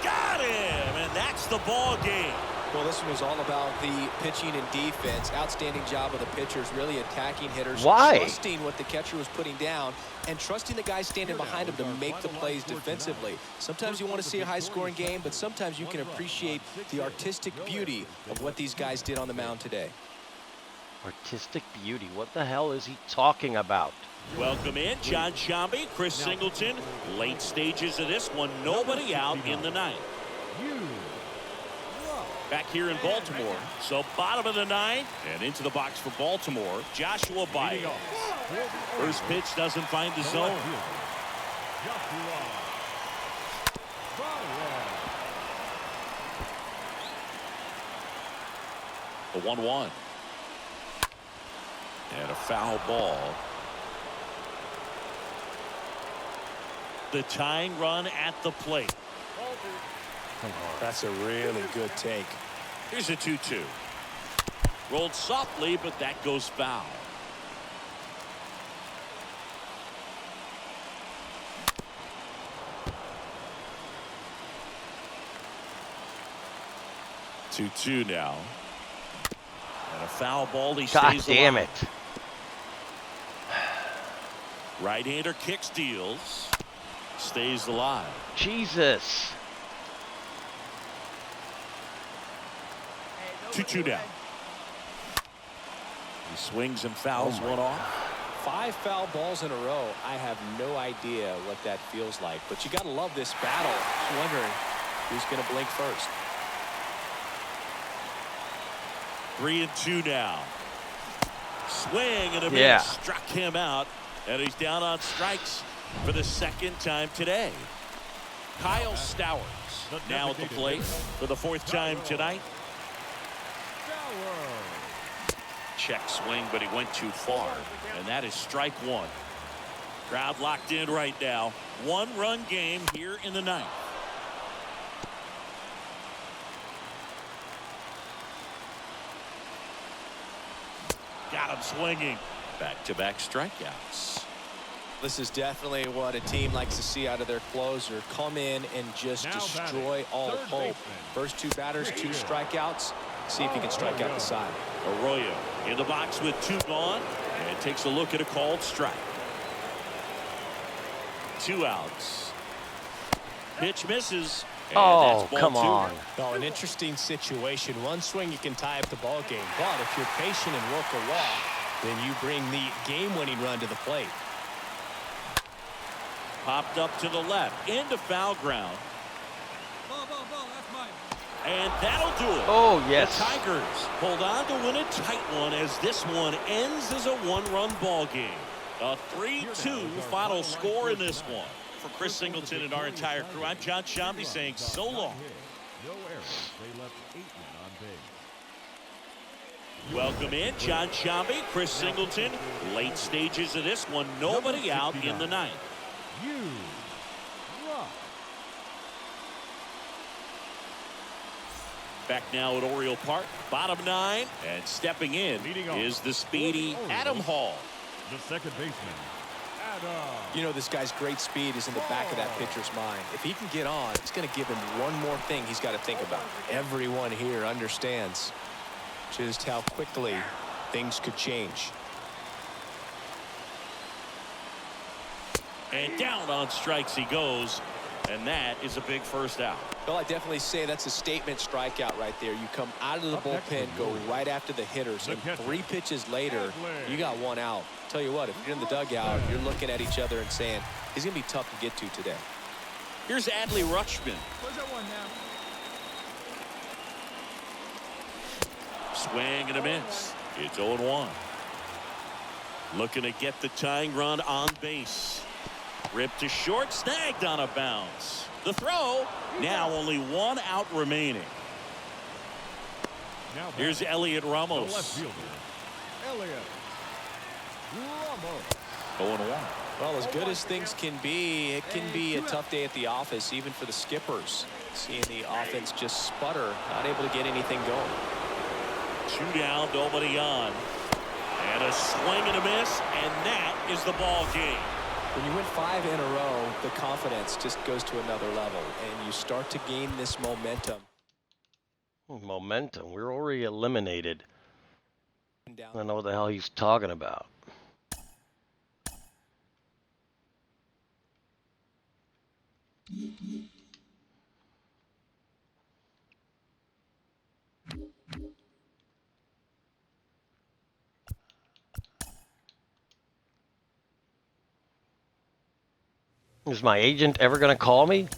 Got him, and that's the ball game. Well, this one was all about the pitching and defense. Outstanding job of the pitchers, really attacking hitters. Why? Trusting what the catcher was putting down and trusting the guy standing behind him to make the plays defensively. Sometimes you want to see a high-scoring game, but sometimes you can appreciate the artistic beauty of what these guys did on the mound today. Artistic beauty. What the hell is he talking about? Welcome in, John Shambi, Chris Singleton. Late stages of this one, nobody out in the ninth. Back here in Baltimore. So bottom of the ninth and into the box for Baltimore, Joshua Baez. First pitch doesn't find the zone. The 1-1. And a foul ball. The tying run at the plate. That's a really good take. Here's a 2-2. Rolled softly, but that goes foul. Two now. And a foul ball. He God stays damn alive. it. Right-hander kicks, deals. Stays alive. Jesus. 2-2 down. He swings and fouls one off. 5 foul balls in a row. I have no idea what that feels like, but you got to love this battle. Just wondering who's going to blink first. 3-2 now. Swing and a miss. Yeah. Struck him out, and he's down on strikes for the second time today. Kyle Stowers now at the plate for the 4th time tonight. Check swing, but he went too far, and that is strike 1. Crowd locked in right now. 1-run game here in the 9th. Got him swinging. Back-to-back strikeouts. This is definitely what a team likes to see out of their closer. Come in and just destroy all hope. First 2 batters, 2 strikeouts. See if he can strike out the side. Arroyo in the box with 2 gone and takes a look at a called strike. 2 outs. Pitch misses. And Oh, that's come ball 2. on. Oh, an interesting situation. One swing you can tie up the ball game, but if you're patient and work a walk, then you bring the game-winning run to the plate. Popped up to the left into foul ground. Ball, that's mine. And that'll do it. Oh, yes. The Tigers hold on to win a tight one as this one ends as a 1-run ball game. A 3-2 final score in this one. For Chris Singleton and our entire crew, I'm John Shambi saying so long. No errors. They left 8 men on base. Welcome in, John Shambi, Chris Singleton. Late stages of this one, nobody out in the 9th. Back now at Oriole Park, bottom 9, and stepping in is the speedy Adam Hall. The second baseman, Adam. You know, this guy's great speed is in the back of that pitcher's mind. If he can get on, it's going to give him one more thing he's got to think about. Everyone here understands just how quickly things could change. And down on strikes he goes, and that is a big first out. Well, I definitely say that's a statement strikeout right there. You come out of the bullpen, go right after the hitters, and 3 pitches later, you got 1 out. Tell you what, if you're in the dugout, you're looking at each other and saying, he's going to be tough to get to today. Here's Adley Rutschman. Where's that one now? Swing and a miss. It's 0-1. Looking to get the tying run on base. Ripped to short, snagged on a bounce. The throw, now only 1 out remaining. Here's Elliot Ramos. Left fielder, Elliot Ramos. 0-1. Well, as good as things can be, it can be a tough day at the office, even for the skippers. Seeing the offense just sputter, not able to get anything going. 2 down, nobody on. And a swing and a miss, and that is the ball game. When you win 5 in a row, the confidence just goes to another level, and you start to gain this momentum. Momentum. We're already eliminated. I Down. don't know what the hell he's talking about. Is my agent ever going to call me?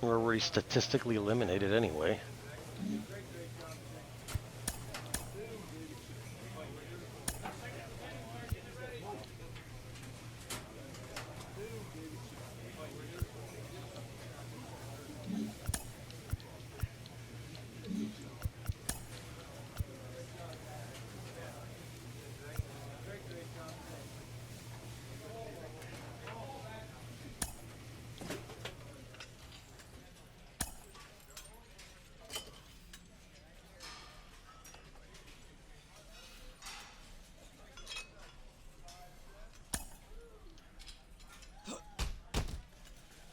We're already statistically eliminated anyway.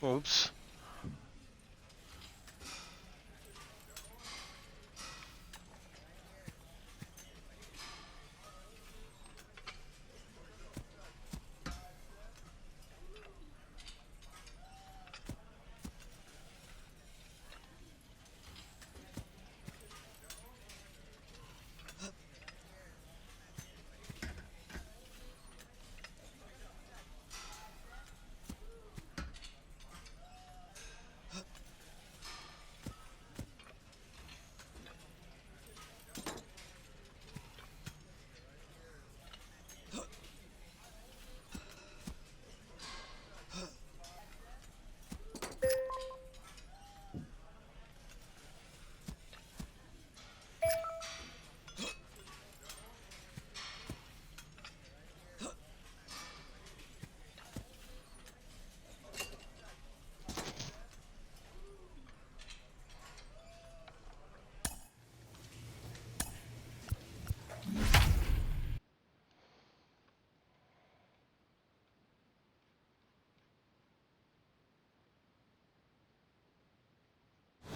Oops.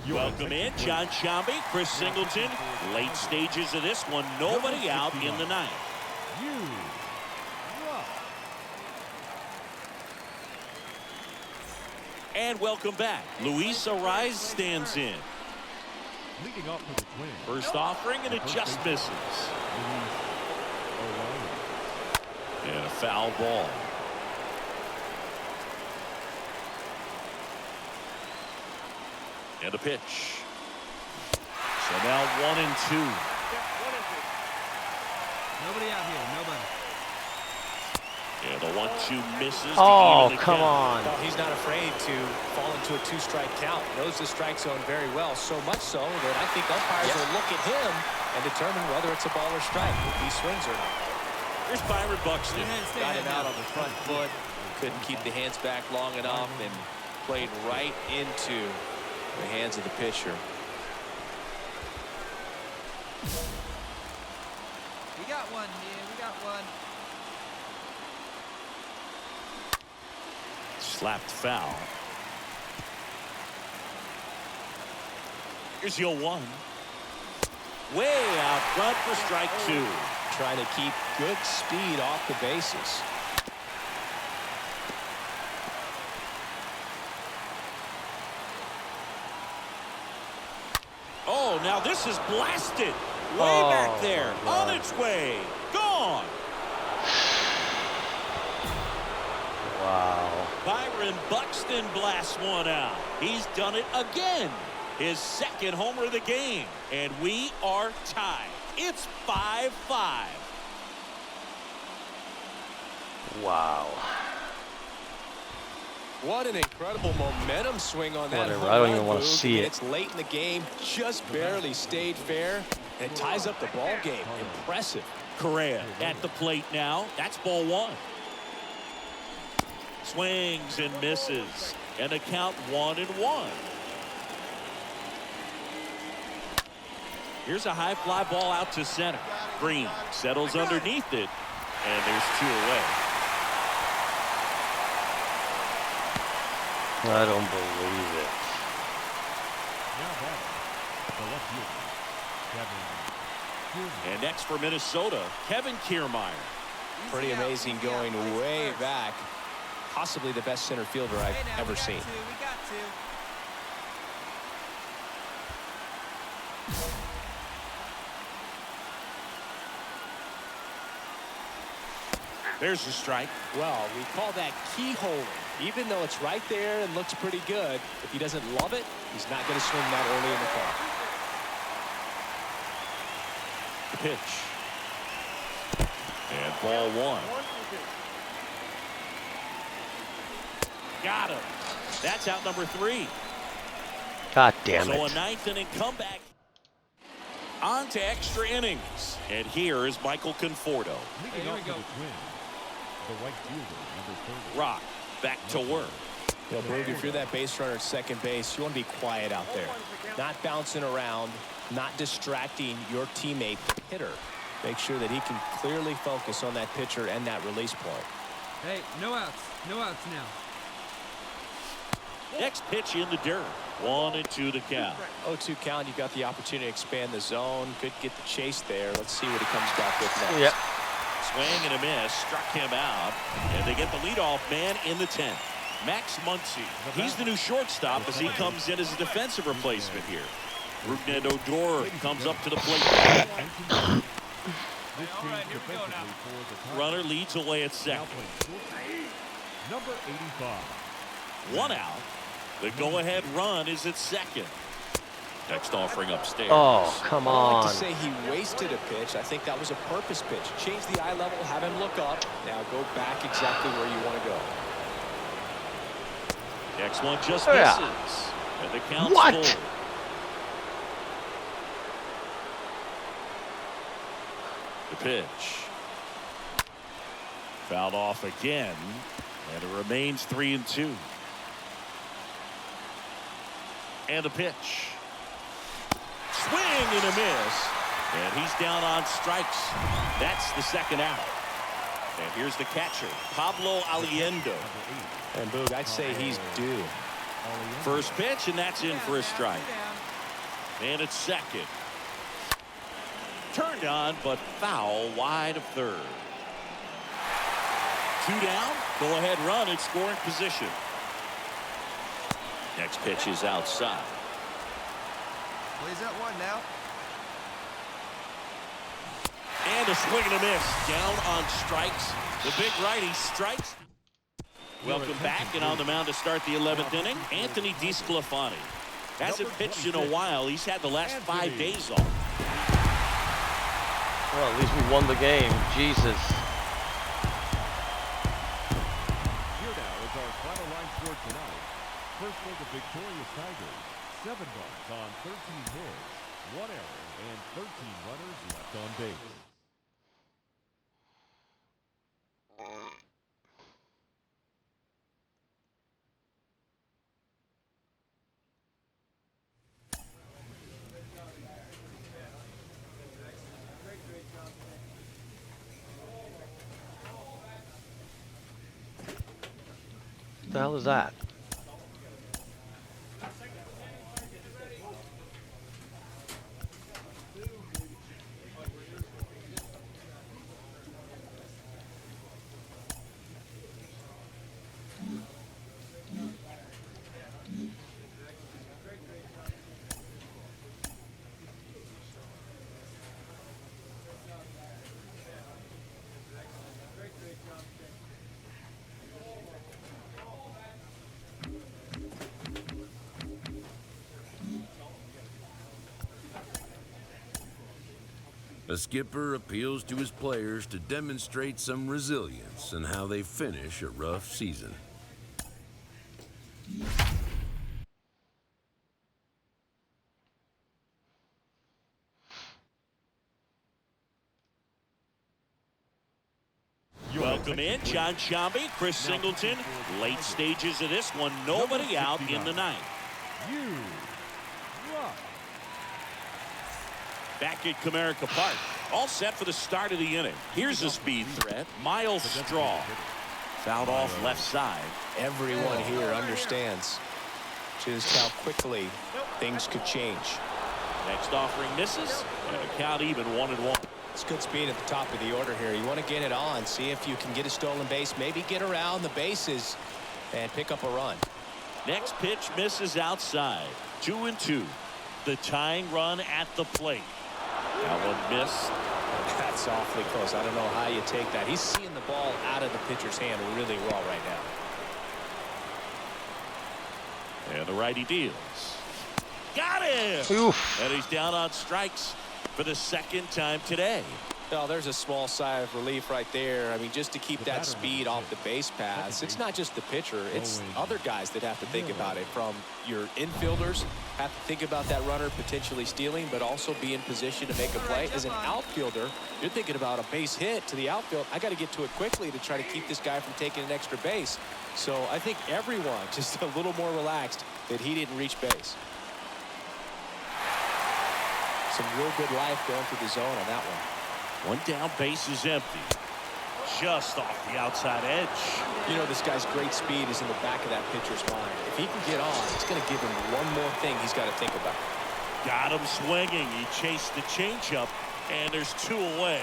Welcome in, John Shambi, Chris Singleton. Late stages of this one, nobody out in the ninth. And welcome back. Luis Ariz stands in. Leading off for the Twins. First offering, and it just misses. And a foul ball. And a pitch. So now 1-2. Nobody out here. Nobody. And the 1-2 misses. Oh, to even the come count. on. No, he's not afraid to fall into a 2-strike count. Knows the strike zone very well, so much so that I think umpires will look at him and determine whether it's a ball or strike, if he swings or not. Here's Byron Buxton. Got him out on the front foot. Couldn't keep the hands back long enough and played right into the hands of the pitcher. We got one here. We got one. Slapped foul. Here's the 0-1. Way out front for strike 2. Trying to keep good speed off the bases. Oh, now this is blasted. Way back there. On its way. Gone. Wow. Byron Buxton blasts one out. He's done it again. His second homer of the game. And we are tied. It's 5-5. Wow. What an incredible momentum swing on that. Whatever, I don't even want to see it. It's late in the game, just barely stayed fair, and it ties up the ball game. Impressive. Correa at the plate now. That's ball 1. Swings and misses. And the count 1-1. Here's a high fly ball out to center. Green settles underneath it, and there's 2 away. I don't believe it. Now batting, the left fielder, Kevin Kiermaier. And next for Minnesota, Kevin Kiermaier. Pretty amazing going way back. Possibly the best center fielder I've ever seen. We got two. There's the strike. Well, we call that keyhole. Even though it's right there and looks pretty good, if he doesn't love it, he's not going to swing that early in the call. The pitch. And ball 1. Got him. That's out number 3. God damn So a it. 9th inning comeback. On to extra innings. And here is Michael Conforto. Leading off for the Twins, the right fielder, number 30. Rock back to work. You know, Boog, if you're that base runner at second base, you want to be quiet out there. Not bouncing around, not distracting your teammate, the hitter. Make sure that he can clearly focus on that pitcher and that release point. Hey, no outs. No outs now. Next pitch in the dirt. 1-2 the count. 0-2 count, you've got the opportunity to expand the zone. Could get the chase there. Let's see what he comes back with next. Yep. Swing and a miss. Struck him out. And they get the leadoff man in the 10th. Max Muncy. He's the new shortstop as he comes in as a defensive replacement here. Rougned Odor comes up to the plate. This change defensively for the Tigers. Runner leads away at Now second. playing short, number 85. 1 out. The go-ahead run is at second. Next offering upstairs. Oh, come I on. like to say he wasted a pitch. I think that was a purpose pitch. Change the eye level, have him look up. Now go back exactly where you want to go. Next one just Oh, yeah. misses. And the count's What? full. The pitch. Fouled off again. And it remains 3-2. And a pitch. Swing and a miss. And he's down on strikes. That's the second out. And here's the catcher, Pablo Aliendo. And Boog, I'd say he's due. First pitch, and that's in for a strike. And it's second. Turned on, but foul wide of third. 2 down. Go ahead run in scoring position. Next pitch is outside. Plays at 1 now. And a swing and a miss. Down on strikes. The big righty strikes. Welcome back, and on the mound to start the 11th inning, Anthony DeSclafani. Hasn't pitched in a while. He's had the last 5 days off. Well, at least we won the game. Jesus. Here now is our final line score tonight. First for the victorious Tigers, 7 runs on 13 hits, 1 error, and 13 runners left on base. What the hell is that? A skipper appeals to his players to demonstrate some resilience in how they finish a rough season. Welcome in, John Shambi, Chris Singleton. Late stages of this one, nobody out in the 9th. You rock. Back at Comerica Park. All set for the start of the inning. Here's a speed threat. Miles Straw. Fouled off left side. Everyone here understands just how quickly things could change. Next offering misses. And a count even 1-1. It's good speed at the top of the order here. You want to get it on, see if you can get a stolen base, maybe get around the bases and pick up a run. Next pitch misses outside. 2-2. The tying run at the plate. That one missed. That's awfully close. I don't know how you take that. He's seeing the ball out of the pitcher's hand really well right now. And the righty deals. Got him! Oof. And he's down on strikes for the second time today. Well, there's a small sigh of relief right there. I mean, just to keep that speed off the base paths. It's not just the pitcher. It's other guys that have to think about it. From your infielders have to think about that runner potentially stealing, but also be in position to make a play. As an outfielder, you're thinking about a base hit to the outfield. I got to get to it quickly to try to keep this guy from taking an extra base. So I think everyone just a little more relaxed that he didn't reach base. Some real good life going through the zone on that one. One down, base is empty. Just off the outside edge. You know, this guy's great speed is in the back of that pitcher's mind. If he can get on, it's going to give him one more thing he's got to think about. Got him swinging. He chased the changeup, and there's 2 away.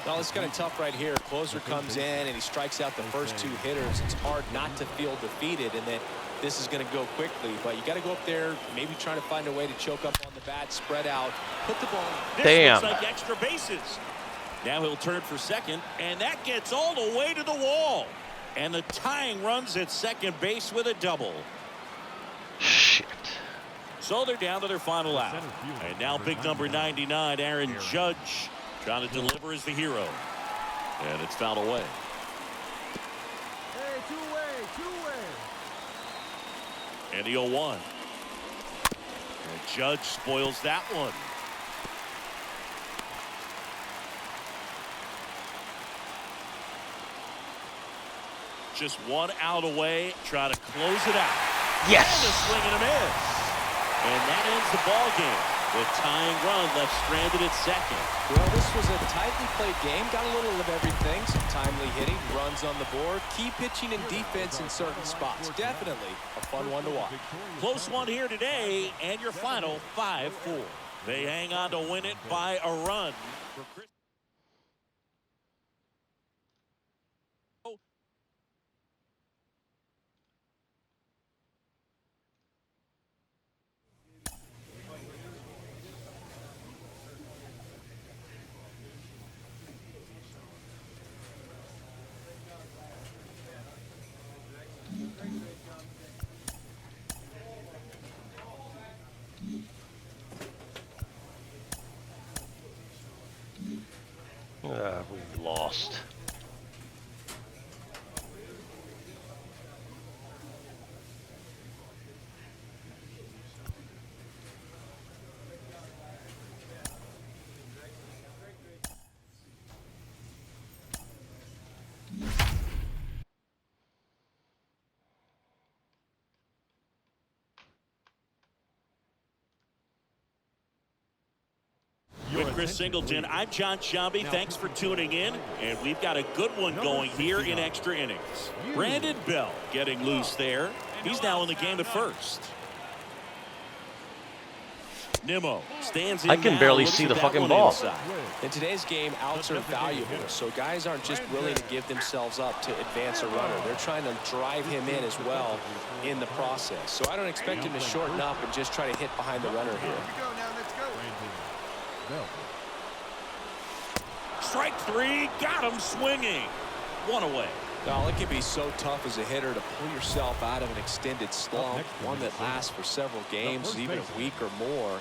Well, it's kind of tough right here. Closer comes in, and he strikes out the first 2 hitters. It's hard not to feel defeated, and then this is going to go quickly. But you got to go up there, maybe trying to find a way to choke up on the bat, spread out, put the ball. This looks like extra bases. Now he'll turn for second, and that gets all the way to the wall. And the tying runs at second base with a double. Shit. So they're down to their final out. And now big number 99, Aaron Judge, trying to deliver as the hero. And it's fouled away. Hey, two-way. And the 0-1. And Judge spoils that one. Just 1 out away, try to close it out. Yes. And a swing and a miss. And that ends the ball game. The tying run left stranded at second. Well, this was a tightly played game. Got a little of everything. Some timely hitting, runs on the board, key pitching and defense in certain spots. Definitely a fun one to watch. Close one here today, and your final 5-4. They hang on to win it by a run. For Chris. We've lost. With Chris Singleton, I'm John Shambi. Thanks for tuning in, and we've got a good one going here in extra innings. Brandon Bell getting loose there. He's now in the game at first. Nimmo stands in. I can now, barely looks see at the that fucking one ball. inside. In today's game, outs are valuable, so guys aren't just willing to give themselves up to advance a runner. They're trying to drive him in as well in the process. So I don't expect him to shorten up and just try to hit behind the runner here. Strike 3, got him swinging. 1 away. Now, it can be so tough as a hitter to pull yourself out of an extended slump, one that lasts for several games, even a week or more.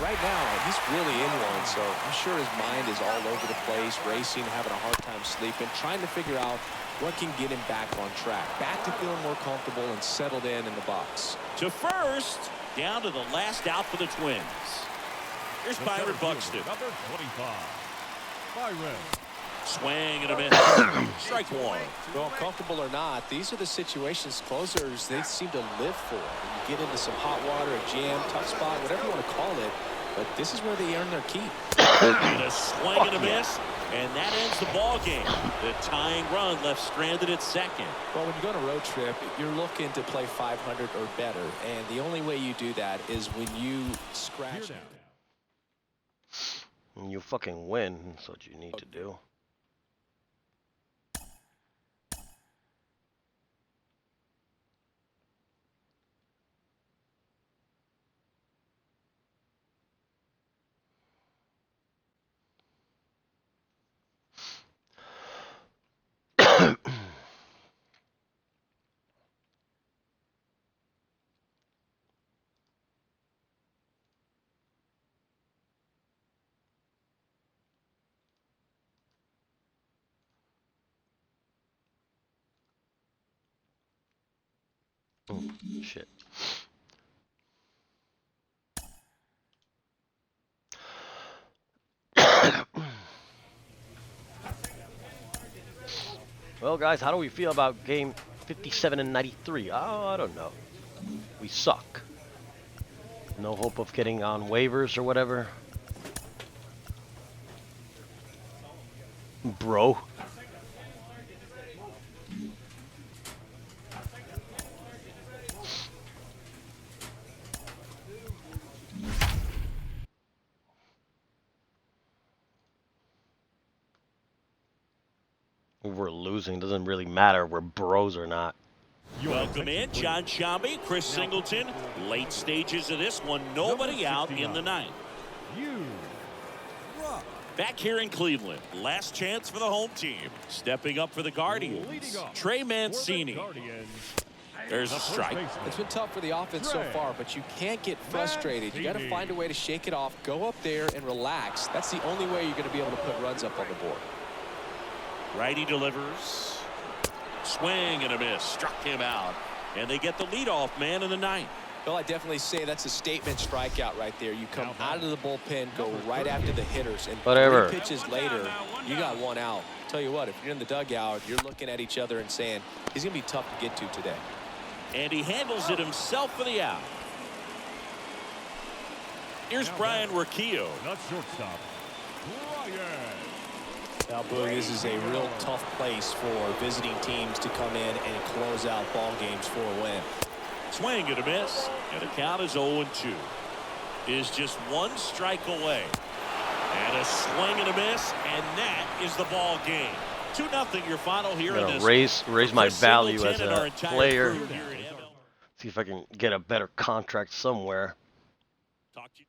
Right now, he's really in one, so I'm sure his mind is all over the place, racing, having a hard time sleeping, trying to figure out what can get him back on track, back to feeling more comfortable and settled in the box. To first, down to the last out for the Twins. Here's Byron Buxton. Number 25. Byron. Swing and a miss. Strike 1. Well, comfortable or not, these are the situations closers they seem to live for. When you get into some hot water, a jam, tough spot, whatever you want to call it, but this is where they earn their keep. And a swing and a miss, and that ends the ball game. The tying run left stranded at second. Well, when you go on a road trip, you're looking to play 500 or better, and the only way you do that is when you scratch it. When you fucking win, that's what you need to do. Oh, shit. Well, guys, how do we feel about game 57 and 93? Oh, I don't know. We suck. No hope of getting on waivers or whatever. Bro. If we're losing, doesn't really matter if we're bros or not. Welcome in, John Shambi, Chris Singleton. Late stages of this one, nobody out in the ninth. Back here in Cleveland, last chance for the home team. Stepping up for the Guardians, Trey Mancini. There's a strike. It's been tough for the offense so far, but you can't get frustrated. You got to find a way to shake it off, go up there and relax. That's the only way you're going to be able to put runs up on the board. Righty delivers. Swing and a miss. Struck him out. And they get the leadoff man in the ninth. Well, I definitely say that's a statement strikeout right there. You come out of the bullpen, go right after the hitters, and whatever. 3 pitches later, you got one out. Tell you what, if you're in the dugout, you're looking at each other and saying, he's going to be tough to get to today. And he handles it himself for the out. Here's Brian Urquillo. Not shortstop. Now, Boog, this is a real tough place for visiting teams to come in and close out ball games for a win. Swing and a miss, and the count is 0-2. Is just one strike away. And a swing and a miss, and that is the ball game. 2-0 your final here in this. Raise my value as Singleton and our a entire player. crew here at MLB. See if I can get a better contract somewhere. Talk to you.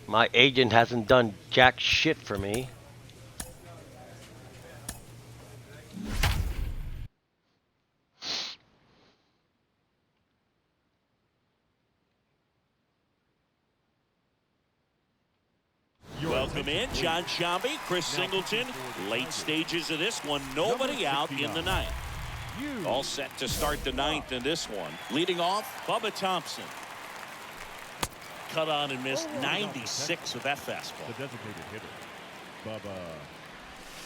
My agent hasn't done jack shit for me. Welcome in, John Shambi, Chris Singleton. Late stages of this one, nobody out in the ninth. All set to start the ninth in this one. Leading off, Bubba Thompson. Cut on and missed 96 with that fastball. The designated hitter, Bubba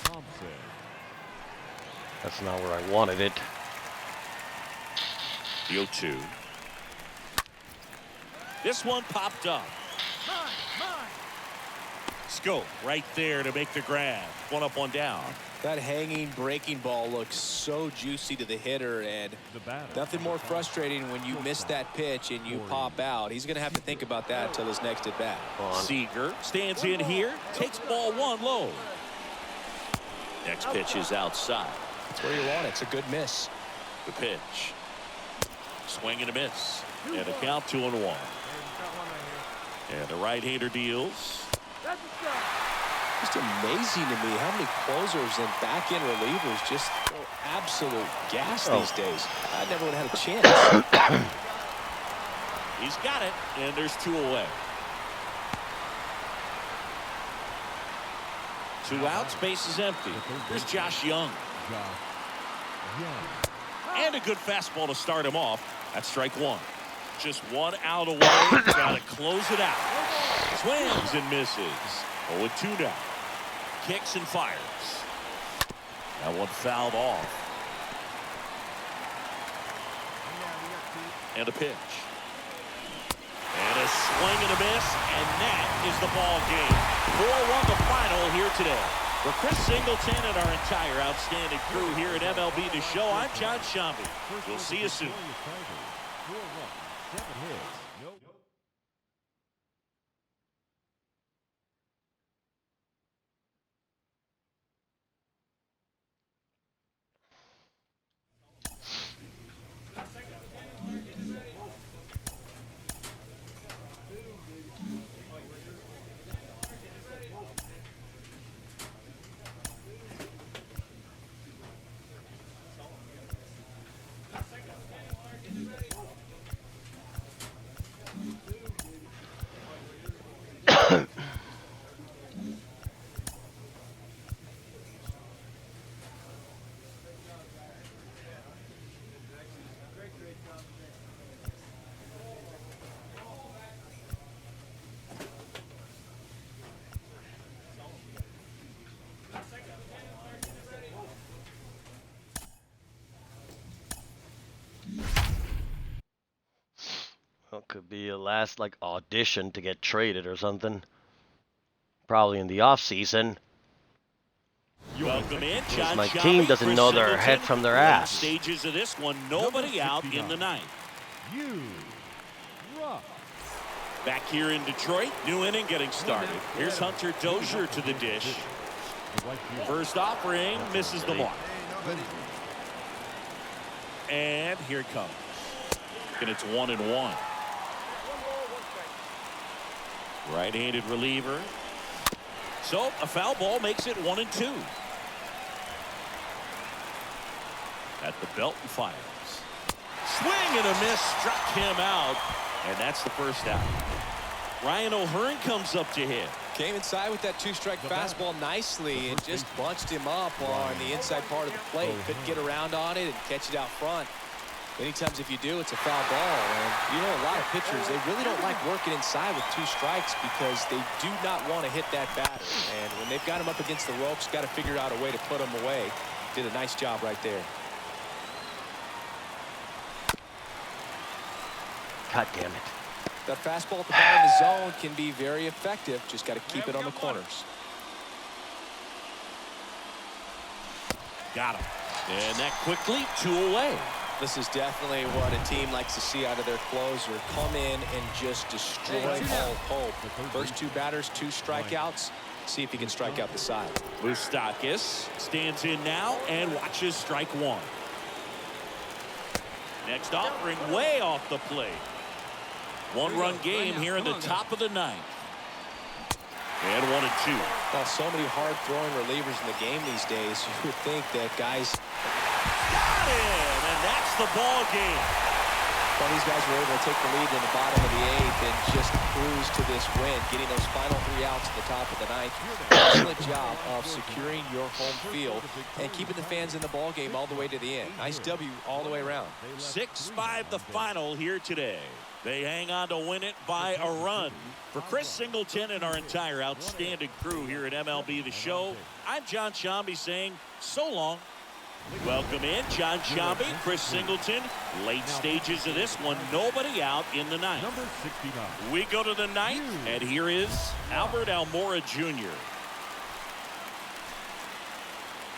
Thompson. That's not where I wanted it. The 0-2. This one popped up. Scope right there to make the grab. One up, one down. That hanging breaking ball looks so juicy to the hitter, and nothing more frustrating when you miss that pitch and you pop out. He's going to have to think about that until his next at bat. Seager stands in here, takes ball one low. Next pitch is outside. That's where you want it. It's a good miss. The pitch. Swing and a miss. And a count 2-1. And the right-hander deals. Just amazing to me how many closers and back-end relievers just go absolute gas these days. I never would have had a chance. He's got it, and there's 2 away. 2 outs, base is empty. Here's Josh Young. And a good fastball to start him off. That's strike 1. Just 1 out away. Got to close it out. Swings and misses. 0-2 now. Kicks and fires. That one fouled off. And a pitch. And a swing and a miss, and that is the ball game. 4-1 the final here today. For Chris Singleton and our entire outstanding crew here at MLB The Show, I'm John Shambi. We'll see you soon. 4 runs, 7 hits, no. Well, could be a last like audition to get traded or something. Probably in the off season. Welcome in, John My Shambi, team doesn't Chris know their Singleton. head from their Last ass. stages of this one, nobody out in the 9th. Back here in Detroit, new inning getting started. Here's Hunter Dozier to the dish. First offering misses the mark. And here it comes. And it's 1-1. Right-handed reliever. So a foul ball makes it 1-2. At the belt and fires. Swing and a miss, struck him out, and that's the first out. Ryan O'Hearn comes up to hit. Came inside with that 2-strike fastball nicely and just bunched him up on the inside part of the plate. Couldn't get around on it and catch it out front. Many times if you do, it's a foul ball. And you know, a lot of pitchers, they really don't like working inside with 2 strikes because they do not want to hit that batter. And when they've got him up against the ropes, got to figure out a way to put him away. Did a nice job right there. God damn it. That fastball at the bottom of the zone can be very effective. Just got to keep it on the corners. Got him. And that quickly, 2 away. This is definitely what a team likes to see out of their closer. Come in and just destroy all hope. First 2 batters, 2 strikeouts. See if he can strike out the side. Moustakis stands in now and watches strike 1. Next offering way off the plate. 1-run game here in the top of the 9th. And 1-2. Well, so many hard-throwing relievers in the game these days. You would think that guys... Got him, and that's the ball game. Well, these guys were able to take the lead in the bottom of the 8th and just cruise to this win, getting those final 3 outs at the top of the 9th. Excellent job of securing your home field and keeping the fans in the ball game all the way to the end. Nice W all the way around. 6-5 the final here today. They hang on to win it by a run. For Chris Singleton and our entire outstanding crew here at MLB The Show, I'm John Shambi saying so long. Welcome in, John Shambi, Chris Singleton. Late stages of this one, nobody out in the 9th. Number 69. We go to the 9th, and here is Albert Almora Jr.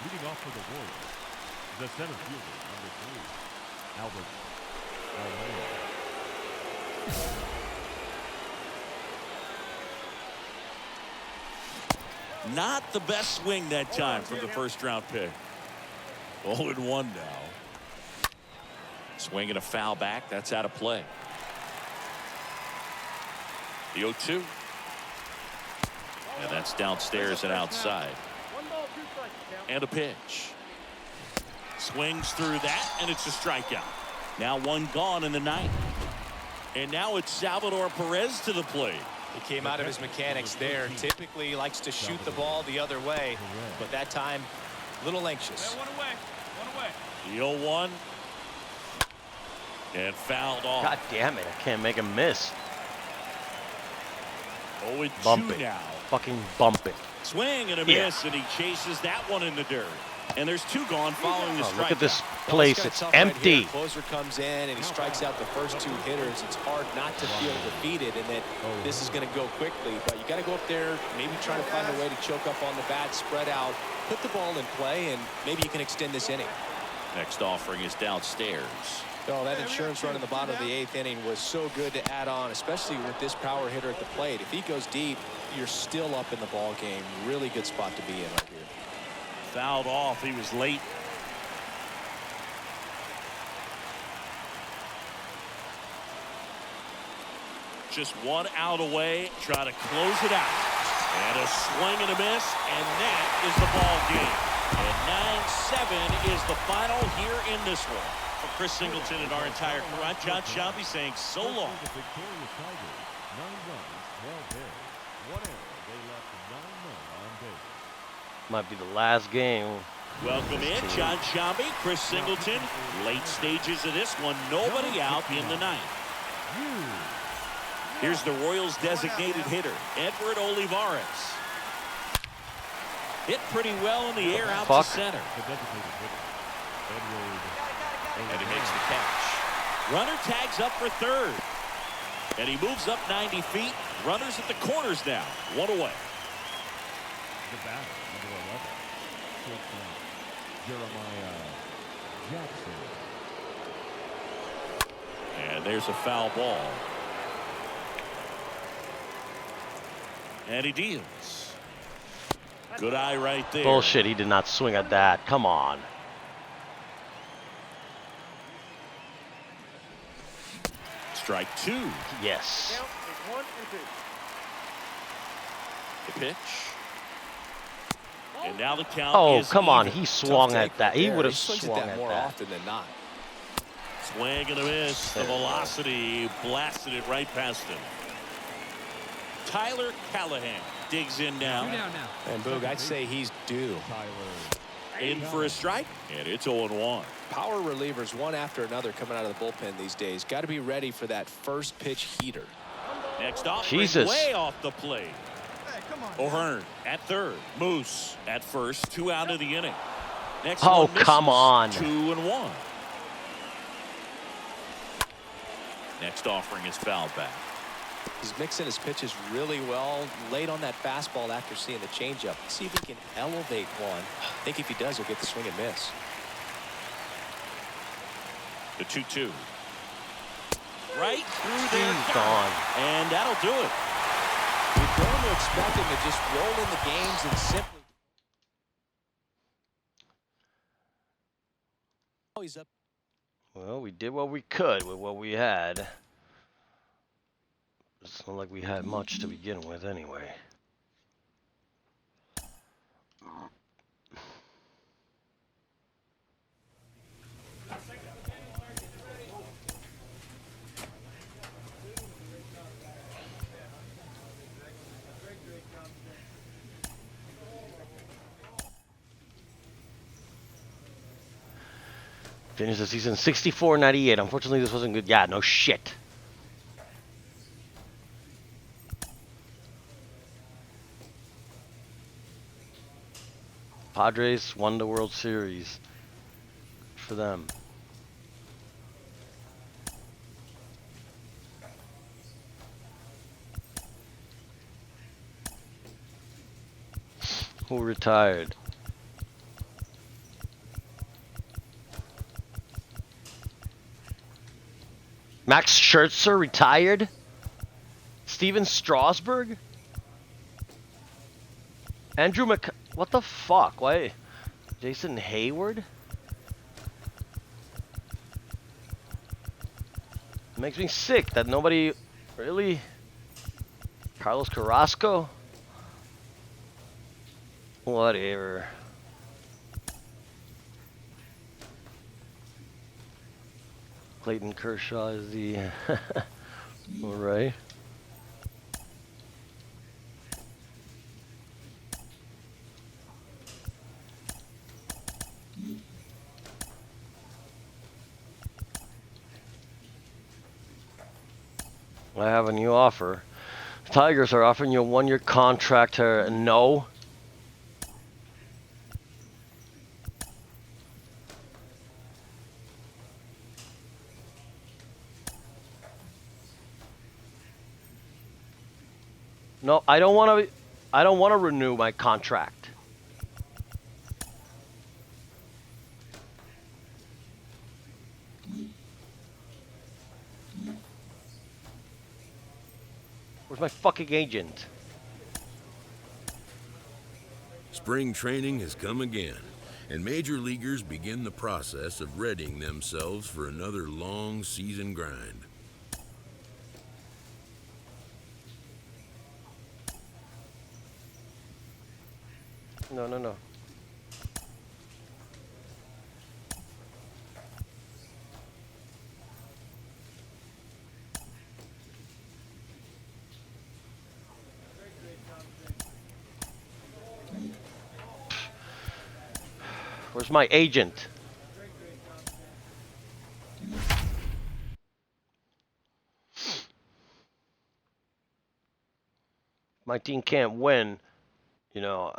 Leading off for the Warriors, the center fielder, number 3, Albert Almora. Not the best swing that time from the first-round pick. 0-1 now. Swinging a foul back. That's out of play. The 0-2. And that's downstairs and outside. And a pitch. Swings through that, and it's a strikeout. Now 1 gone in the 9th. And now it's Salvador Perez to the plate. He came out of his mechanics there. Typically he likes to shoot the ball the other way, but that time a little anxious. One away. The 0-1. And fouled off. God damn it, I can't make him miss. 0-2 Bump it. now. Fucking bump it. Swing and a miss, and he chases that one in the dirt. And there's 2 gone following the strikeout. Look at this place, it's empty. Right, closer comes in and he strikes out the first 2 hitters. It's hard not to feel defeated and that this is going to go quickly, but you got to go up there, maybe try to find a way to choke up on the bat, spread out, put the ball in play, and maybe you can extend this inning. Next offering is downstairs. Oh, that insurance run in the bottom of the 8th inning was so good to add on, especially with this power hitter at the plate. If he goes deep, you're still up in the ball game. Really good spot to be in right here. Fouled off. He was late. Just 1 out away. Try to close it out. And a swing and a miss. And that is the ball game. And 9-7 is the final here in this one. For Chris Singleton and our entire crew, I'm John Shelby saying so long. The victorious Tigers, 9 runs, 12 hits, 1 error. They left 9 men on base. Might be the last game. Welcome in, John Shelby, Chris Singleton. Late stages of this one, nobody out in the 9th. Here's the Royals' designated hitter, Edward Olivares. Hit pretty well in the air out to center. And he makes the catch. Runner tags up for third. And he moves up 90 feet. Runners at the corners now. 1 away. The batter, number 11, Jeremiah Jackson. And there's a foul ball. And he deals. Good eye right there. Bullshit, he did not swing at that. Come on. Strike 2. Yes. The pitch. And now the count Oh, is come on. even. He swung at that. He there. would have He swings swung at that at more that. often than not. Swing and a miss. The velocity blasted it right past him. Tyler Callahan digs in now. And Boog, I'd say he's due. In for a strike. And it's 0-1. Power relievers one after another coming out of the bullpen these days. Got to be ready for that first pitch heater. Next off, Jesus. way off the plate. O'Hearn at third. Moose at first. 2 out of the inning. Next Oh, one misses. come on. 2-1. Next offering is fouled back. He's mixing his pitches really well. Late on that fastball after seeing the changeup. See if he can elevate one. I think if he does, he'll get the swing and miss. The 2-2. Right through there. Gone. And that'll do it. You're going to expect him to just roll in the games and simply. Oh, he's up. Well, we did what we could with what we had. It's not like we had much to begin with anyway. Finished the season 64-98. Unfortunately, this wasn't good. Yeah, no shit. Padres won the World Series. Good for them. Who retired? Max Scherzer retired? Steven Strasburg? Andrew what the fuck? Why? Jason Hayward? Makes me sick that nobody really. Carlos Carrasco? Whatever. Clayton Kershaw is the All right. I have a new offer. Tigers are offering you a 1-year contract. No. No, I don't want to. I don't want to renew my contract. Where's my fucking agent? Spring training has come again, and major leaguers begin the process of readying themselves for another long season grind. No, no, no. Where's my agent? My team can't win. You know,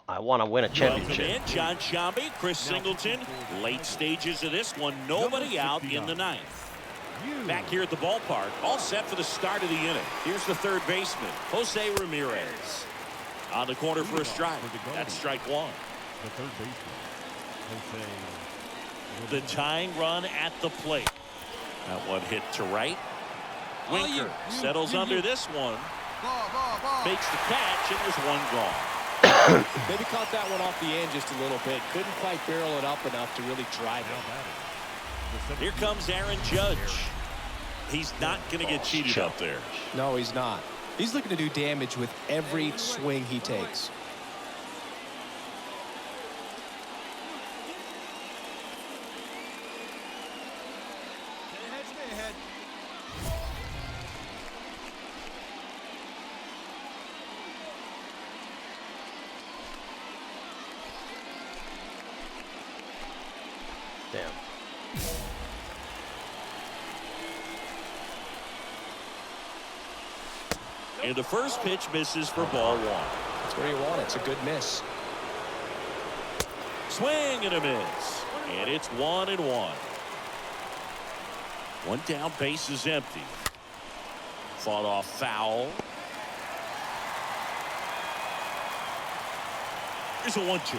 I want to win a championship. Welcome in, John Shambi, Chris Singleton. Late stages of this one, nobody out in the ninth. Back here at the ballpark, all set for the start of the inning. Here's the third baseman, Jose Ramirez. On the corner for a strike. That's strike one. The third baseman, Jose. The tying run at the plate. That one hit to right. Winker settles under this one. Fakes the catch, and there's one gone. Maybe caught that one off the end just a little bit. Couldn't quite barrel it up enough to really drive it. Here comes Aaron Judge. He's not going to get cheated up there. No, he's not. He's looking to do damage with every swing he takes. Stay ahead. Damn. And the first pitch misses for ball one. That's where you want it. It's a good miss. Swing and a miss. And it's 1-1. One down, base is empty. Fought off foul. Here's a 1-2.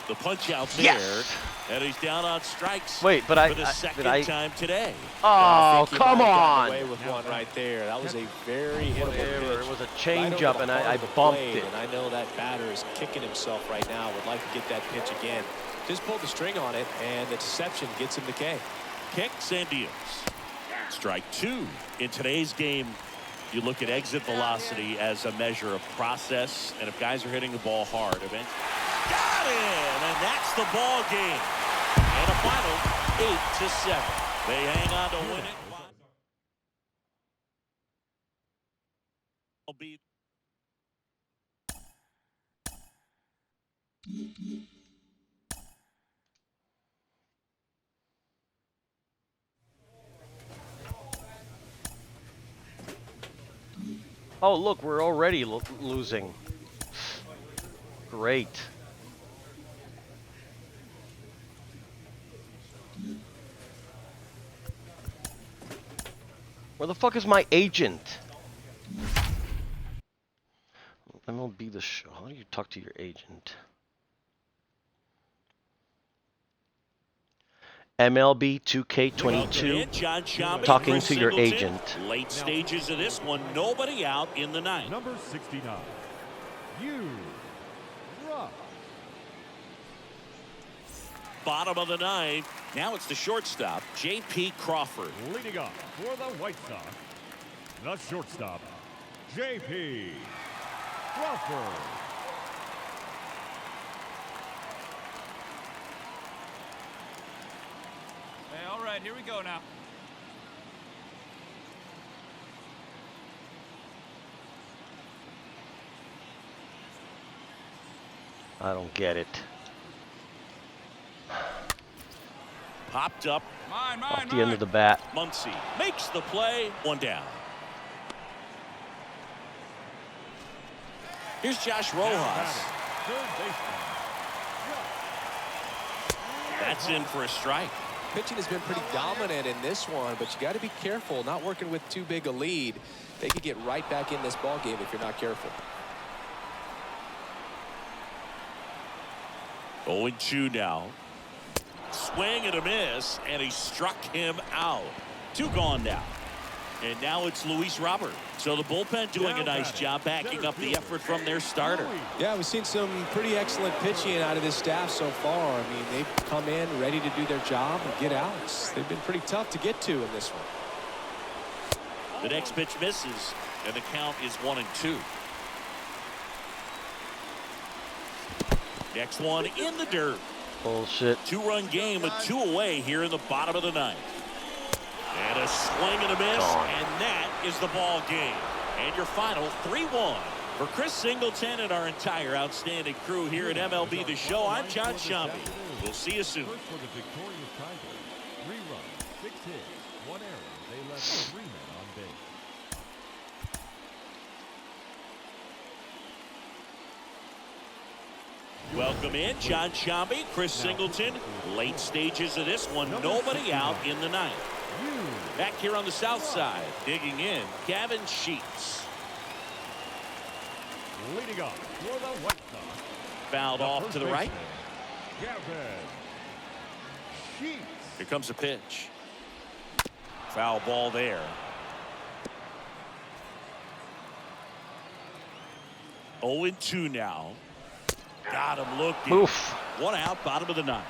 The punch out there. Yes! And he's down on strikes. Wait, but for the second time today. Oh, come on! Away with one right there. That was a very hittable Whatever. pitch. It was a Right change over up, the and heart I of the bumped plate, it. And I know that batter is kicking himself right now. Would like to get that pitch again. Just pulled the string on it, and the deception gets him the K. Kicks and deals. Strike two. In today's game, you look at exit velocity as a measure of process, and if guys are hitting the ball hard, eventually got him, and that's the ball game. And a final 8-7. They hang on to win it. Will be Oh, look, we're already losing. Great. Where the fuck is my agent? MLB the show. How do you talk to your agent? MLB 2K22. Talking to your agent. Late stages of this one, nobody out in the ninth. Number 69, Ruff. Bottom of the ninth. Now it's the shortstop, J.P. Crawford. Leading off for the White Sox, the shortstop, J.P. Crawford. Hey, all right, here we go now. I don't get it. Popped up. Off the end of the bat. Muncy makes the play. One down. Here's Josh Rojas. Third baseman. That's in for a strike. Pitching has been pretty dominant in this one, but you got to be careful. Not working with too big a lead. They could get right back in this ball game if you're not careful. 0-2 now. Swing and a miss, and he struck him out. 2 gone now. And now it's Luis Robert. So the bullpen doing a nice job backing up the effort from their starter. Yeah, we've seen some pretty excellent pitching out of this staff so far. I mean, they've come in ready to do their job and get outs. They've been pretty tough to get to in this one. The next pitch misses, and the count is 1-2. Next one in the dirt. Bullshit. 2-run game with 2 away here in the bottom of the 9th. And a swing and a miss, and that is the ball game. And your final 3-1. For Chris Singleton and our entire outstanding crew here at MLB The Show, I'm John Shambi. We'll see you soon. First for the victorious Tigers. 3 runs, 6 hits, 1 error. They left 3 men on base. Welcome in, John Shambi, Chris Singleton. Late stages of this one, nobody out in the 9th. Back here on the south side, digging in, Gavin Sheets. Leading off for the White Sox. Fouled off to the right. Gavin Sheets. Here comes a pitch. Foul ball there. 0-2 now. Got him looking. Oof. 1 out, bottom of the 9th.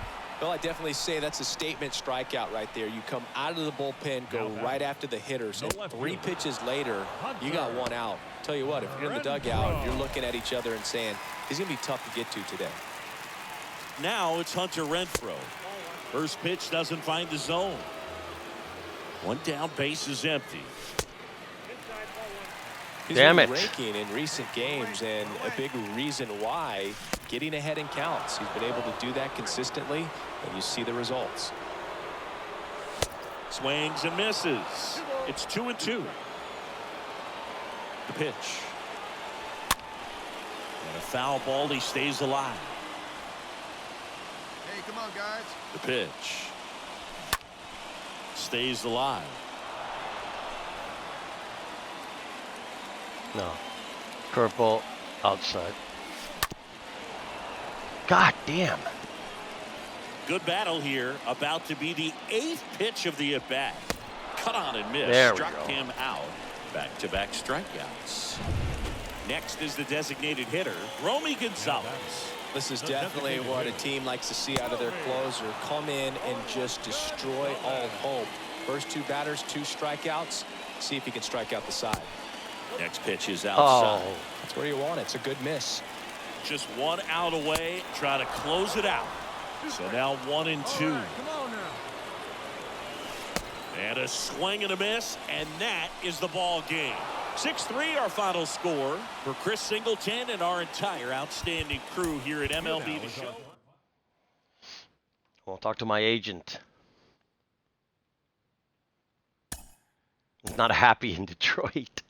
Well, I definitely say that's a statement strikeout right there. You come out of the bullpen, go right after the hitters, and 3 pitches later, you got 1 out. Tell you what, if you're in the dugout, you're looking at each other and saying, he's going to be tough to get to today. Now it's Hunter Renfroe. First pitch doesn't find the zone. 1 down, base is empty. He's Damn been it. raking in recent games, and a big reason why, getting ahead in counts. He's been able to do that consistently, and you see the results. Swings and misses. It's 2-2. The pitch. And a foul ball, he stays alive. Hey, come on, guys. The pitch. Stays alive. No. Curveball outside. God damn. Good battle here. About to be the 8th pitch of the at-bat. Cut on and miss. There we Struck go. him out. Back-to-back strikeouts. Next is the designated hitter, Romy Gonzalez. This is definitely what a team likes to see out of their closer. Come in and just destroy all hope. First 2 batters, 2 strikeouts. See if he can strike out the side. Next pitch is outside. Oh. That's where you want it. It's a good miss. Just 1 out away. Try to close it out. So now 1-2. Come on now. And a swing and a miss, and that is the ball game. 6-3 our final score for Chris Singleton and our entire outstanding crew here at MLB The Show. I'll talk to my agent. He's not happy in Detroit.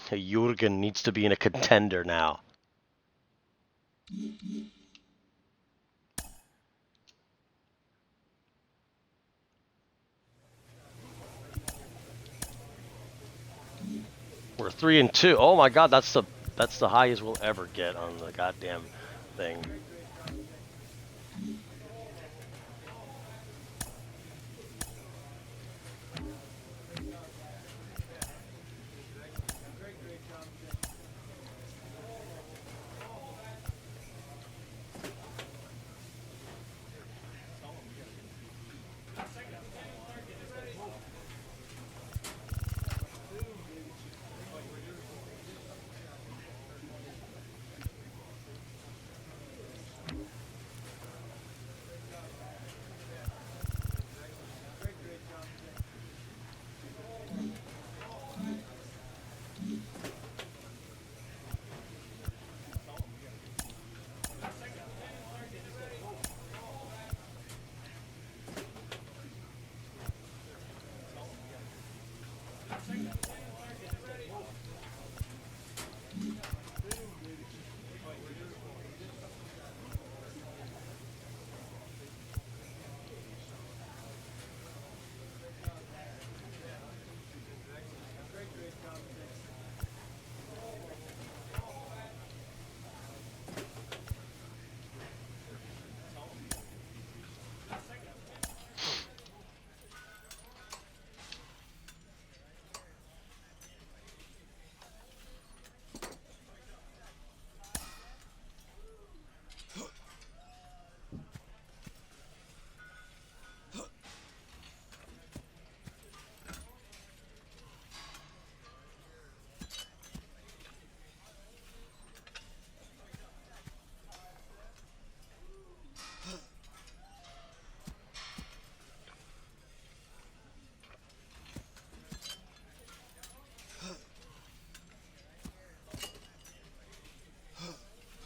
Jurgen needs to be in a contender now. We're 3-2. Oh my God, that's the highest we'll ever get on the goddamn thing.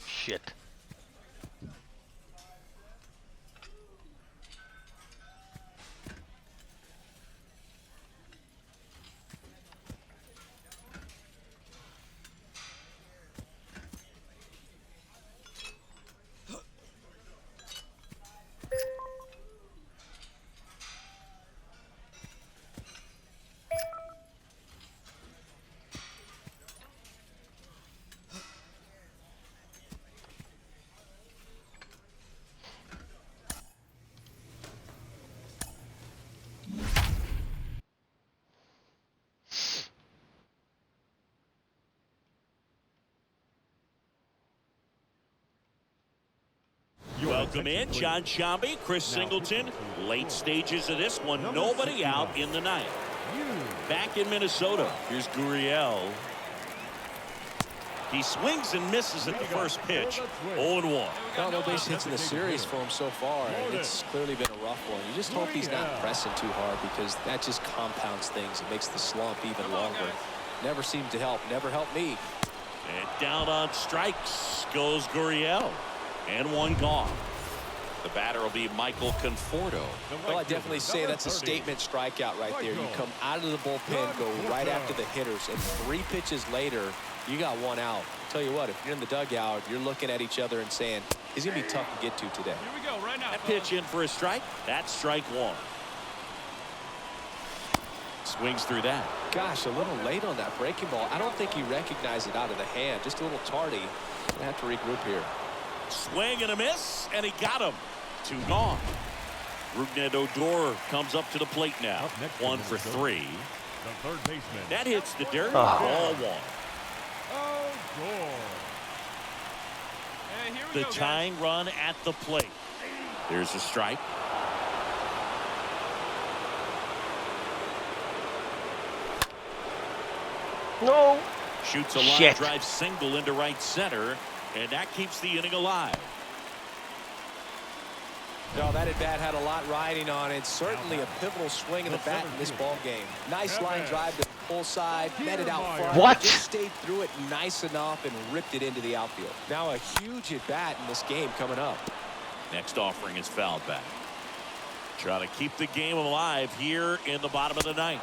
Shit. Welcome in, John Shambi, Chris Singleton. Late stages of this one, nobody out in the ninth. Back in Minnesota, here's Gurriel. He swings and misses at the first pitch. 0-1. Got no base hits in the series for him so far, and it's clearly been a rough one. You just hope he's not pressing too hard, because that just compounds things. It makes the slump even longer. Never seemed to help. Never helped me. And down on strikes goes Gurriel. And one gone. The batter will be Michael Conforto. Well, I definitely say that's a statement strikeout right there. You come out of the bullpen, go right after the hitters, and 3 pitches later, you got 1 out. Tell you what, if you're in the dugout, you're looking at each other and saying, he's going to be tough to get to today. Here we go, right now. That pitch in for a strike. That's strike 1. Swings through that. Gosh, a little late on that breaking ball. I don't think he recognized it out of the hand. Just a little tardy. Gonna have to regroup here. Swing and a miss, and he got him. 2 gone. Rougned Odor comes up to the plate now. 1 for 3. The third baseman. That hits the dirt. Oh. Ball 1. Oh, Gore. Hey, here we The go, guys. tying run at the plate. There's a strike. No. Shoots a line Shit. drive single into right center, and that keeps the inning alive. No, that at-bat had a lot riding on it. Certainly a pivotal swing of the bat in this ball game. Nice line drive to the pull side, met it out front. What? Just stayed through it nice enough and ripped it into the outfield. Now a huge at-bat in this game coming up. Next offering is fouled back. Try to keep the game alive here in the bottom of the ninth.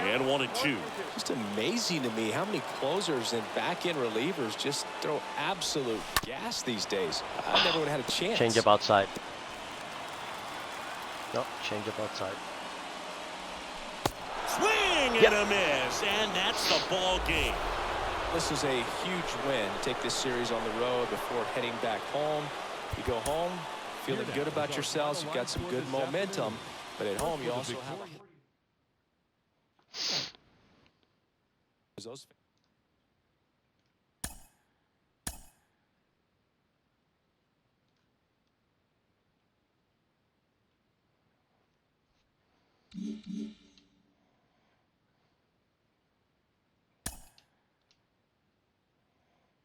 And 1-2. Just amazing to me how many closers and back-end relievers just throw absolute gas these days. I never would have had a chance. Change up outside. No, change up outside. Swing and a miss, and that's the ball game. This is a huge win. Take this series on the road before heading back home. You go home feeling good about yourselves. You've got some good momentum, but at home you also have those.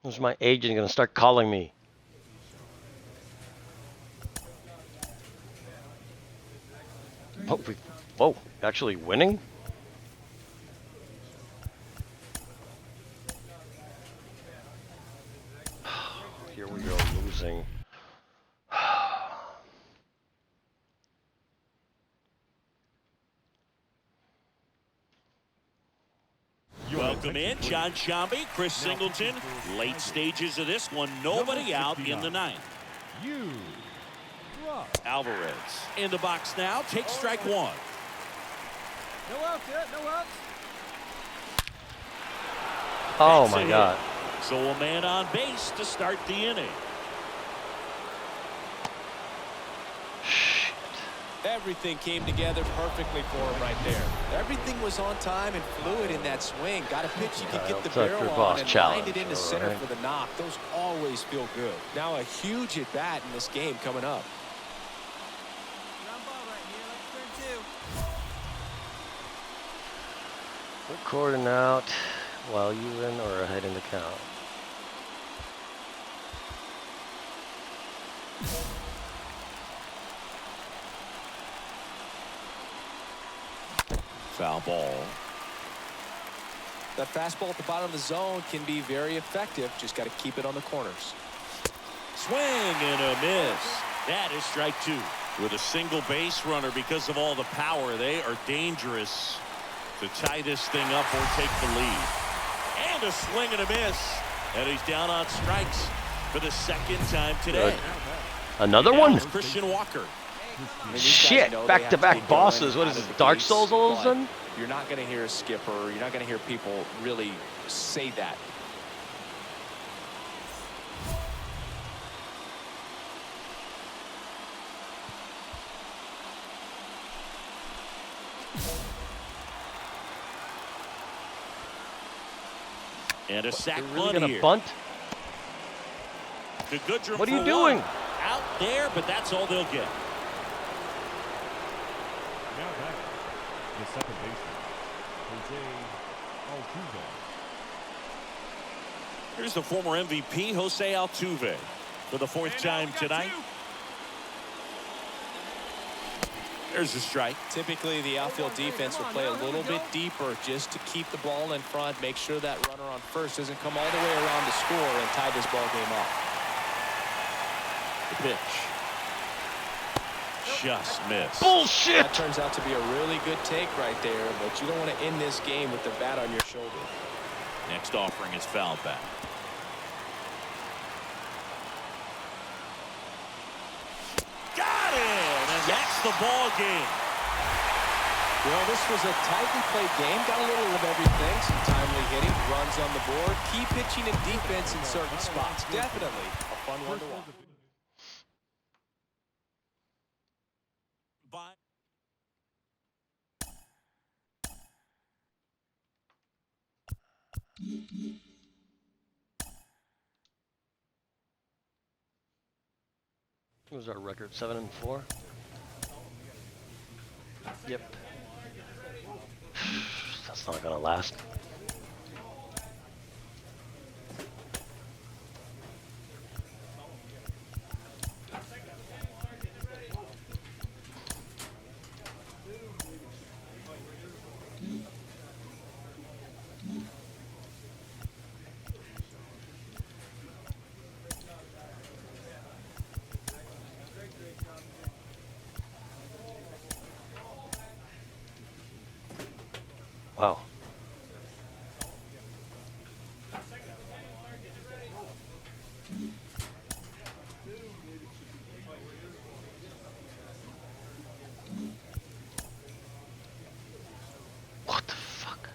This is my agent going to start calling me. Oh, whoa, actually winning? Here we go, losing. Welcome in, John Shambi, Chris Singleton. Late stages of this one, nobody out in the ninth. Alvarez in the box now, takes strike one. No outs yet, no outs. Oh That's my a God. hit. So a man on base to start the inning. Everything came together perfectly for him right there. Everything was on time and fluid in that swing. Got a pitch you could get the Tucker barrel boss on and challenge, lined it into all center right. for the knock. Those always feel good. Now a huge at bat in this game coming up. Ground ball right here. Let's turn two. Recording out while you in or ahead in the count. Foul ball. That fastball at the bottom of the zone can be very effective. Just got to keep it on the corners. Swing and a miss. That is strike two. With a single base runner, because of all the power, they are dangerous to tie this thing up or take the lead. And a swing and a miss. And he's down on strikes for the second time today. Another Now one? it's Christian Walker. I mean, these guys Shit, know they back-to-back have to get going bosses. What out is of this, the Dark gates, Souls all of a but sudden? You're not going to hear a skipper. You're not going to hear people really say that. And a sack You're really bunt gonna here. bunt? To Goodrum What are you for doing? one. Out there, but that's all they'll get. Now back, the second baseman, Jose Altuve. Here's the former MVP, Jose Altuve, for the fourth time tonight. There's a strike. Typically, the outfield defense will play a little bit deeper just to keep the ball in front, make sure that runner on first doesn't come all the way around to score and tie this ball game up. The pitch. Just missed. Bullshit! That turns out to be a really good take right there, but you don't want to end this game with the bat on your shoulder. Next offering is fouled back. Got it! And that's the ball game. Well, this was a tightly played game. Got a little of everything. Some timely hitting, runs on the board, key pitching and defense in certain spots. Definitely a fun one to watch. By What was our record? 7-4? Yep. That's not gonna last. Wow. What the fuck?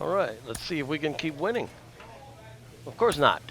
All right, let's see if we can keep winning. Of course not.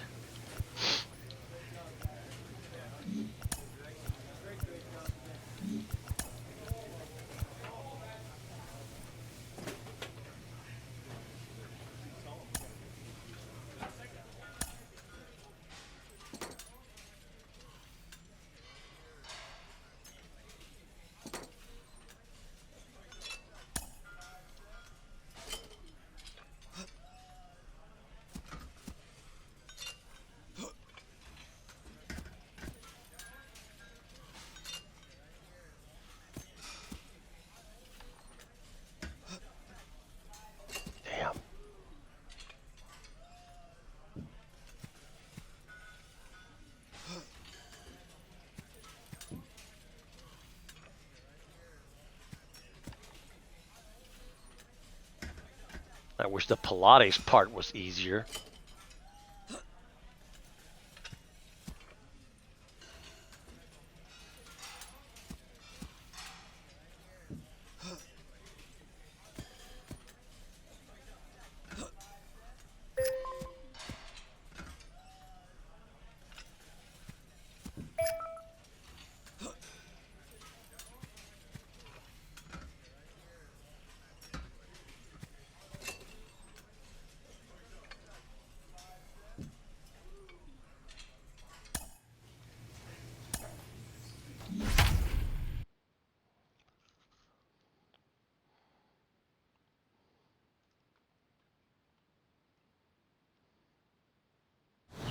Damn. I wish the Pilates part was easier.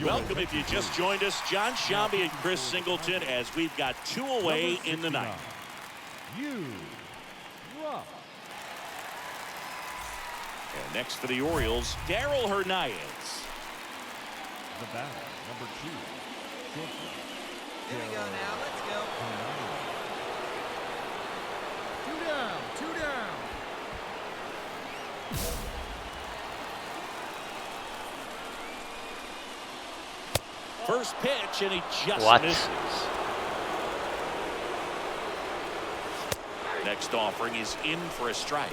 Welcome if you just joined us, John Sciambi and Chris Singleton, as we've got 2 away in the ninth. You rock. And next for the Orioles, Darryl Hernandez. The batter, number 2. Shortstop. Here we go now. Let's go. Hernandez. 2 down. 2 down. First pitch, and he just What? misses. Next offering is in for a strike.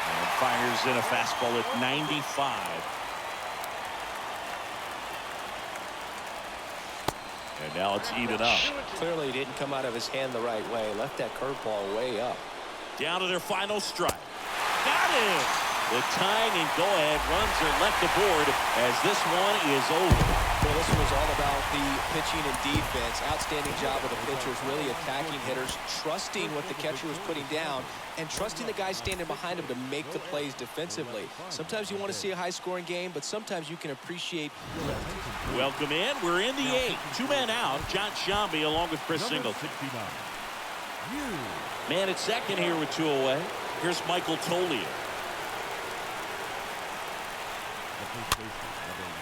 And fires in a fastball at 95. And now it's even up. Clearly didn't come out of his hand the right way. Left that curveball way up. Down to their final strike. Got it! The tying and go-ahead runs are left aboard as this one is over. Well, this one was all about the pitching and defense. Outstanding job of the pitchers, really attacking hitters, trusting what the catcher was putting down, and trusting the guy standing behind him to make the plays defensively. Sometimes you want to see a high-scoring game, but sometimes you can appreciate. Welcome in. We're in the 8th. 2 men out. John Sciambi along with Chris Singleton. Man at second here with 2 away. Here's Michael Tollier.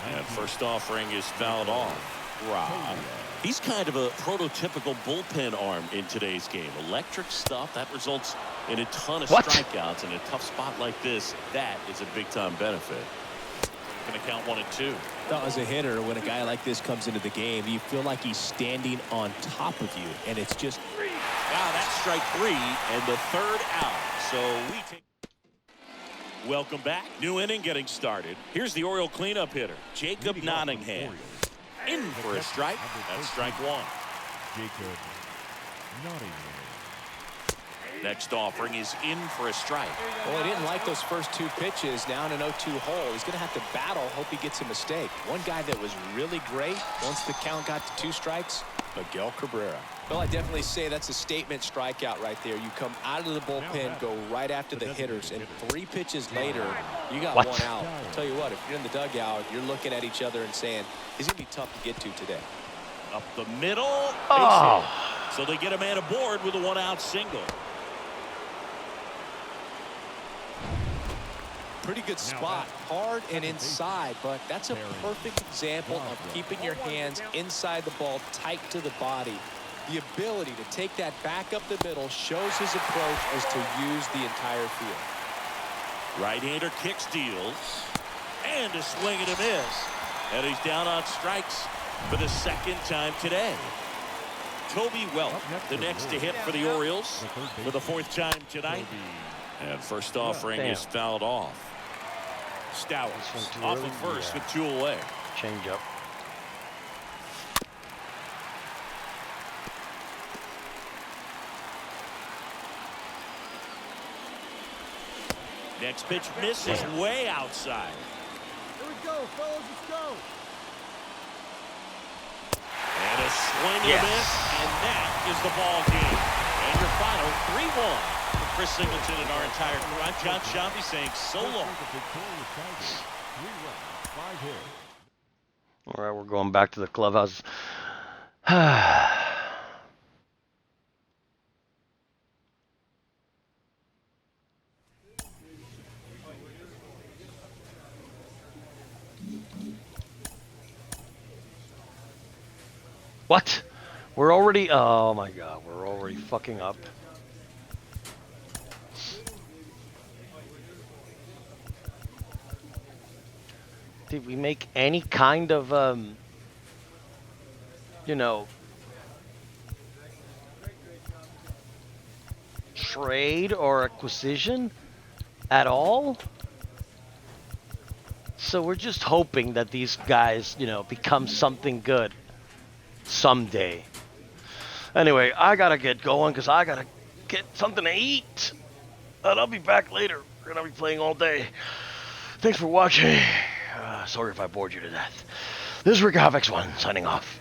And first offering is fouled off. Rob. He's kind of a prototypical bullpen arm in today's game. Electric stuff that results in a ton of strikeouts in a tough spot like this. That is a big-time benefit. Going to count 1 and 2. As a hitter, when a guy like this comes into the game, you feel like he's standing on top of you, and it's just. Wow, that's strike 3 and the 3rd out. So we take. Welcome back. New inning getting started. Here's the Oriole cleanup hitter, Jacob Nottingham. In for a strike. That's strike 1. Jacob Nottingham. Next offering is in for a strike. Well, he didn't like those first 2 pitches. Now in an 0-2 hole. He's going to have to battle. Hope he gets a mistake. One guy that was really great once the count got to 2 strikes, Miguel Cabrera. Well, I definitely say that's a statement strikeout right there. You come out of the bullpen, go right after the hitters, and 3 pitches later, you got 1 out. I'll tell you what, if you're in the dugout, you're looking at each other and saying, he's going to be tough to get to today. Up the middle. So they get a man aboard with a 1-out single. Pretty good spot, hard and inside, but that's a perfect example of keeping your hands inside the ball, tight to the body. The ability to take that back up the middle shows his approach as to use the entire field. Right-hander kick steals, and a swing and a miss. And he's down on strikes for the 2nd time today. Toby Welch, Up next the for next to Royals. hit for the Orioles The third for the fourth time tonight. And first offering is fouled off. Stowers off of first with 2 away. Change up. Next pitch misses way outside. Here we go, fellas. Let's go. And a swing and a miss, and that is the ball game. And your final 3-1 for Chris Singleton and our entire crew. I'm John Shambi saying so long. The victorious Tigers. 3 runs, 5 hits. All right, we're going back to the clubhouse. What? We're already, oh my god, we're already fucking up. Did we make any kind of, you know, trade or acquisition at all? So we're just hoping that these guys, you know, become something good someday. Anyway, I gotta get going because I gotta get something to eat. And I'll be back later. We're gonna be playing all day. Thanks for watching. Sorry if I bored you to death. This is Rick X1 signing off.